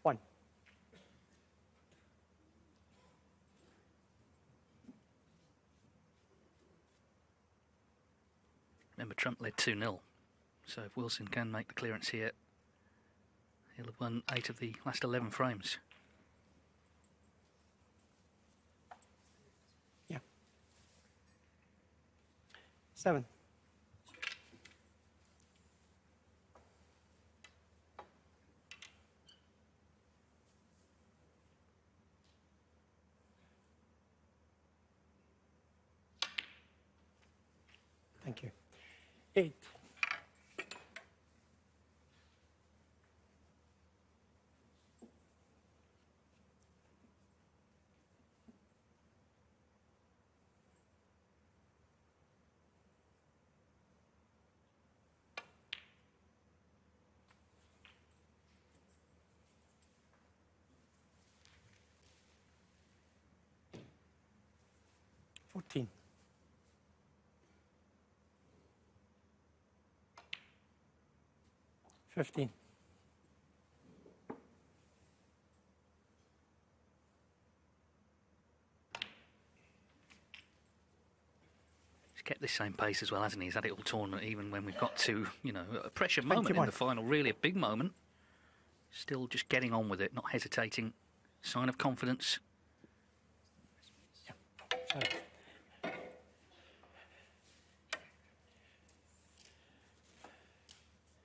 One. Remember, Trump led 2-0. So if Wilson can make the clearance here, he'll have won 8 of the last 11 frames. Yeah. 7. Thank you. 8. $14. 15. He's kept this same pace as well, hasn't he? He's had it all tournament, even when we've got to, you know, a pressure moment 21. in the final, really a big moment. Still just getting on with it, not hesitating. Sign of confidence. Sorry.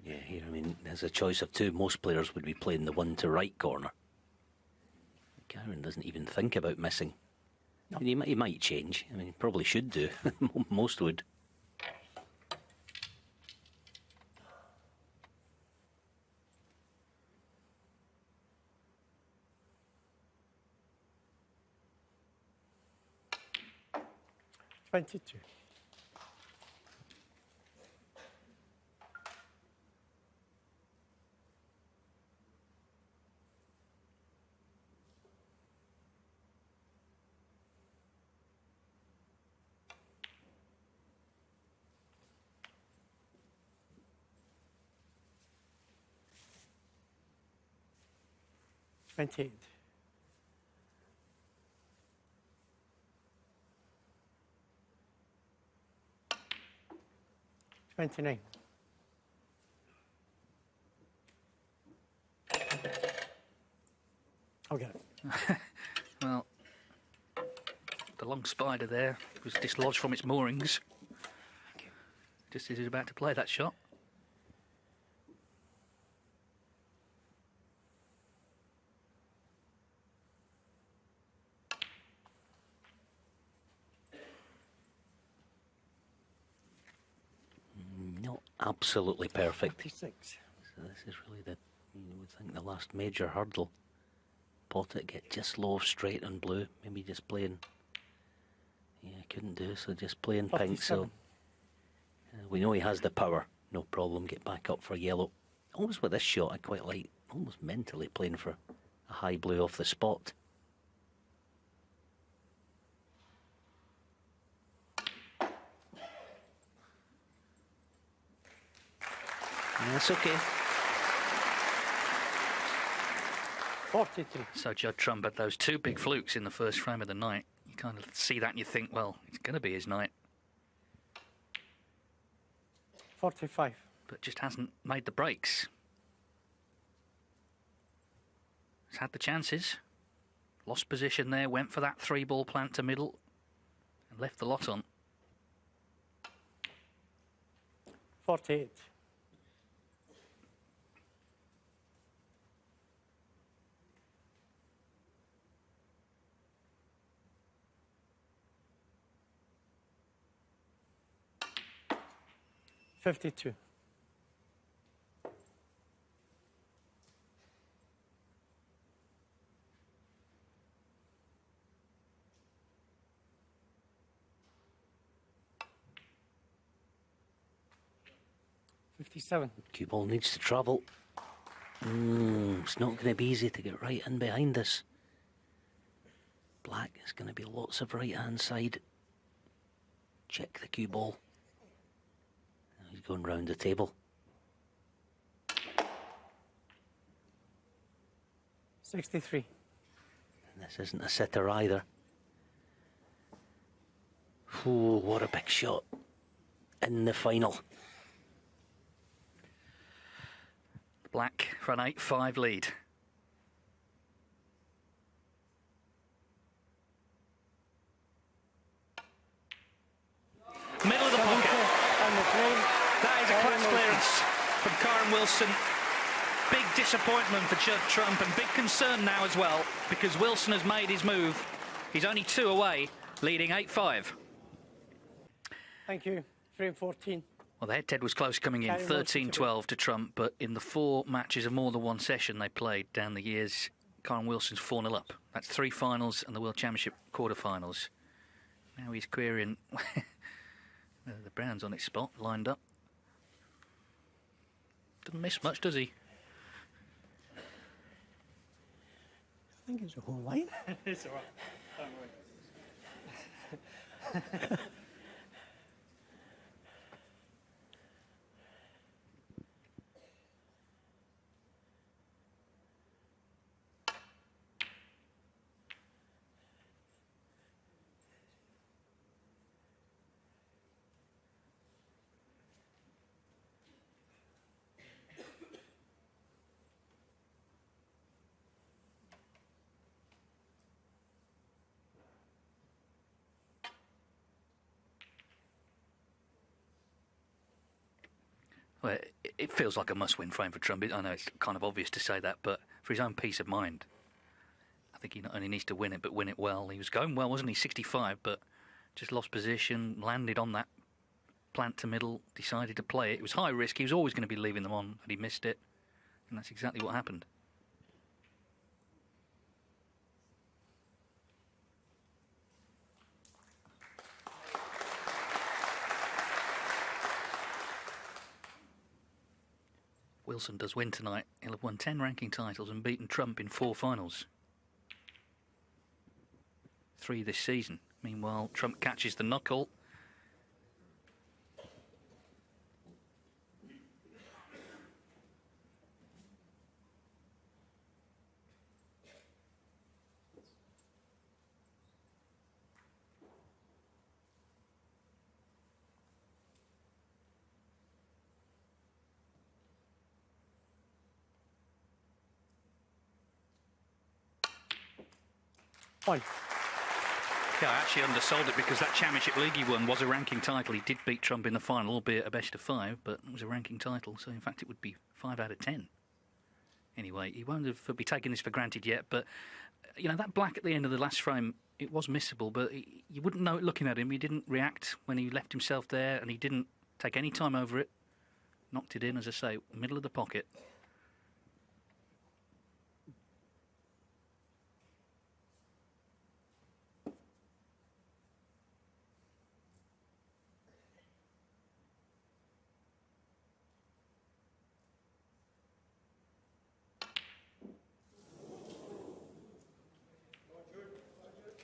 Yeah, here, I mean, there's a choice of two. Most players would be playing the one to right corner. Kyren doesn't even think about missing. No. And he might change. I mean, he probably should do. Most would. $22. $28. 29. I'll get it. Well, the long spider there was dislodged from its moorings. just as he's about to play that shot. Not absolutely perfect. 56. So this is really you would think the last major hurdle. Pot it, get just low, straight and blue. Maybe just playing. Yeah, couldn't do, so just playing pink. So we know he has the power. No problem, get back up for yellow. Almost with this shot, I quite like, almost mentally playing for a high blue off the spot. That's okay. 43. So Judd Trump had those two big flukes in the first frame of the night. You kind of see that and you think, well, it's going to be his night. 45. But just hasn't made the breaks. He's had the chances. Lost position there, went for that 3-ball plant to middle and left the lot on. 48. $52. $57. Cue ball needs to travel. It's not going to be easy to get right in behind this. Black is going to be lots of right hand side. Check the cue ball. He's going round the table. 63. And this isn't a sitter either. Oh, what a big shot in the final. Black for an 8-5 lead. Middle of the pocket. And the frame. That is a clutch clearance from Kyren Wilson. Big disappointment for Judd Trump and big concern now as well because Wilson has made his move. He's only 2 away, leading 8-5. Thank you. Frame 14. Well, the head-to-head was close coming in, Kyren Wilson 13-12 to Trump, but in the 4 matches of more than one session they played down the years, Kyren Wilson's 4-0 up. That's 3 finals and the World Championship quarter-finals. Now he's querying the Browns on its spot, lined up. Doesn't miss much, does he? I think it's a whole line. It's all right. Don't worry. Well, it feels like a must-win frame for Trump. I know it's kind of obvious to say that, but for his own peace of mind, I think he not only needs to win it, but win it well. He was going well, wasn't he? 65, but just lost position, landed on that plant to middle, decided to play it. It was high risk. He was always going to be leaving them on, and he missed it. And that's exactly what happened. Wilson does win tonight. He'll have won 10 ranking titles and beaten Trump in 4 finals. 3 this season. Meanwhile, Trump catches the knuckle. One. Yeah, I actually undersold it because that Championship League he won was a ranking title. He did beat Trump in the final, albeit a best of 5, but it was a ranking title. So, in fact, it would be 5 out of 10. Anyway, he won't be taking this for granted yet, but, you know, that black at the end of the last frame, it was missable, but you wouldn't know it looking at him. He didn't react when he left himself there, and he didn't take any time over it. Knocked it in, as I say, middle of the pocket.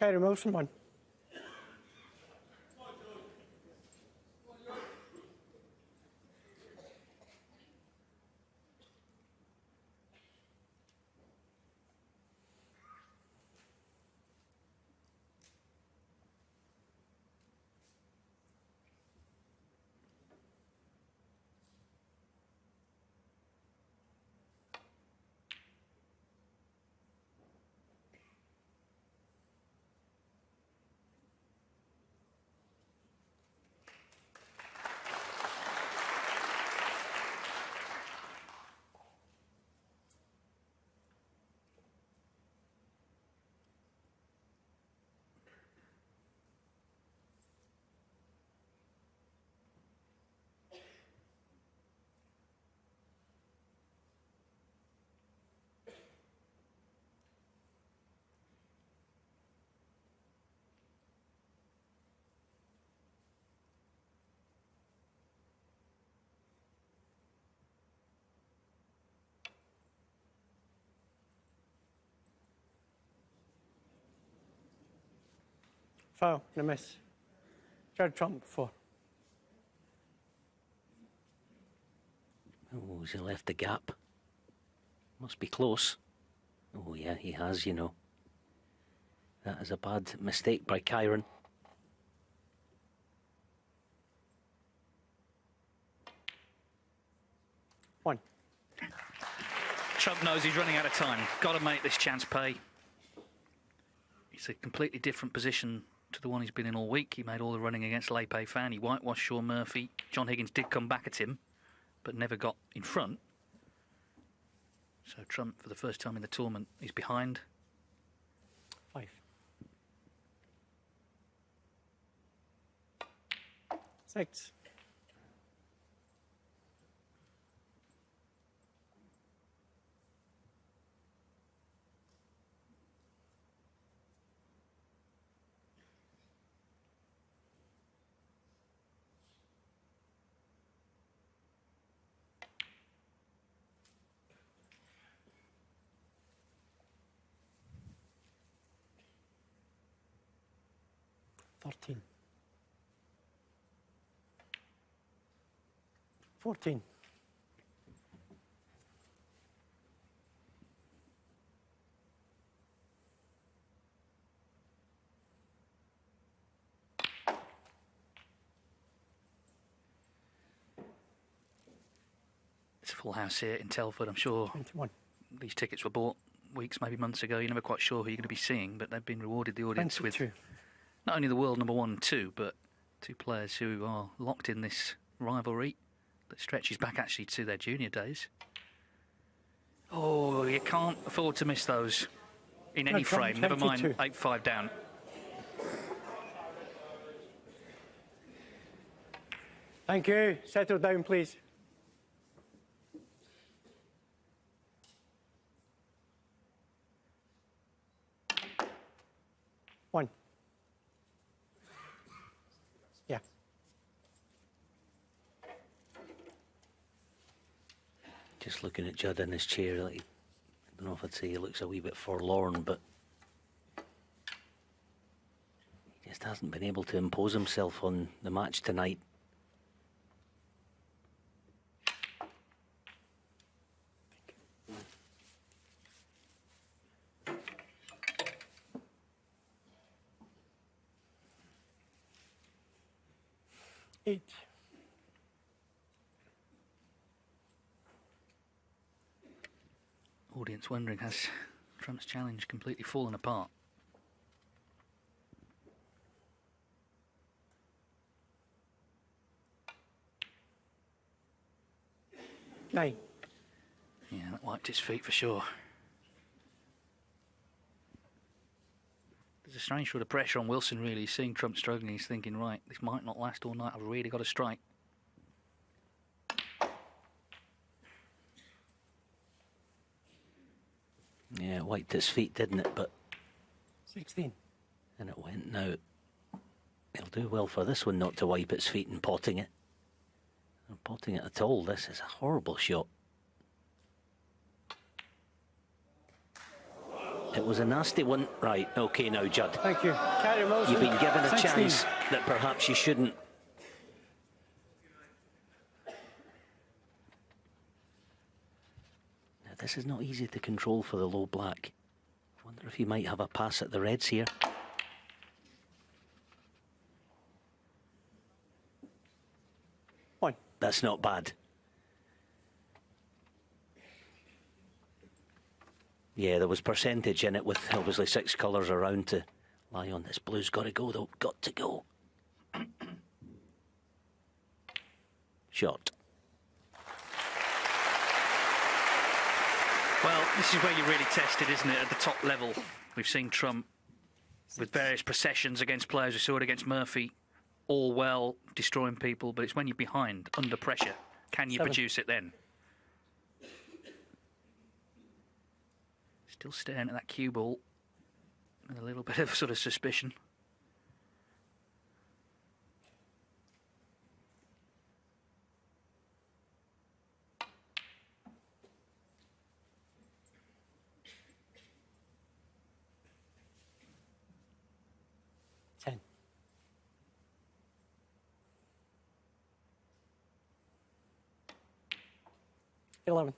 Kyren Wilson won. Foul, and a miss. Judd Trump 4. Oh, has he left the gap? Must be close. Oh, yeah, he has, you know. That is a bad mistake by Kyren. One. Trump knows he's running out of time. Got to make this chance pay. It's a completely different position to the one he's been in all week. He made all the running against Lepe Fan. He whitewashed Shaun Murphy. John Higgins did come back at him, but never got in front. So Trump, for the first time in the tournament, is behind. 5. 6. Thirteen. 14. It's a full house here in Telford, I'm sure. 21. These tickets were bought weeks, maybe months ago. You're never quite sure who you're going to be seeing, but they've been rewarded, the audience, 22. with not only the world number 1 and 2, but 2 players who are locked in this rivalry that stretches back actually to their junior days. Oh, you can't afford to miss those in any frame, never mind 8-5 down. Thank you. Settle down, please. One. Yeah. Just looking at Judd in his chair, like, I don't know if I'd say he looks a wee bit forlorn, but he just hasn't been able to impose himself on the match tonight. Eight. Audience wondering, has Trump's challenge completely fallen apart? 9. Yeah, that wiped his feet for sure. There's a strange sort of pressure on Wilson, really. He's seeing Trump struggling. He's thinking, right, this might not last all night. I've really got to strike. Yeah, it wiped his feet, didn't it? But 16. and it went now. He'll do well for this one not to wipe its feet and potting it. Not potting it at all. This is a horrible shot. It was a nasty one. Right, okay now, Judd. Thank you. Kyren Wilson. You've been given a 16. chance that perhaps you shouldn't. Now, this is not easy to control for the low black. I wonder if he might have a pass at the reds here. One. That's not bad. Yeah, there was percentage in it with obviously 6 colours around to lie on. This blue's got to go, though. Got to go. Shot. Well, this is where you're really tested, isn't it, at the top level? We've seen Trump with various processions against players. We saw it against Murphy. All well, destroying people, but it's when you're behind, under pressure. Can you 7. produce it then? Still staring at that cue ball with a little bit of sort of suspicion. Ten. 11.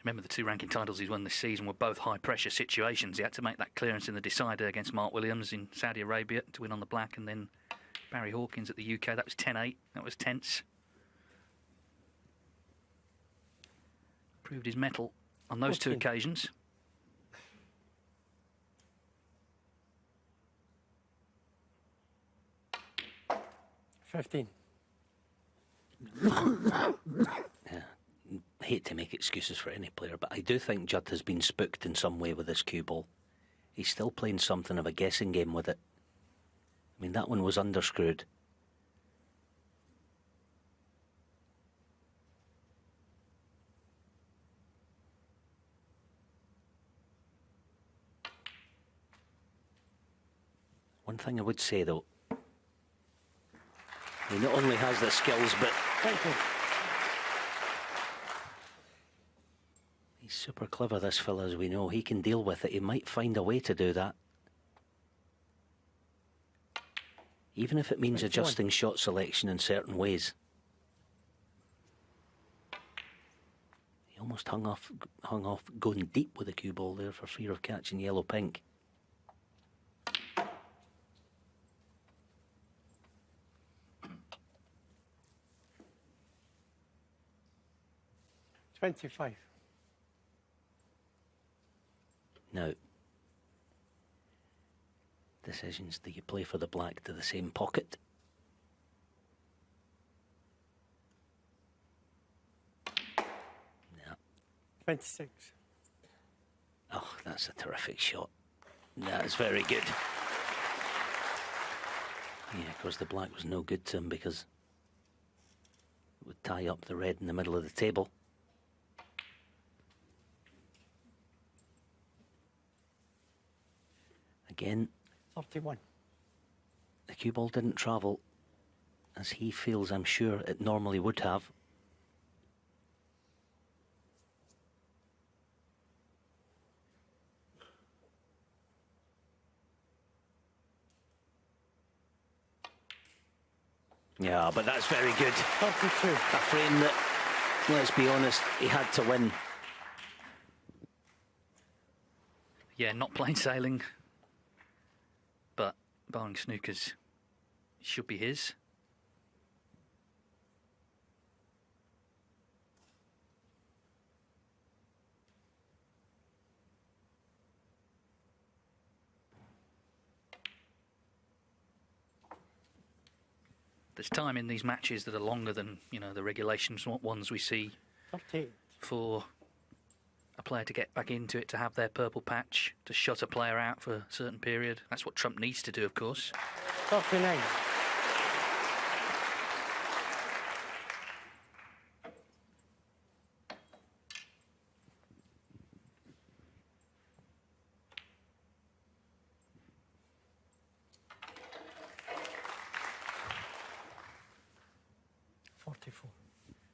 Remember, the 2 ranking titles he's won this season were both high-pressure situations. He had to make that clearance in the decider against Mark Williams in Saudi Arabia to win on the black, and then Barry Hawkins at the UK. That was 10-8. That was tense. Proved his mettle on those 2 occasions. $15. Yeah. Hate to make excuses for any player, but I do think Judd has been spooked in some way with this cue ball. He's still playing something of a guessing game with it. I mean, that one was underscrewed. One thing I would say, though, he not only has the skills, but Thank you. he's super clever, this fella, as we know. He can deal with it. He might find a way to do that. Even if it means 21. adjusting shot selection in certain ways. He almost hung off going deep with the cue ball there for fear of catching yellow-pink. $25. Now, decisions. Do you play for the black to the same pocket? No. 26. Oh, that's a terrific shot. That's very good. Yeah, of course the black was no good to him because it would tie up the red in the middle of the table. Again, 31. the cue ball didn't travel as he feels, I'm sure, it normally would have. Yeah, but that's very good. 32. A frame that, let's be honest, he had to win. Yeah, not plain sailing, but barring Snooker's, should be his. There's time in these matches that are longer than, you know, the regulations ones we see 38. for a player to get back into it, to have their purple patch, to shut a player out for a certain period. That's what Trump needs to do, of course. 39.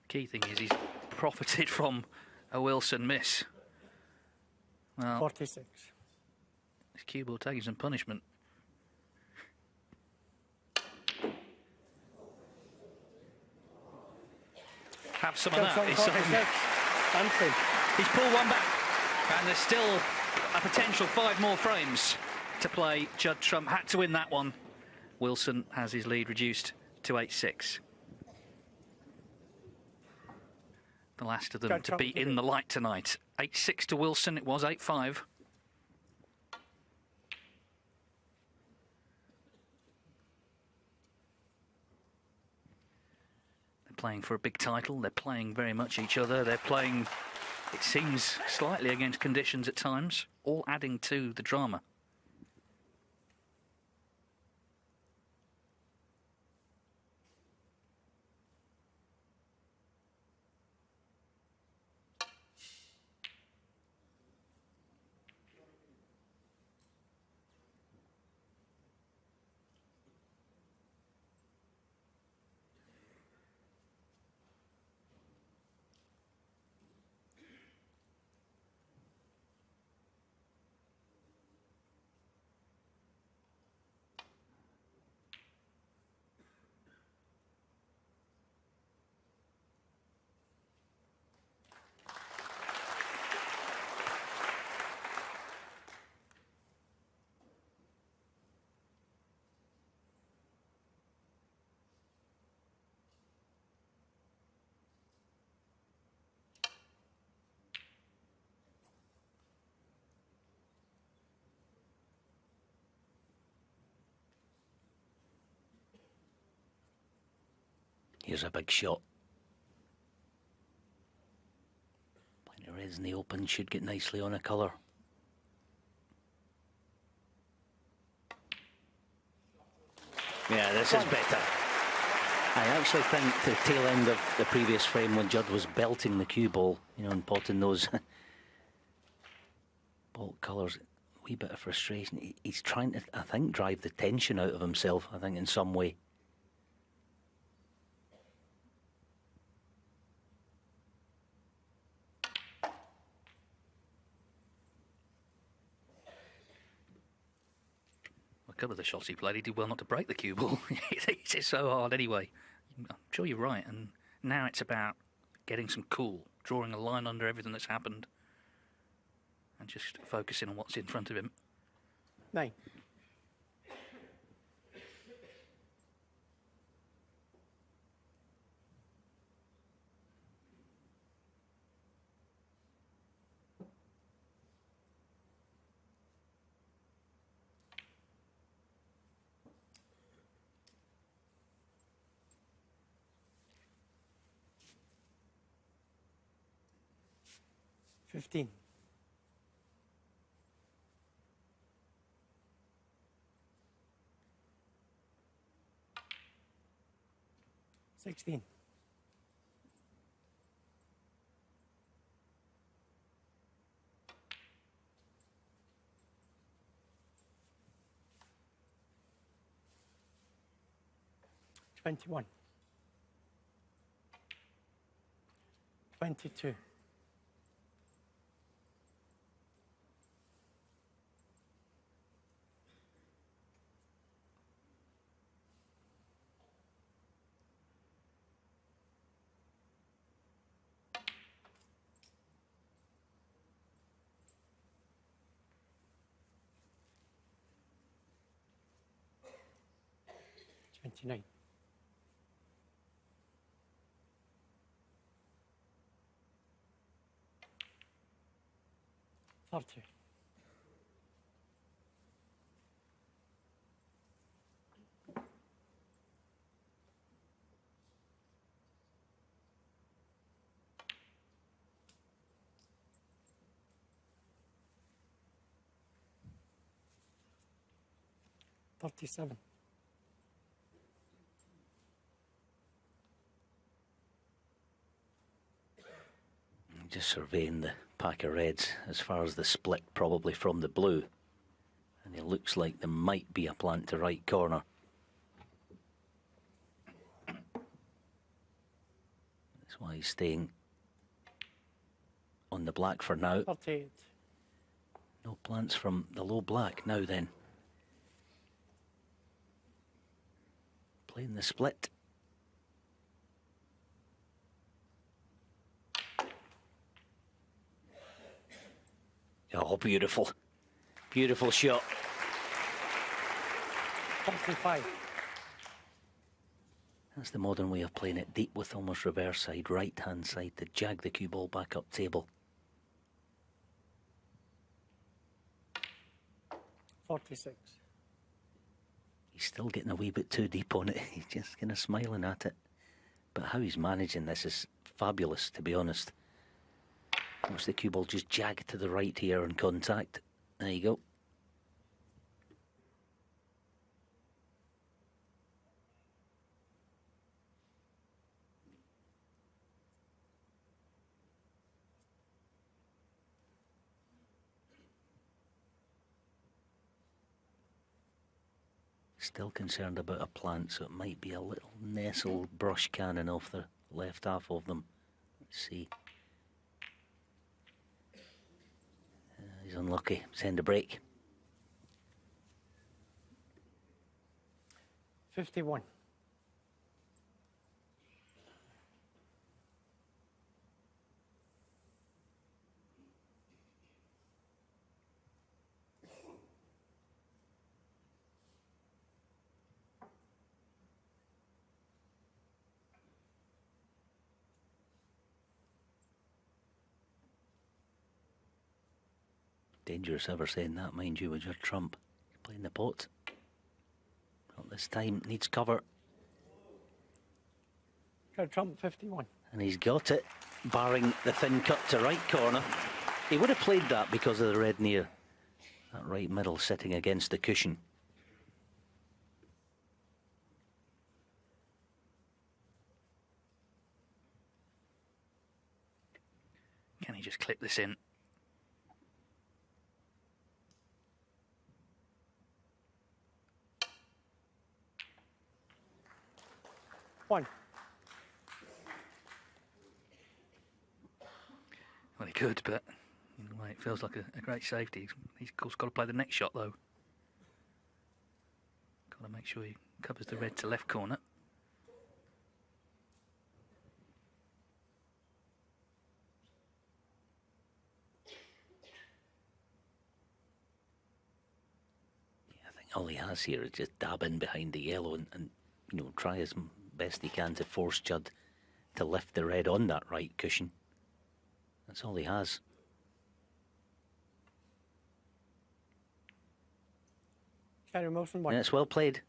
Key thing is he's profited from a Wilson miss. Well, 46. this cue ball taking some punishment. Have some of that. He's, 46. Anfield. he's pulled one back, and there's still a potential 5 more frames to play. Judd Trump had to win that one. Wilson has his lead reduced to 8-6. The last of them Judd to Trump be in the light tonight. 8-6 to Wilson. It was 8-5. They're playing for a big title. They're playing very much each other. They're playing, it seems, slightly against conditions at times, all adding to the drama. Here's a big shot. Plenty of reds in the open, should get nicely on a colour. Yeah, this is better. I actually think the tail end of the previous frame when Judd was belting the cue ball, you know, and potting those ball colours, a wee bit of frustration. He's trying to, I think, drive the tension out of himself, I think, in some way. A couple of the shots he played, he did well not to break the cue ball. It's hit so hard anyway. I'm sure you're right. And now it's about getting some cool, drawing a line under everything that's happened, and just focusing on what's in front of him. 9. $15. $16. $21. $22. $29. $30. 37. Just surveying the pack of reds as far as the split, probably from the blue. And it looks like there might be a plant to right corner. That's why he's staying on the black for now. 38. No plants from the low black now then. Playing the split. Oh, beautiful. Beautiful shot. 45. That's the modern way of playing it, deep with almost reverse side, right hand side to jag the cue ball back up table. 46. He's still getting a wee bit too deep on it. He's just kind of smiling at it. But how he's managing this is fabulous, to be honest. Watch the cue ball just jag to the right here on contact. There you go. Still concerned about a plant, so it might be a little nestle brush cannon off the left half of them. Let's see. He's unlucky. Send a break. 51. Dangerous ever saying that, mind you, with your trump. Playing the pot. Not this time, needs cover. Got a trump 51. And he's got it, barring the thin cut to right corner. He would have played that because of the red near. That right middle sitting against the cushion. Can he just clip this in? One. Well, he could, but in a way it feels like a great safety. He's of course got to play the next shot, though. Got to make sure he covers the red to left corner. Yeah, I think all he has here is just dab in behind the yellow and you know, try as best he can to force Judd to lift the red on that right cushion. That's all he has. Kyren Wilson, one. And it's well played.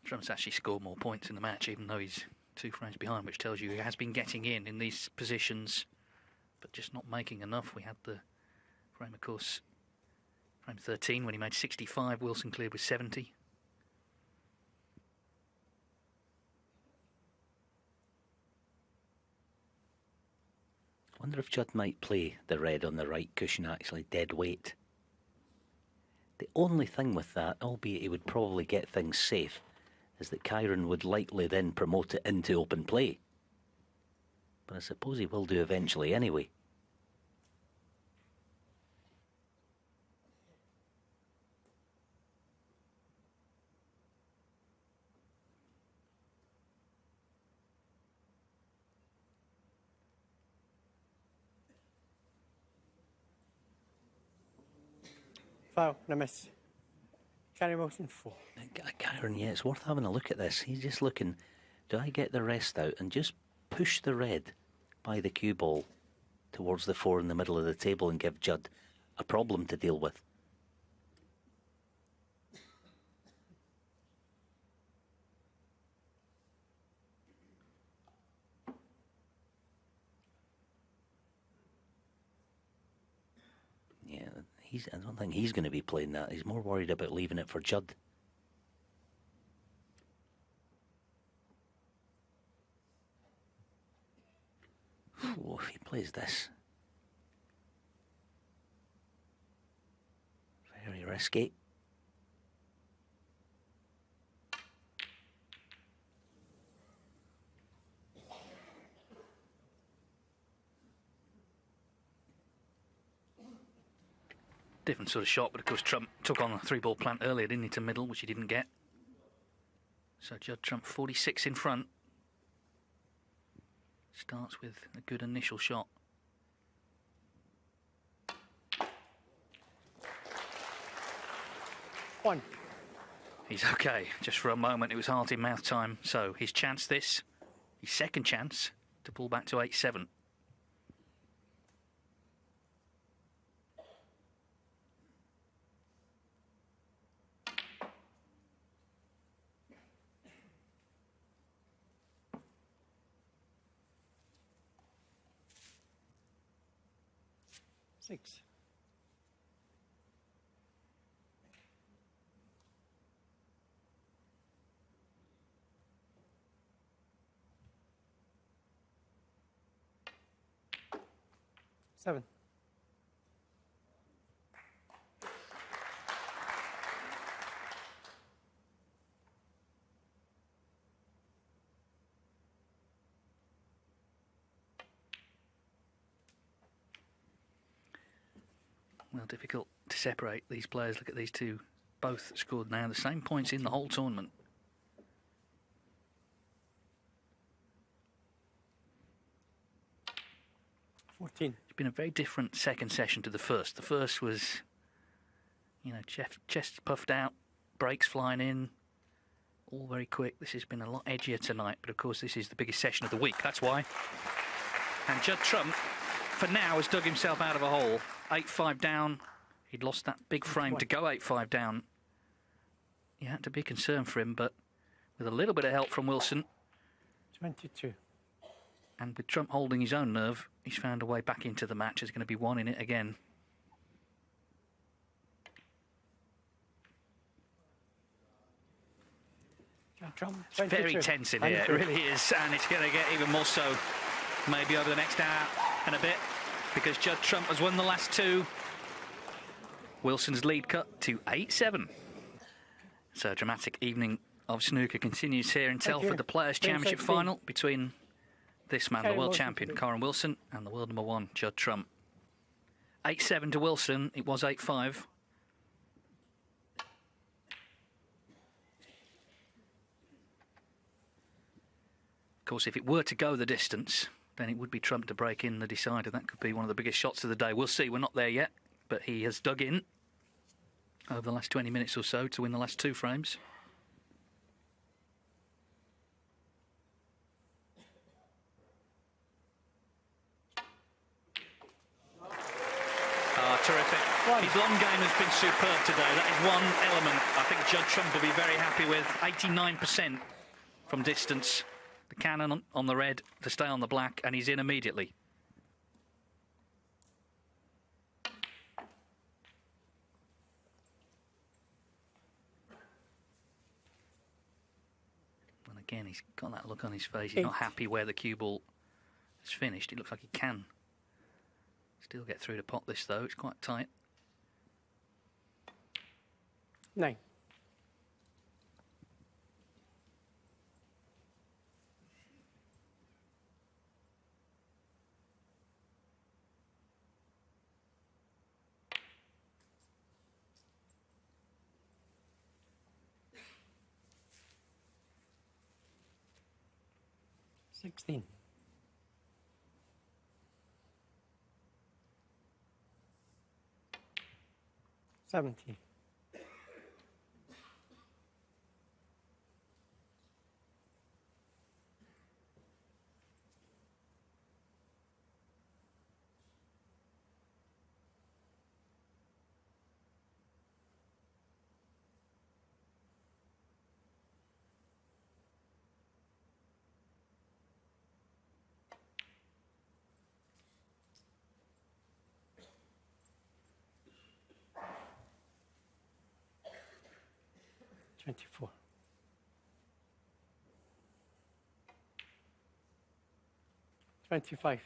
Trump's actually scored more points in the match, even though he's 2 frames behind, which tells you he has been getting in these positions, but just not making enough. We had the frame, of course, frame 13 when he made 65. Wilson cleared with 70. I wonder if Judd might play the red on the right cushion, actually, dead weight. The only thing with that, albeit he would probably get things safe, is that Kyren would likely then promote it into open play. But I suppose he will do eventually anyway. Foul, and a miss. Kyren Wilson, 4. Kyren, yeah, it's worth having a look at this. He's just looking, do I get the rest out and just push the red by the cue ball towards the 4 in the middle of the table and give Judd a problem to deal with? I don't think he's going to be playing that. He's more worried about leaving it for Judd. Oh, if he plays this. Very risky. Different sort of shot, but of course Trump took on a 3-ball plant earlier, didn't he, to middle, which he didn't get. So Judd Trump 46 in front. Starts with a good initial shot. One. He's okay. Just for a moment, it was heart in mouth time. So his chance this, his second chance to pull back to 8-7. Six. Seven. Well, difficult to separate these players. Look at these two. Both scored now the same points in the whole tournament. It's been a very different second session to the first. The first was, you know, chest puffed out, breaks flying in, all very quick. This has been a lot edgier tonight, but of course this is the biggest session of the week. That's why. And Judd Trump, for now, has dug himself out of a hole. 8-5 down. He'd lost that big frame to go 8-5 down. You had to be concerned for him, but with a little bit of help from Wilson. 22. And with Trump holding his own nerve, he's found a way back into the match. There's going to be one in it again. Trump, it's very tense in here, it really is. And it's going to get even more so maybe over the next hour and a bit, because Judd Trump has won the last two. Wilson's lead cut to 8-7. So a dramatic evening of snooker continues here in Telford, the Players' Championship final between this man, the world champion, Kyren Wilson, and the world number one, Judd Trump. 8-7 to Wilson. It was 8-5. Of course, if it were to go the distance, then it would be Trump to break in the decider. That could be one of the biggest shots of the day. We'll see. We're not there yet, but he has dug in over the last 20 minutes or so to win the last two frames. Terrific. His long game has been superb today. That is one element I think Judd Trump will be very happy with. 89% from distance. The cannon on the red to stay on the black, and he's in immediately. And again, he's got that look on his face. He's not happy where the cue ball has finished. It looks like he can still get through to pot this, though. It's quite tight. 9. $16. 17. 24. 25.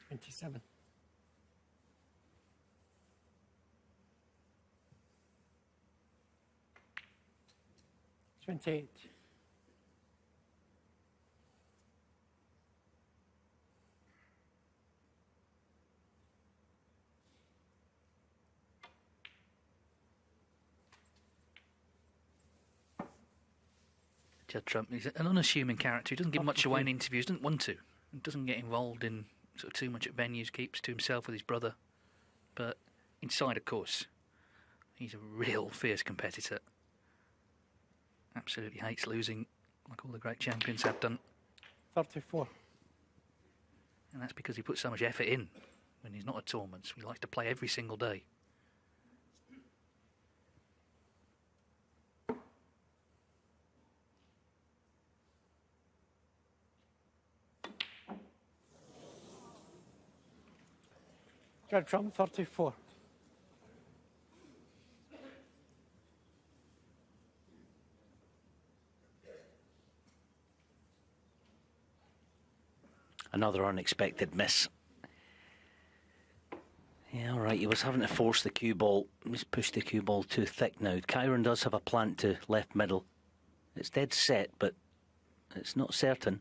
27. 28. 'Judd Trump, he's an unassuming character. He doesn't give much away in interviews, doesn't want to. He doesn't get involved in sort of too much at venues, keeps to himself with his brother. But inside, of course, he's a real fierce competitor. Absolutely hates losing, like all the great champions have done. 34. And that's because he puts so much effort in when he's not at tournaments. He likes to play every single day. Judd Trump, 34. Another unexpected miss. Yeah, all right, he was having to force the cue ball. He's pushed the cue ball too thick now. Kyren does have a plant to left middle. It's dead set, but it's not certain.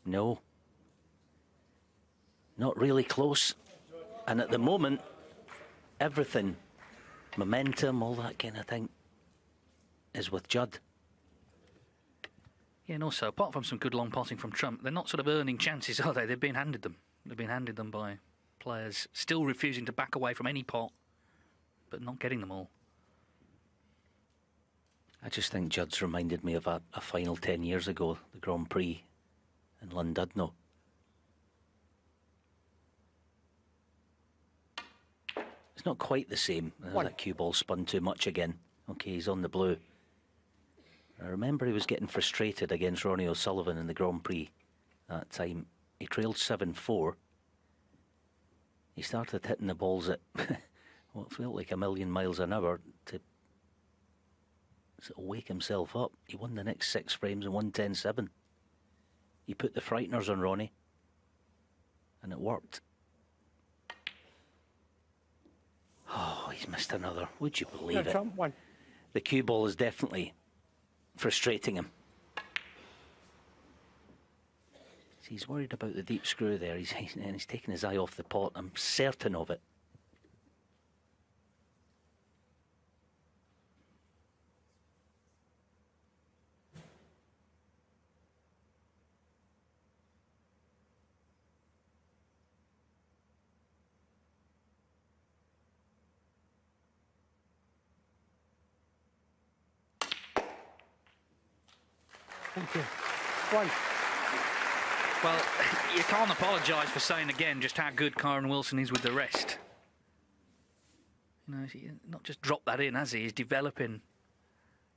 No. Not really close. And at the moment, everything, momentum, all that kind of thing, is with Judd. Yeah, and also, apart from some good long potting from Trump, they're not sort of earning chances, are they? They've been handed them. They've been handed them by players still refusing to back away from any pot, but not getting them all. I just think Judd's reminded me of a final 10 years ago, the Grand Prix in Llandudno. It's not quite the same. That cue ball spun too much again. Okay, he's on the blue. I remember he was getting frustrated against Ronnie O'Sullivan in the Grand Prix that time. He trailed 7-4. He started hitting the balls at what felt like a million miles an hour to sort of wake himself up. He won the next 6 frames and won 10-7. He put the frighteners on Ronnie, and it worked. Oh, he's missed another. Would you believe it? Trump, 1. The cue ball is definitely frustrating him. He's worried about the deep screw there. He's taking his eye off the pot. I'm certain of it. Thank you. 1. Well, you can't apologise for saying again just how good Kyren Wilson is with the rest. You know, he's not just dropped that in, has he? He's developing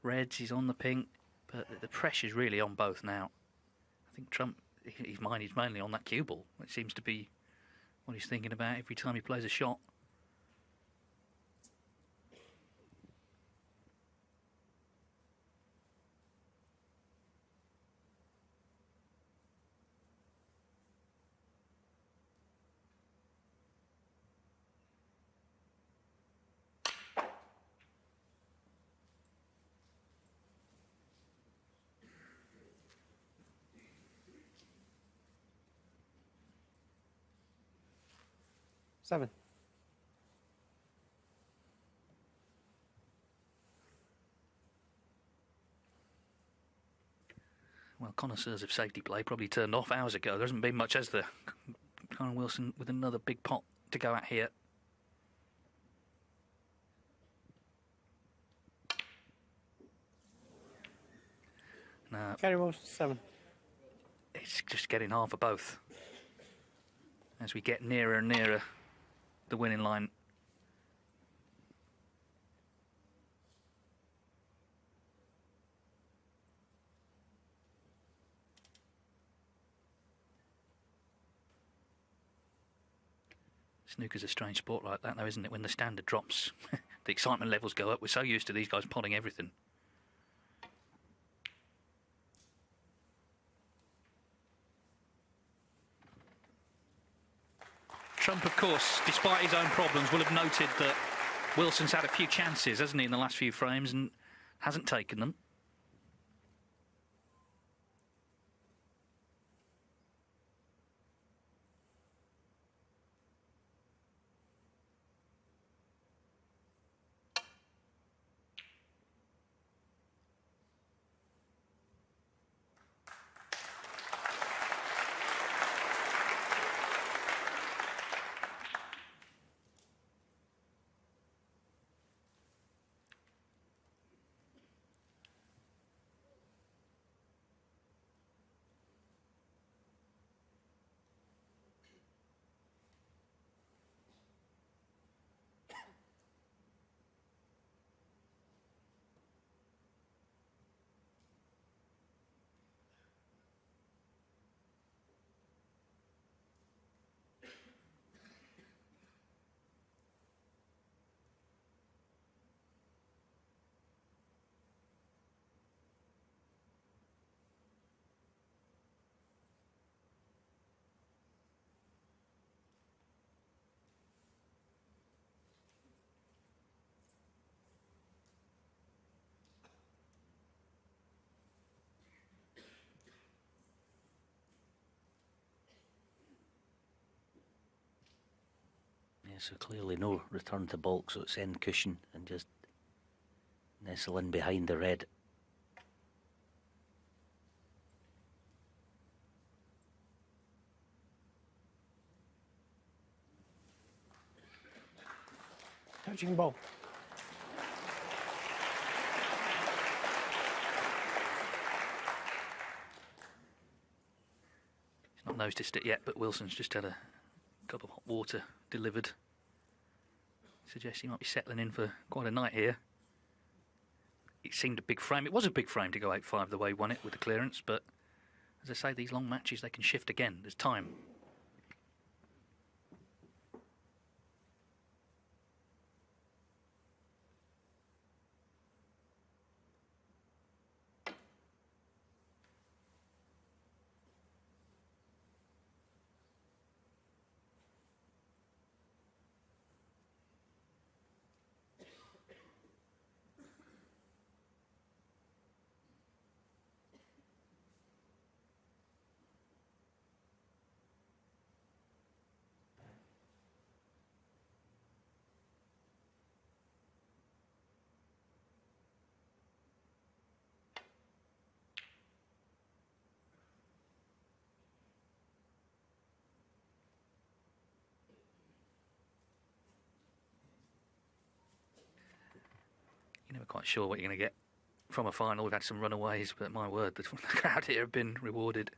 reds, he's on the pink, but the pressure's really on both now. I think Trump, his mind is mainly on that cue ball. It seems to be what he's thinking about every time he plays a shot. Seven. Well, connoisseurs of safety play probably turned off hours ago. There hasn't been much, has there? Kyren Wilson with another big pot to go at here. No, Kyren Wilson 7. it's just getting hard for both. As we get nearer and nearer the winning line. Snooker's a strange sport like that, though, isn't it? When the standard drops, the excitement levels go up. We're so used to these guys potting everything. Trump, of course, despite his own problems, will have noted that Wilson's had a few chances, hasn't he, in the last few frames, and hasn't taken them. Yeah, so clearly no return to balk, so it's end cushion and just nestle in behind the red. Touching ball. He's not noticed it yet, but Wilson's just had a cup of hot water delivered. Suggests he might be settling in for quite a night here. It seemed a big frame. It was a big frame to go 8-5 the way he won it with the clearance, but as I say, these long matches, they can shift again. There's time. You're never quite sure what you're going to get from a final. We've had some runaways, but my word, the crowd here have been rewarded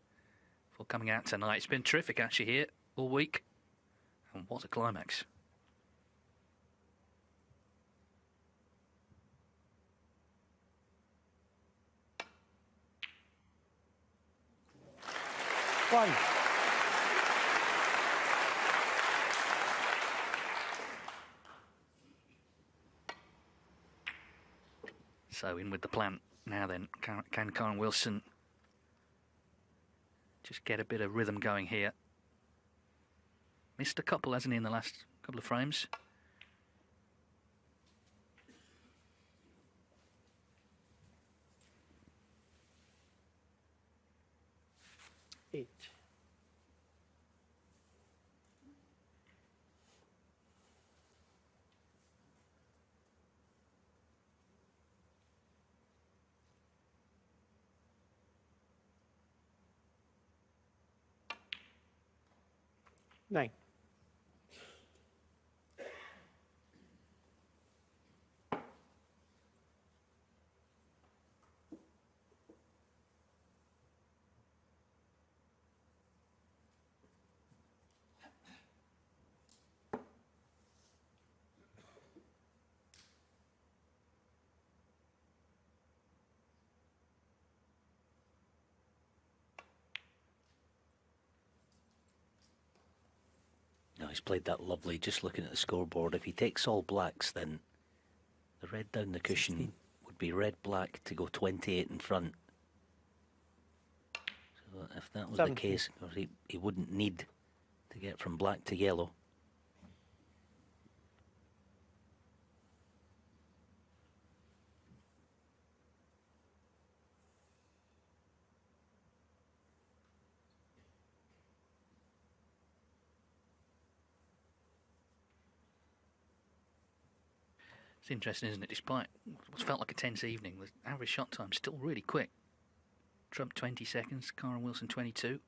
for coming out tonight. It's been terrific actually here all week. And what a climax. One. So in with the plant now then. Can Kyren Wilson just get a bit of rhythm going here? Missed a couple, hasn't he, in the last couple of frames? Eight. Nine. he's played that lovely. Just looking at the scoreboard, if he takes all blacks, then the red down the cushion 16. would be red black to go 28 in front. So if that was 17. the case, of course, he wouldn't need to get from black to yellow. It's interesting, isn't it? Despite what's felt like a tense evening, the average shot time still really quick. Trump 20 seconds, Kyren Wilson 22.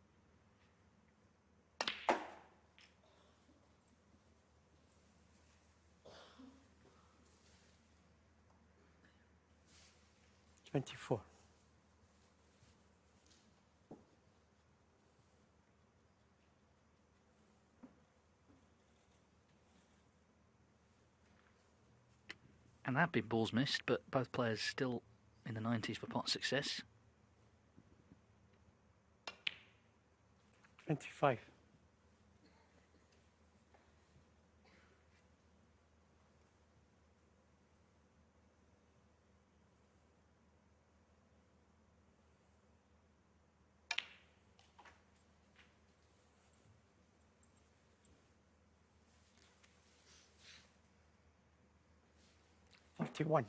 $24. And there have been balls missed, but both players still in the 90s for pot success. 25. $31.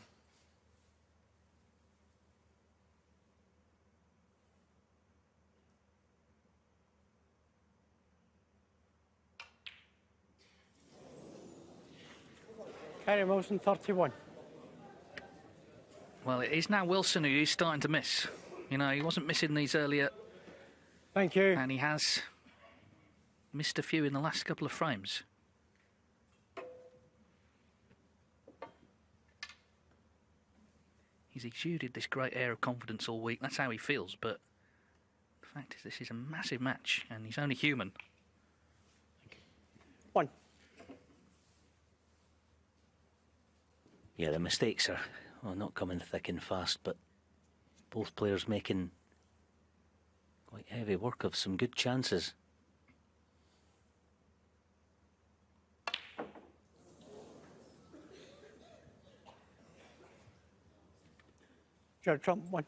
Kyren Wilson, 31. Well, it is now Wilson who is starting to miss. You know, he wasn't missing these earlier, Thank you. and he has missed a few in the last couple of frames. He's exuded this great air of confidence all week. That's how he feels, but the fact is this is a massive match, and he's only human. 1. Yeah, the mistakes are not coming thick and fast, but both players making quite heavy work of some good chances. Judd Trump, 1.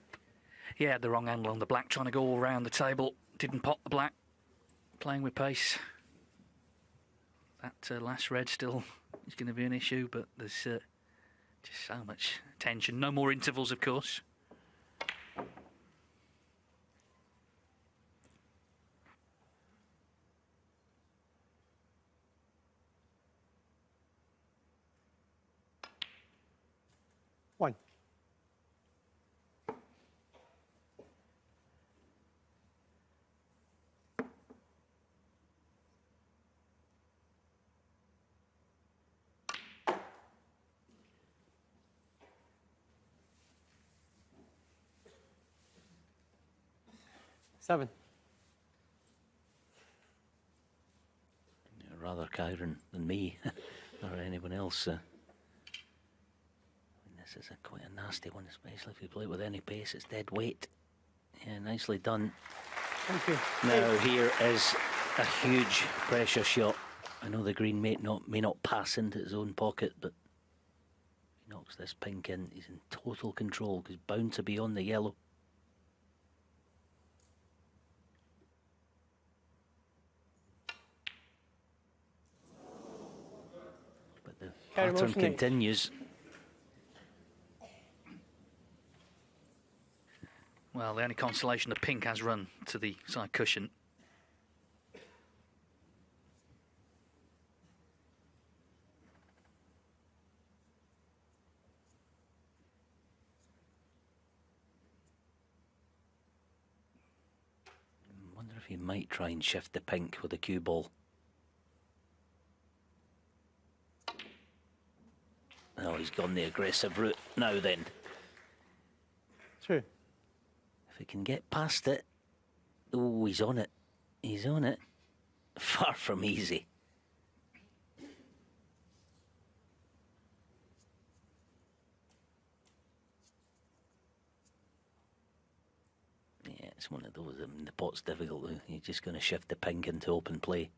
Yeah, had the wrong angle on the black, trying to go all round the table. Didn't pot the black. Playing with pace. That last red still is going to be an issue, but there's just so much tension. No more intervals, of course. One. Seven. Yeah, rather Kyren than me, or anyone else. I mean, this is quite a nasty one, especially if you play it with any pace. It's dead weight. Yeah, nicely done. Thank you. Now here is a huge pressure shot. I know the green may not pass into his own pocket, but if he knocks this pink in, he's in total control. He's bound to be on the yellow. But the Kyren pattern Wilson, continues. Well, the only consolation, the pink has run to the side cushion. I wonder if he might try and shift the pink with a cue ball. Oh, he's gone the aggressive route. Now then, 2. if he can get past it. Oh, he's on it. He's on it. Far from easy. Yeah, it's one of those. I mean, the pot's difficult. You're just going to shift the pink into open play.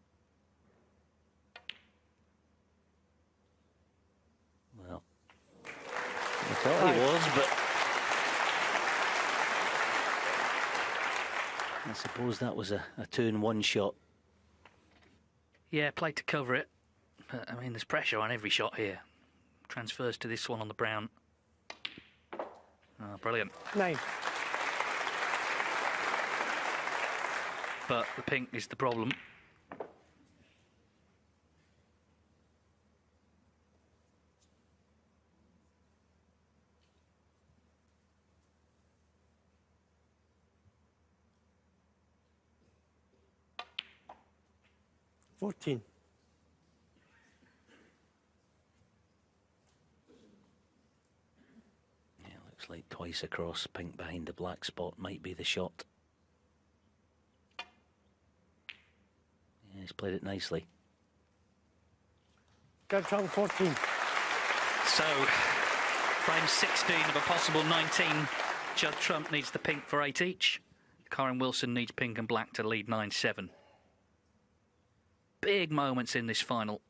was, but I suppose that was a 2-in-1 shot. Yeah, played to cover it. But, I mean, there's pressure on every shot here. Transfers to this one on the brown. Oh, brilliant. 9. But the pink is the problem. $14. Yeah, looks like twice across, pink behind the black spot might be the shot. Yeah, he's played it nicely. Judd Trump 14. So, frame 16 of a possible 19. Judd Trump needs the pink for 8 each. Kyren Wilson needs pink and black to lead 9-7. Big moments in this final.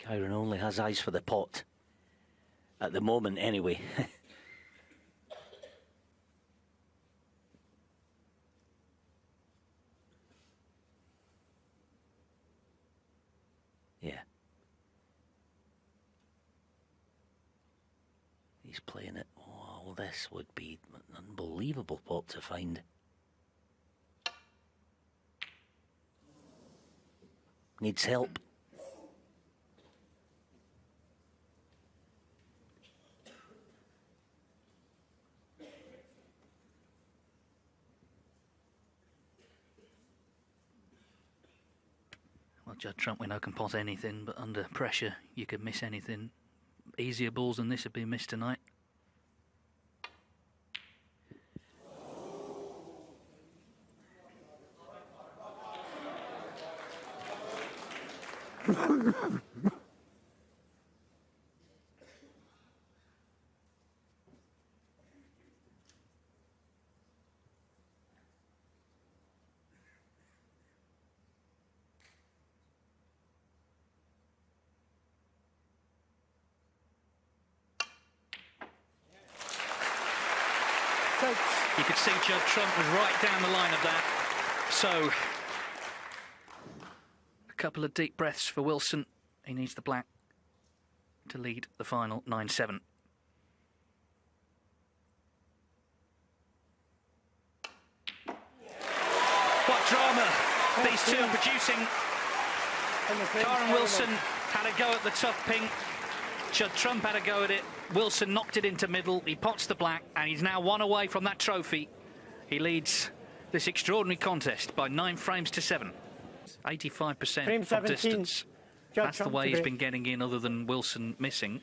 Kyren only has eyes for the pot. At the moment, anyway. Yeah. He's playing it. Oh, this would be an unbelievable pot to find. Needs help. Well, Judd Trump, we know, can pot anything, but under pressure, you could miss anything. Easier balls than this have been missed tonight. You could see Judd Trump was right down the line of that. So, a couple of deep breaths for Wilson. He needs the black to lead the final 9-7. What drama these two are producing. Kyren Wilson had a go at the tough pink. Judd Trump had a go at it. Wilson knocked it into middle. He pots the black, and he's now 1 away from that trophy. He leads this extraordinary contest by 9 frames to 7. 85% Frame from 17. distance. Judd That's the Trump way to he's break. been getting in, other than Wilson missing.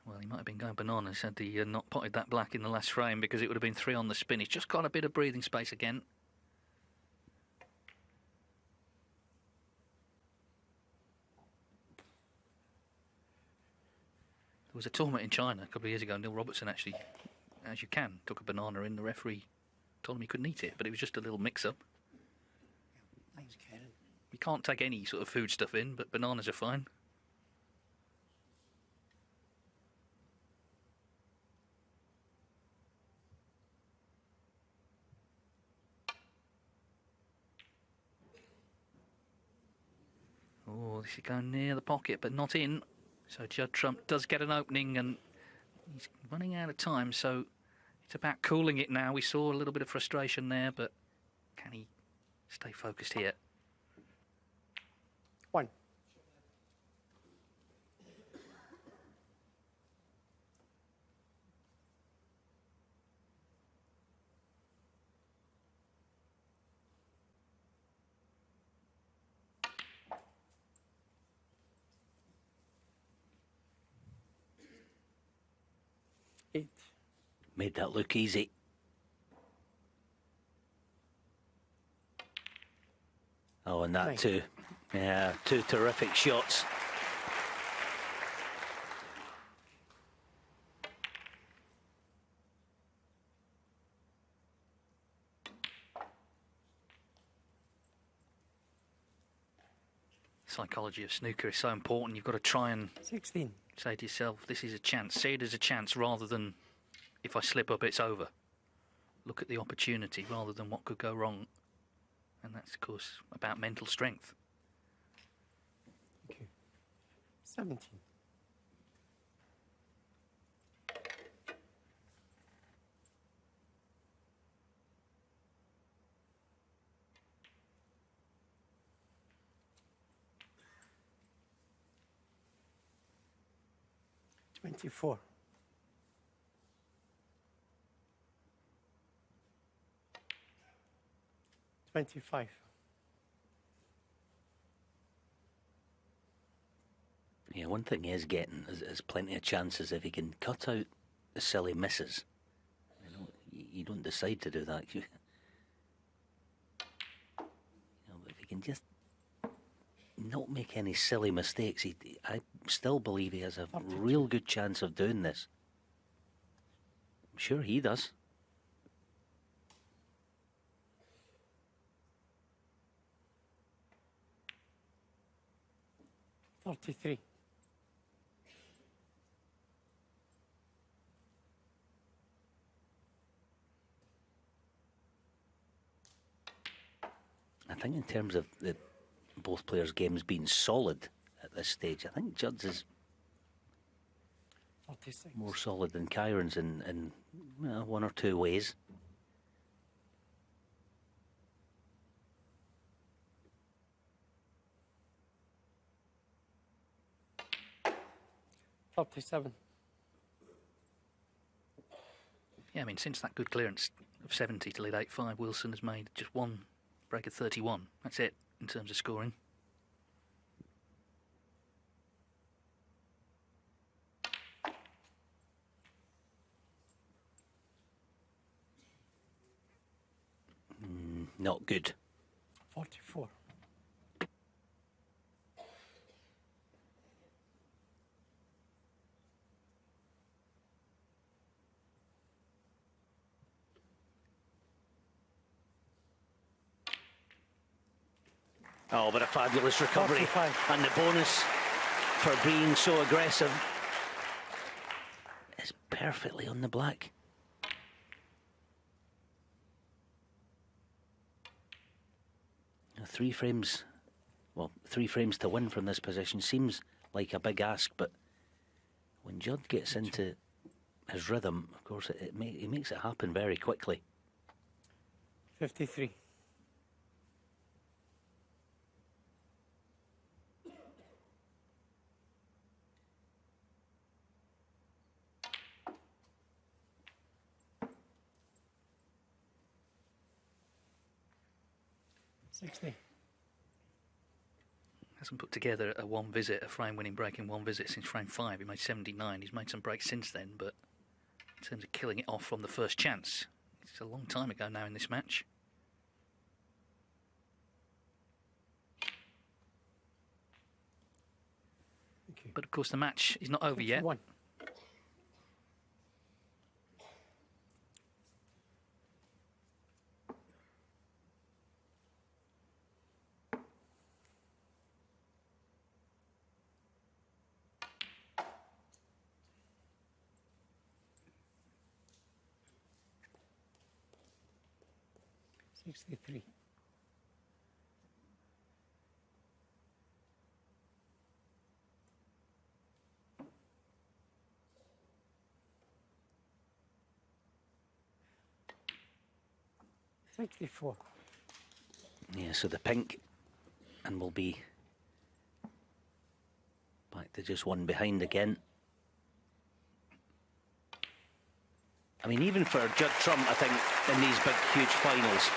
Well, he might have been going bananas had he not potted that black in the last frame, because it would have been 3 on the spin. He's just got a bit of breathing space again. There was a tournament in China a couple of years ago. Neil Robertson actually as you can. Took a banana in, the referee told him he couldn't eat it, but it was just a little mix-up. Thanks, Kyren. You can't take any sort of food stuff in, but bananas are fine. Oh, this is going near the pocket, but not in. So Judd Trump does get an opening, and he's running out of time, so it's about cooling it now. We saw a little bit of frustration there, but can he stay focused here? 1. Eight. Made that look easy. Oh, and that 9. too. Yeah, 2 terrific shots. Psychology of snooker is so important. You've got to try and 16. say to yourself, this is a chance. See it as a chance rather than, if I slip up, it's over. Look at the opportunity rather than what could go wrong. And that's, of course, about mental strength. Okay. 17. Twenty-four. 25. Yeah, one thing he is getting is plenty of chances if he can cut out the silly misses. You know, you don't decide to do that. You know, but if he can just not make any silly mistakes, I still believe he has a real good chance of doing this. I'm sure he does. $33. I think in terms of both players' games being solid at this stage, I think Judd's is 46. more solid than Kyren's in one or two ways. $37. Yeah, I mean, since that good clearance of 70 to lead 8-5, Wilson has made just one break of 31. That's it in terms of scoring. Not good. 44. Oh, but a fabulous recovery. 45. And the bonus for being so aggressive is perfectly on the black. Now, 3 frames, well, 3 frames to win from this position seems like a big ask, but when Judd gets into his rhythm, of course, he makes it happen very quickly. 53. $60. Hasn't put together a frame-winning break in one visit since frame 5. He made 79. He's made some breaks since then, but in terms of killing it off from the first chance, it's a long time ago now in this match. But of course the match is not over yet. 51. 63. $64. Yeah, so the pink, and we'll be back to just one behind again. I mean, even for Judd Trump, I think, in these big, huge finals,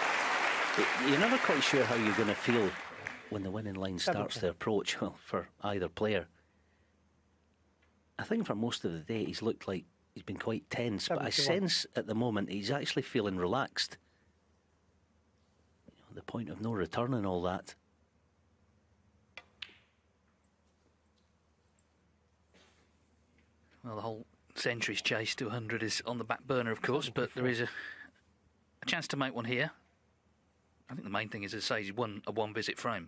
you're never quite sure how you're going to feel when the winning line starts to approach, well, for either player. I think for most of the day, he's looked like he's been quite tense, but I sense at the moment he's actually feeling relaxed. You know, the point of no return and all that. Well, the whole centuries chase to 100 is on the back burner, of course, but there is a chance to make one here. I think the main thing is, as I say, he's won a one-visit frame.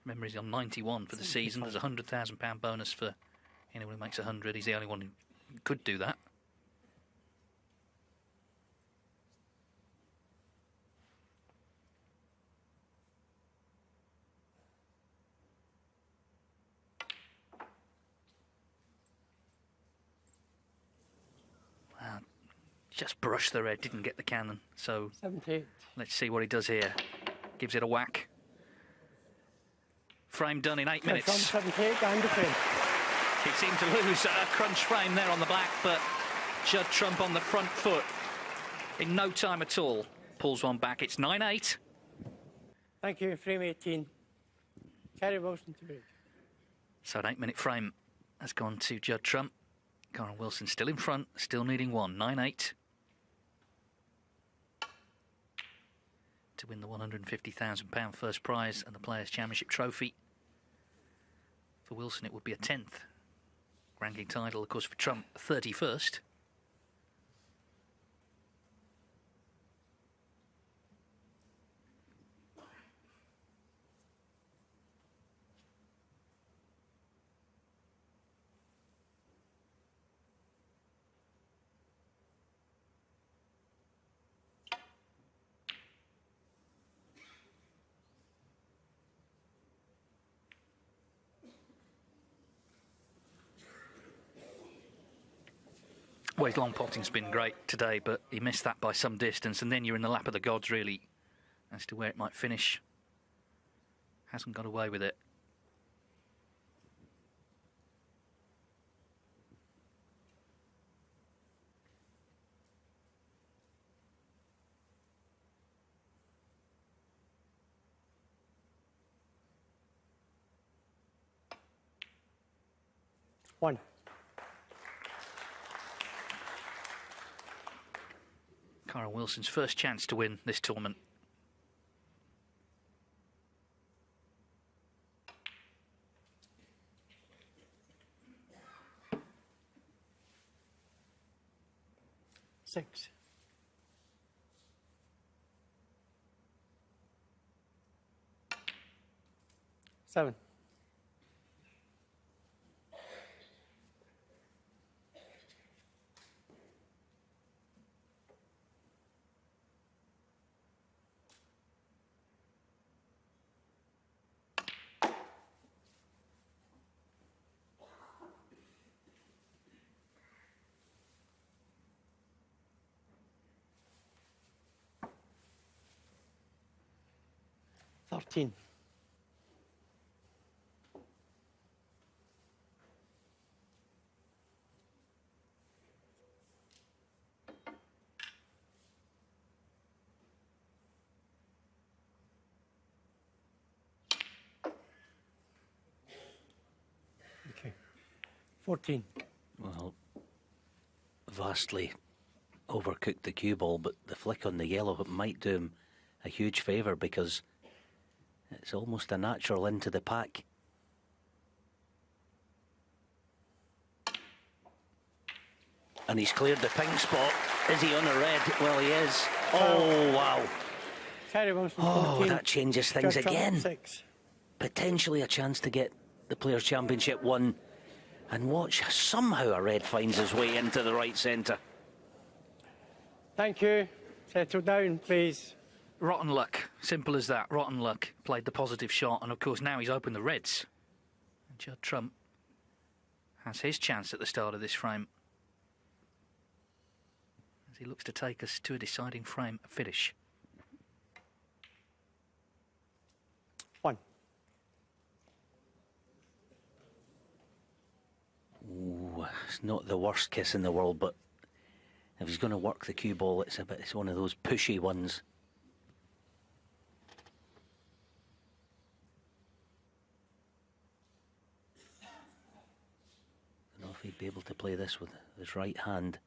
Remember, he's on 91 for the season. There's a £100,000 bonus for anyone who makes 100. He's the only one who could do that. Just brushed the red, didn't get the cannon. So 78. Let's see what he does here. Gives it a whack. Frame done in 8 minutes. 78 and the frame. He seemed to lose a crunch frame there on the black, but Judd Trump on the front foot in no time at all. Pulls one back. It's 9-8. Thank you. Frame 18. Kyren Wilson to break. So an 8-minute frame has gone to Judd Trump. Kyren Wilson still in front, still needing one. 9-8. To win the £150,000 first prize and the Players' Championship trophy. For Wilson, it would be a 10th ranking title, of course, for Trump, 31st. Well, his long potting's been great today, but he missed that by some distance, and then you're in the lap of the gods, really, as to where it might finish. Hasn't got away with it. One. Kyren Wilson's first chance to win this tournament. Six. Seven. $13. Okay. 14. Well, vastly overcooked the cue ball, but the flick on the yellow might do him a huge favour because it's almost a natural into the pack. And he's cleared the pink spot. Is he on a red? Well, he is. Oh, wow. Kyren Wilson, Oh, 14. that changes things Judd Trump, again. 6. Potentially a chance to get the Players' Championship won. And watch, somehow a red finds his way into the right centre. Thank you. Settle down, please. Rotten luck. Simple as that. Rotten luck. Played the positive shot, and of course now he's opened the reds. And Judd Trump has his chance at the start of this frame, as he looks to take us to a deciding frame finish. 1. Ooh, it's not the worst kiss in the world, but if he's going to work the cue ball, it's one of those pushy ones. I don't know if he'd be able to play this with his right hand.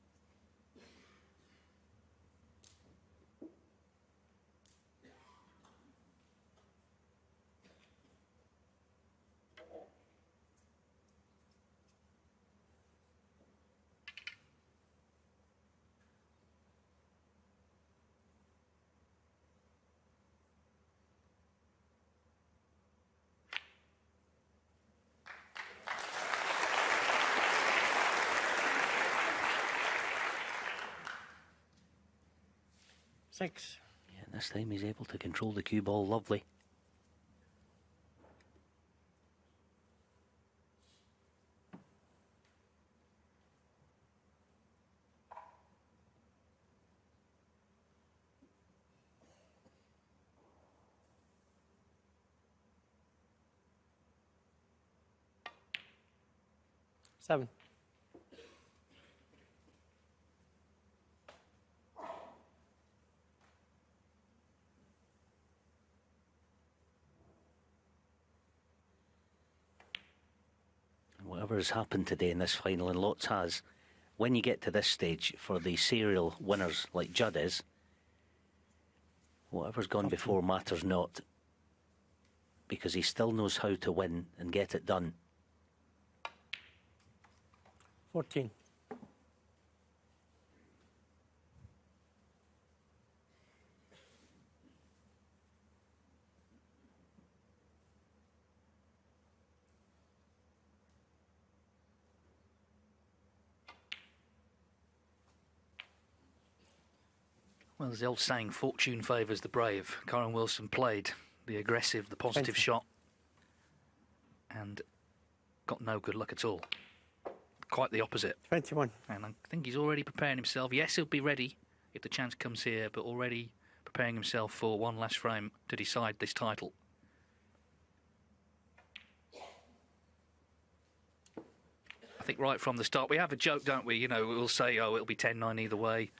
Six. Yeah, this time he's able to control the cue ball lovely. Seven. Whatever has happened today in this final, and lots has, when you get to this stage, for the serial winners like Judd is, whatever's gone before matters not, because he still knows how to win and get it done. 14. Well, there's the old saying, fortune favours the brave. Kyren Wilson played the aggressive, the positive 20. shot, and got no good luck at all. Quite the opposite. 21. And I think he's already preparing himself. Yes, he'll be ready if the chance comes here, but already preparing himself for one last frame to decide this title. I think right from the start, we have a joke, don't we? You know, we'll say, oh, it'll be 10-9 either way.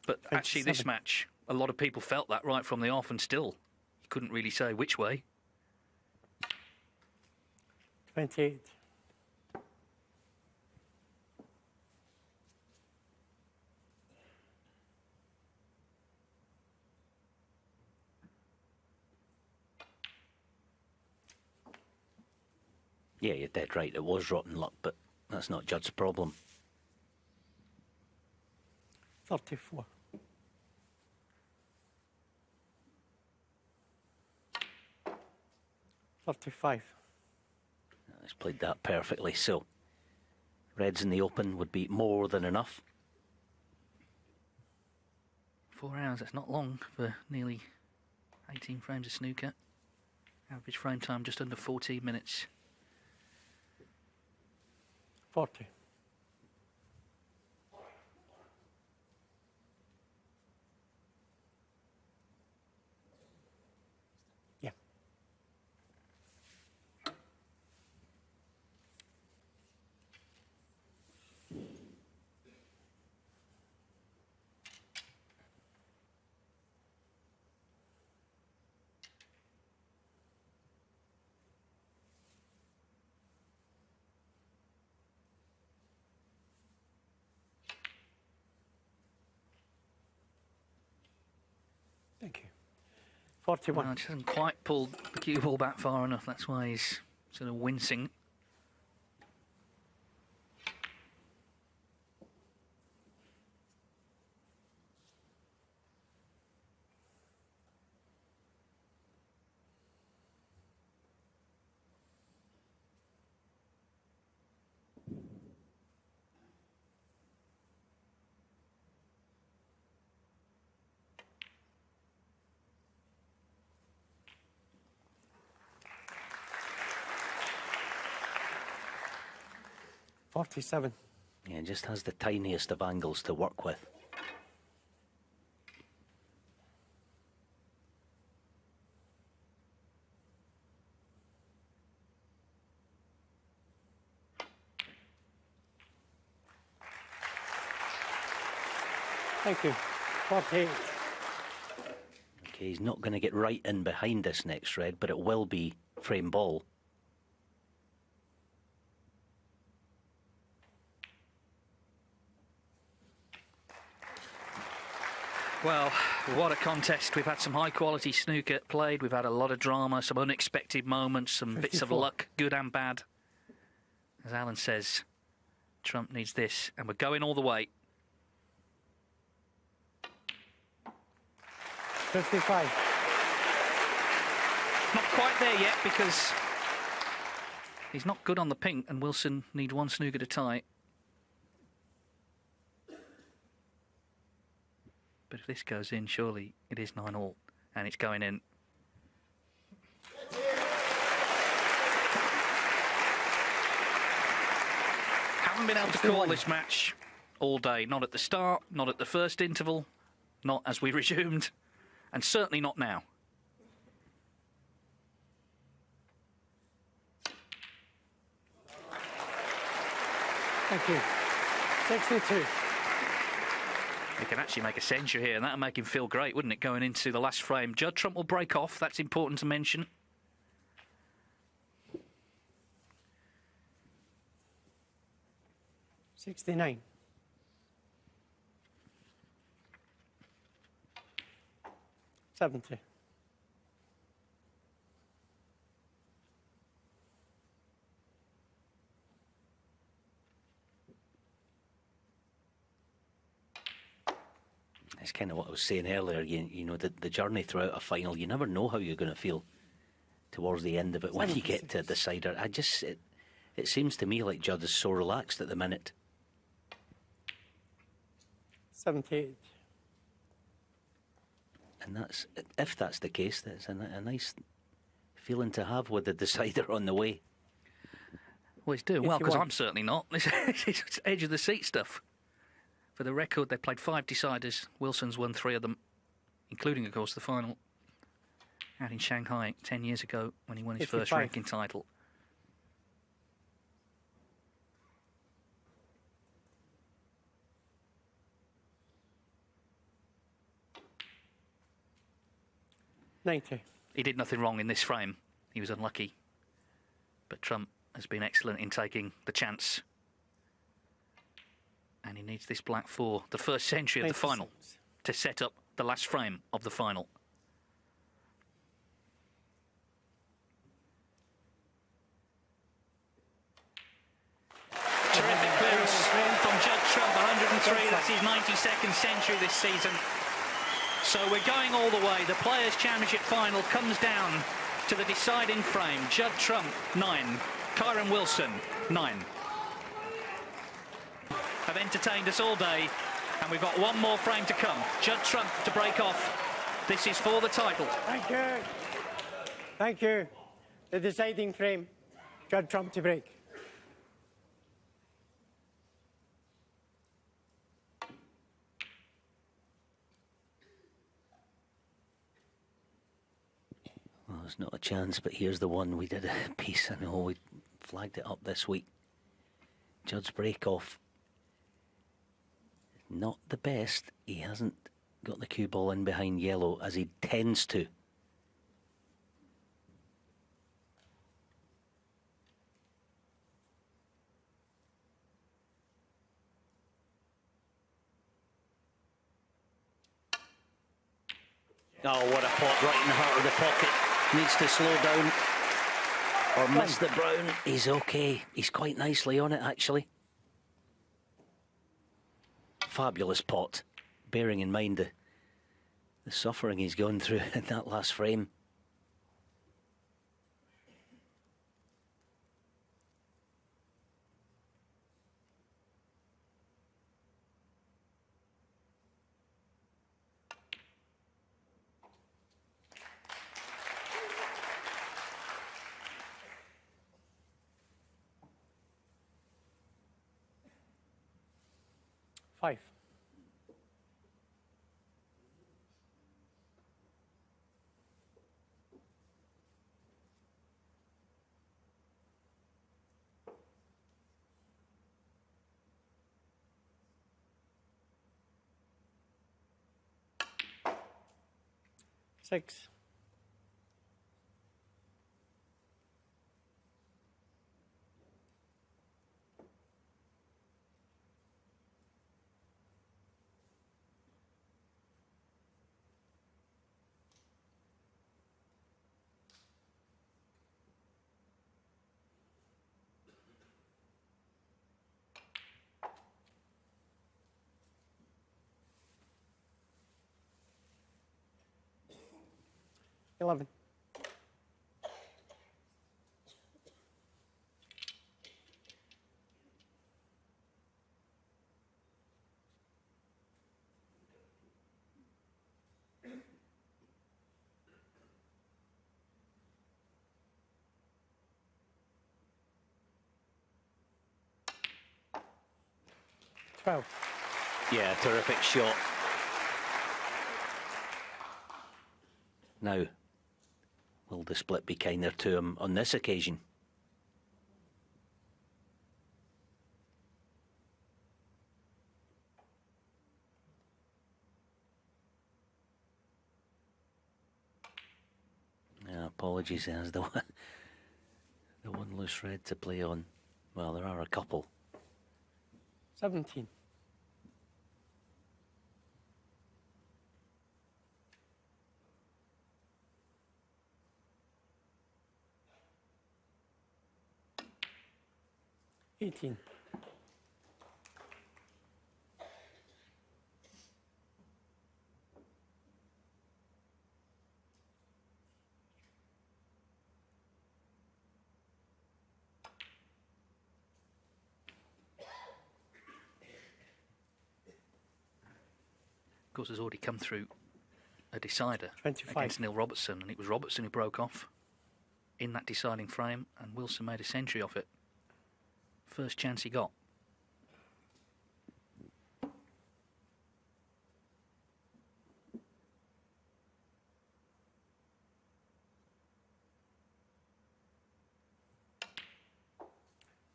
But actually, this match, a lot of people felt that right from the off, and still, you couldn't really say which way. 28. Yeah, you're dead right, it was rotten luck, but that's not Judd's problem. 34. 35. He's played that perfectly, so reds in the open would be more than enough. 4 hours, that's not long for nearly 18 frames of snooker. Average frame time just under 14 minutes. 40. Yeah. Thank you. 41. Well, just hasn't quite pulled the cue ball back far enough. That's why he's sort of wincing. 47. Yeah, just has the tiniest of angles to work with. Thank you. 48. Okay, he's not going to get right in behind this next red, but it will be frame ball. Well, what a contest. We've had some high-quality snooker played. We've had a lot of drama, some unexpected moments, some bits of 54. luck, good and bad. As Alan says, Trump needs this, and we're going all the way. 55. Not quite there yet because he's not good on the pink, and Wilson needs one snooker to tie. But if this goes in, surely it is 9-all, and it's going in. Haven't been able to call this match all day. Not at the start, not at the first interval, not as we resumed, and certainly not now. Thank you. 62. He can actually make a century here, and that'll make him feel great, wouldn't it, going into the last frame. Judd Trump will break off. That's important to mention. $69. $70. It's kind of what I was saying earlier. You know, the journey throughout a final, you never know how you're going to feel towards the end of it when you get to a decider. It seems to me like Judd is so relaxed at the minute. 78. And if that's the case, that's a nice feeling to have with the decider on the way. Well, he's doing well, because 51. I'm certainly not. This is edge of the seat stuff. For the record, they played 5 deciders. Wilson's won 3 of them, including, of course, the final out in Shanghai 10 years ago when he won his first 55. ranking title. $90. He did nothing wrong in this frame. He was unlucky. But Trump has been excellent in taking the chance. And he needs this black 4, the first century of the final, to set up the last frame of the final. Terrific clearance from Judd Trump, 103. That's his 92nd century this season. So we're going all the way. The Players' Championship final comes down to the deciding frame. Judd Trump, 9. Kyren Wilson, 9. Have entertained us all day, and we've got one more frame to come. Judd Trump to break off. This is for the title. Thank you. Thank you. The deciding frame. Judd Trump to break. Well, there's not a chance, but here's the one. We did a piece, I know, we flagged it up this week. Judd's break off. Not the best. He hasn't got the cue ball in behind yellow as he tends to. Oh, what a pot right in the heart of the pocket. Needs to slow down or miss the brown. He's okay. He's quite nicely on it, actually. Fabulous pot, bearing in mind the suffering he's gone through in that last frame. 5. Six. $11. $12. Yeah, terrific shot. Now, will the split be kinder to him on this occasion? Yeah, apologies, there's the one loose red to play on. Well, there are a couple. 17. $18. Of course, has already come through a decider 25. against Neil Robertson, and it was Robertson who broke off in that deciding frame, and Wilson made a century off it. First chance he got.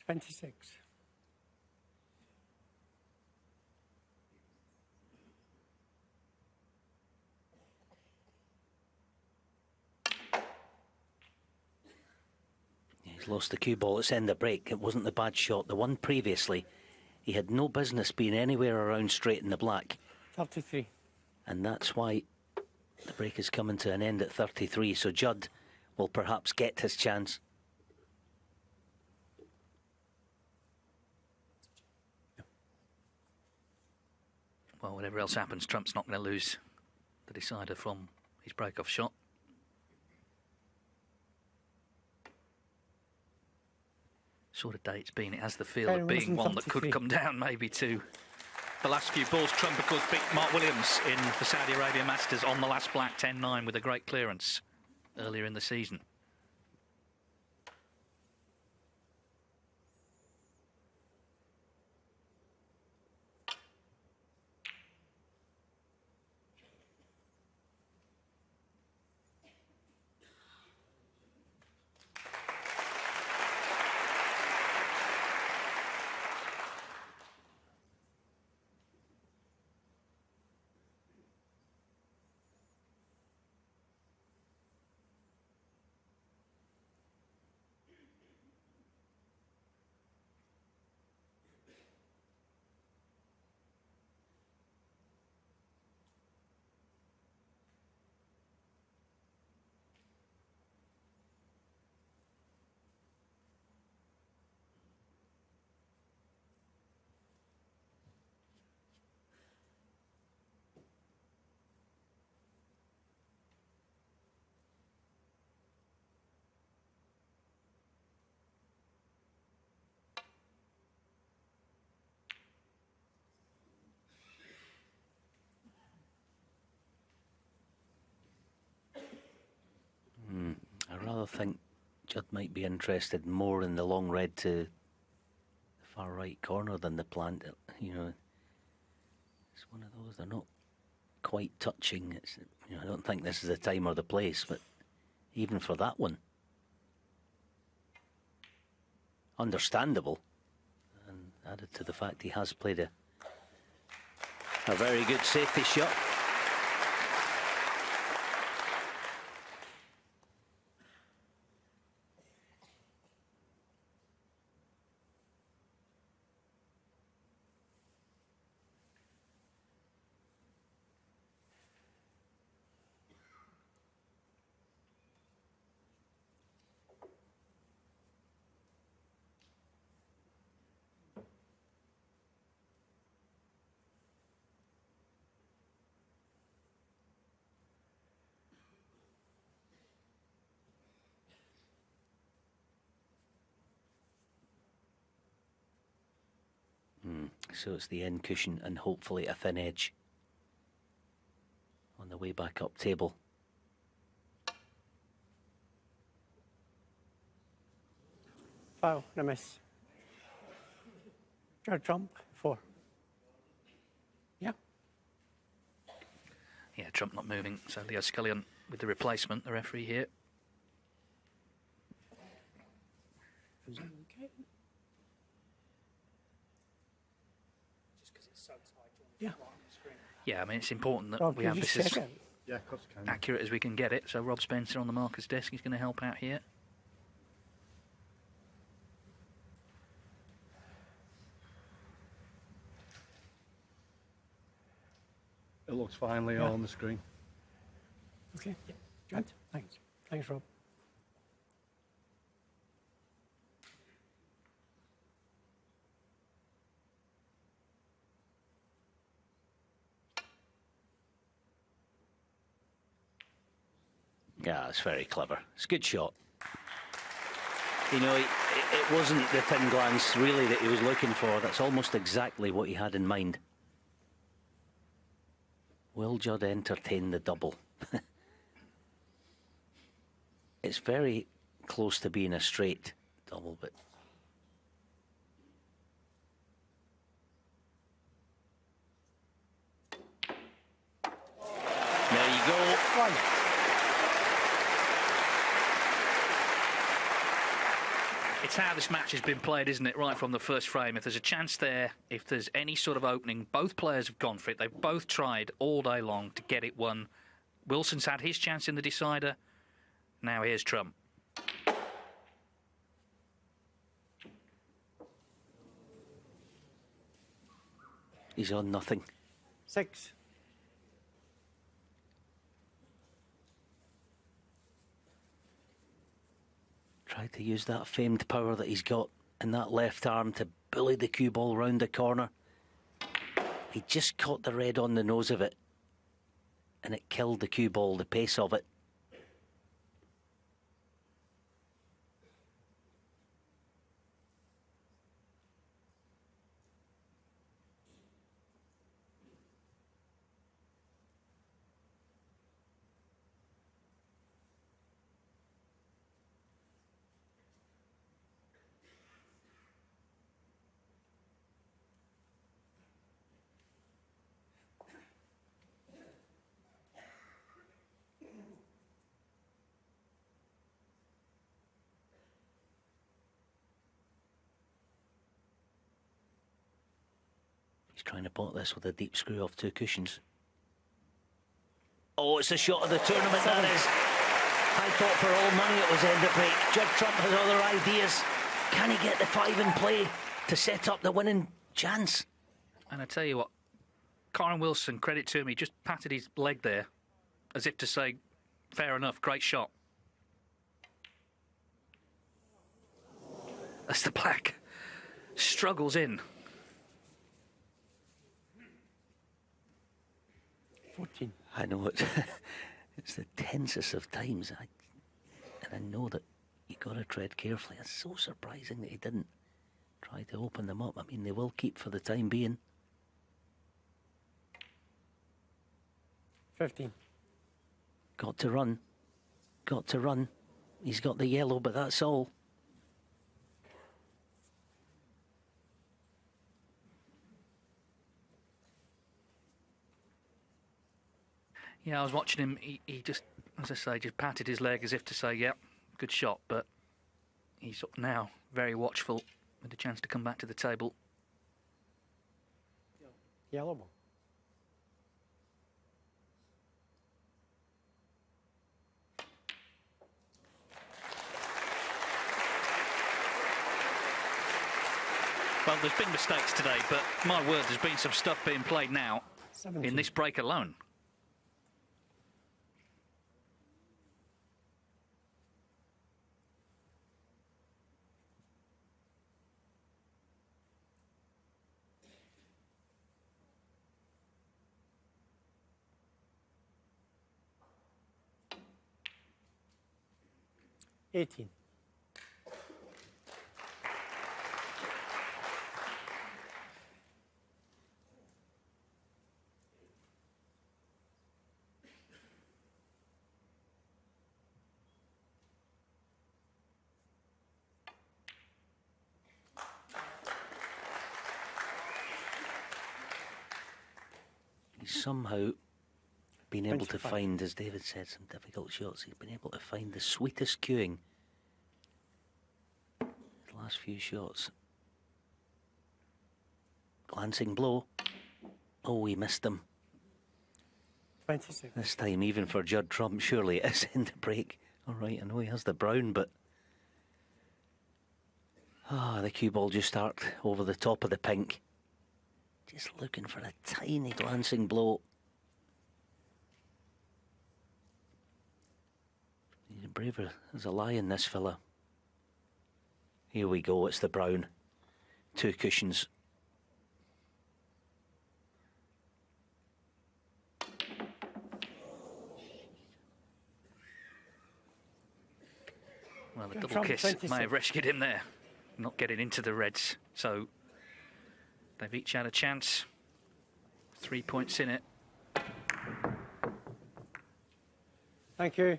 $26. He's lost the cue ball at end of break. It wasn't the bad shot. The one previously, he had no business being anywhere around straight in the black. 33. And that's why the break is coming to an end at 33. So Judd will perhaps get his chance. Well, whatever else happens, Trump's not going to lose the decider from his break-off shot. Sort of day it's been. It has the feel Kyren of being one that could 33. come down maybe to the last few balls. Trump, of course, beat Mark Williams in the Saudi Arabia Masters on the last black 10-9 with a great clearance earlier in the season. I rather think Judd might be interested more in the long red to the far right corner than the plant. You know, It's one of those, they're not quite touching. It's, I don't think this is the time or the place, but even for that one, understandable. And added to the fact he has played a very good safety shot. So it's the end cushion and hopefully a thin edge on the way back up table. Foul, and a miss. Judd Trump, 4. Yeah. Yeah, Trump not moving. So Leo Scullion with the replacement, the referee here. Okay. Yeah. Yeah, I mean, it's important that Rob, we can have you this just as check it? Yeah, of course I can. accurate as we can get it. So Rob Spencer on the marker's desk, he's going to help out here. It looks fine, Leo, Yeah. on the screen. Okay. Judd, thanks. Thanks, Rob. Yeah, it's very clever. It's a good shot. You know, it wasn't the thin glance really that he was looking for. That's almost exactly what he had in mind. Will Judd entertain the double? It's very close to being a straight double, but... There you go. One. It's how this match has been played, isn't it? Right from the first frame. If there's a chance there, if there's any sort of opening, both players have gone for it. They've both tried all day long to get it won. Wilson's had his chance in the decider. Now here's Trump. He's on nothing. 6. Tried to use that famed power that he's got in that left arm to bully the cue ball round the corner. He just caught the red on the nose of it, and it killed the cue ball, the pace of it. He's trying to pot this with a deep screw off 2 cushions. Oh, it's a shot of the tournament, that is. I thought for all money it was end of break. Judd Trump has other ideas. Can he get the 5 in play to set up the winning chance? And I tell you what, Kyren Wilson, credit to him, he just patted his leg there as if to say, fair enough, great shot. As the black struggles in. 14. I know it's the tensest of times, and I know that you got to tread carefully. It's so surprising that he didn't try to open them up. I mean, they will keep for the time being. 15. Got to run. Got to run. He's got the yellow, but that's all. Yeah, I was watching him. He just, as I say, just patted his leg as if to say, yep, good shot. But he's now very watchful with a chance to come back to the table. Yellow ball. Well, there's been mistakes today, but my word, there's been some stuff being played now 17. in this break alone. $18. He's somehow been able to 25. find, as David said, some difficult shots. He's been able to find the sweetest cueing. The last few shots. Glancing blow. Oh, he missed them. 26. This time, even for Judd Trump, surely it is in the break. All right, I know he has the brown, but... the cue ball just arced over the top of the pink. Just looking for a tiny glancing blow. He's braver as a lion, this fella. Here we go, it's the brown. 2 cushions. Well, the double kiss may have rescued him there, not getting into the reds. So they've each had a chance. 3 points in it. Thank you.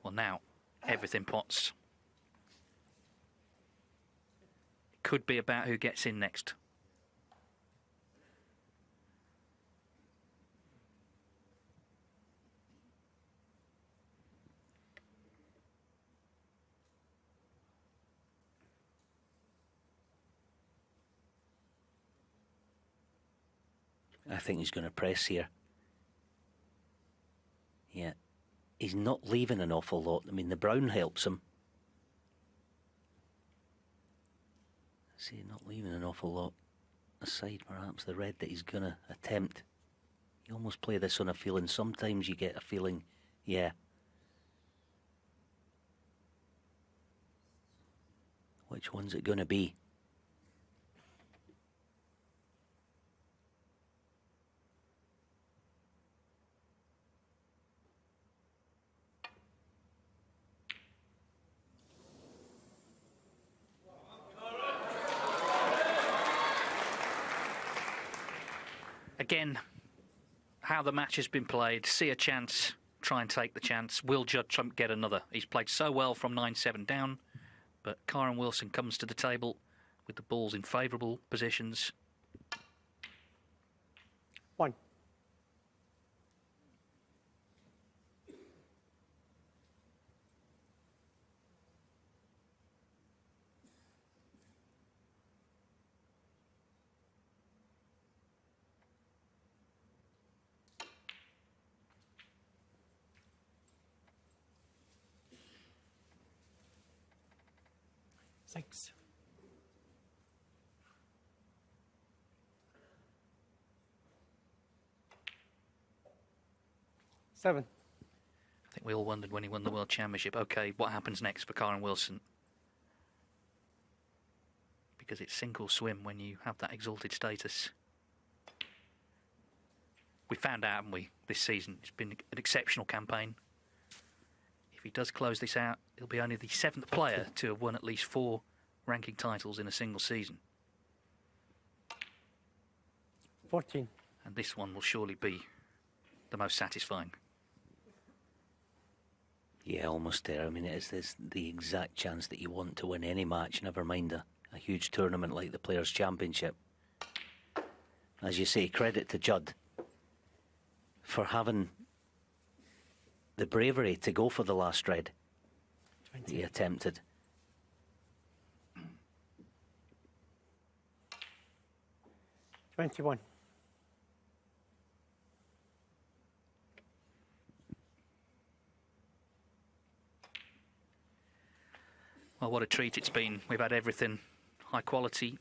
Well, now, everything pots. Could be about who gets in next. I think he's going to press here. Yeah. He's not leaving an awful lot. I mean, the brown helps him. See, not leaving an awful lot aside, perhaps, the red that he's going to attempt. You almost play this on a feeling. Sometimes you get a feeling, yeah. Which one's it going to be? Again, how the match has been played, see a chance, try and take the chance. Will Judd Trump get another? He's played so well from 9-7 down, but Kyren Wilson comes to the table with the balls in favourable positions. 1. Six. 7. I think we all wondered when he won the World Championship, OK, what happens next for Kyren Wilson? Because it's sink or swim when you have that exalted status. We found out, haven't we, this season? It's been an exceptional campaign. If he does close this out, he'll be only the 7th player to have won at least 4 ranking titles in a single season. 14. And this one will surely be the most satisfying. Yeah, almost there. I mean, it's the exact chance that you want to win any match, never mind a huge tournament like the Players' Championship. As you say, credit to Judd for having the bravery to go for the last red. 20. He attempted. $21. Well, what a treat it's been. We've had everything. High quality,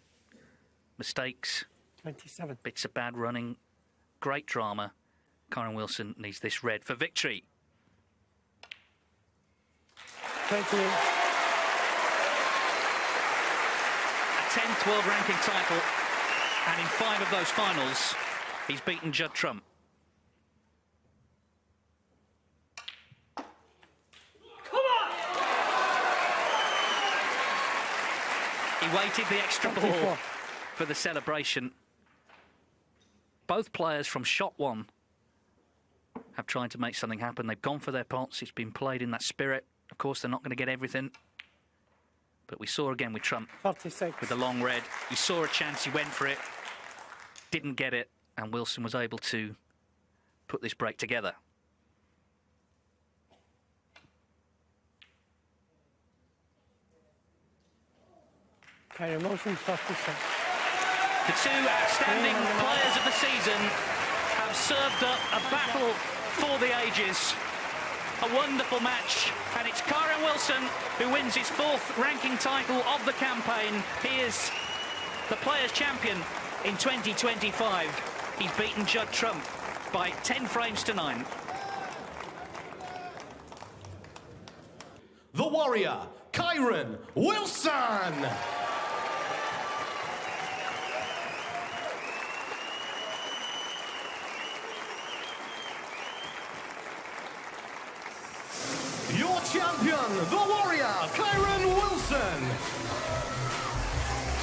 mistakes, 27. bits of bad running, great drama. Kyren Wilson needs this red for victory. 28. A 10th world ranking title, and in 5 of those finals, he's beaten Judd Trump. He waited the extra ball 24. for the celebration. Both players from shot 1 have tried to make something happen. They've gone for their pots. It's been played in that spirit. Of course, they're not going to get everything. But we saw again with Trump 36. with the long red. He saw a chance, he went for it, didn't get it, and Wilson was able to put this break together. Kyren Wilson, 36. The 2 outstanding players of the season have served up a battle for the ages. A wonderful match, and it's Kyren Wilson who wins his 4th ranking title of the campaign. He is the Players' Champion in 2025. He's beaten Judd Trump by 10 frames to 9. The Warrior, Kyren Wilson! Your champion, the Warrior, Kyren Wilson!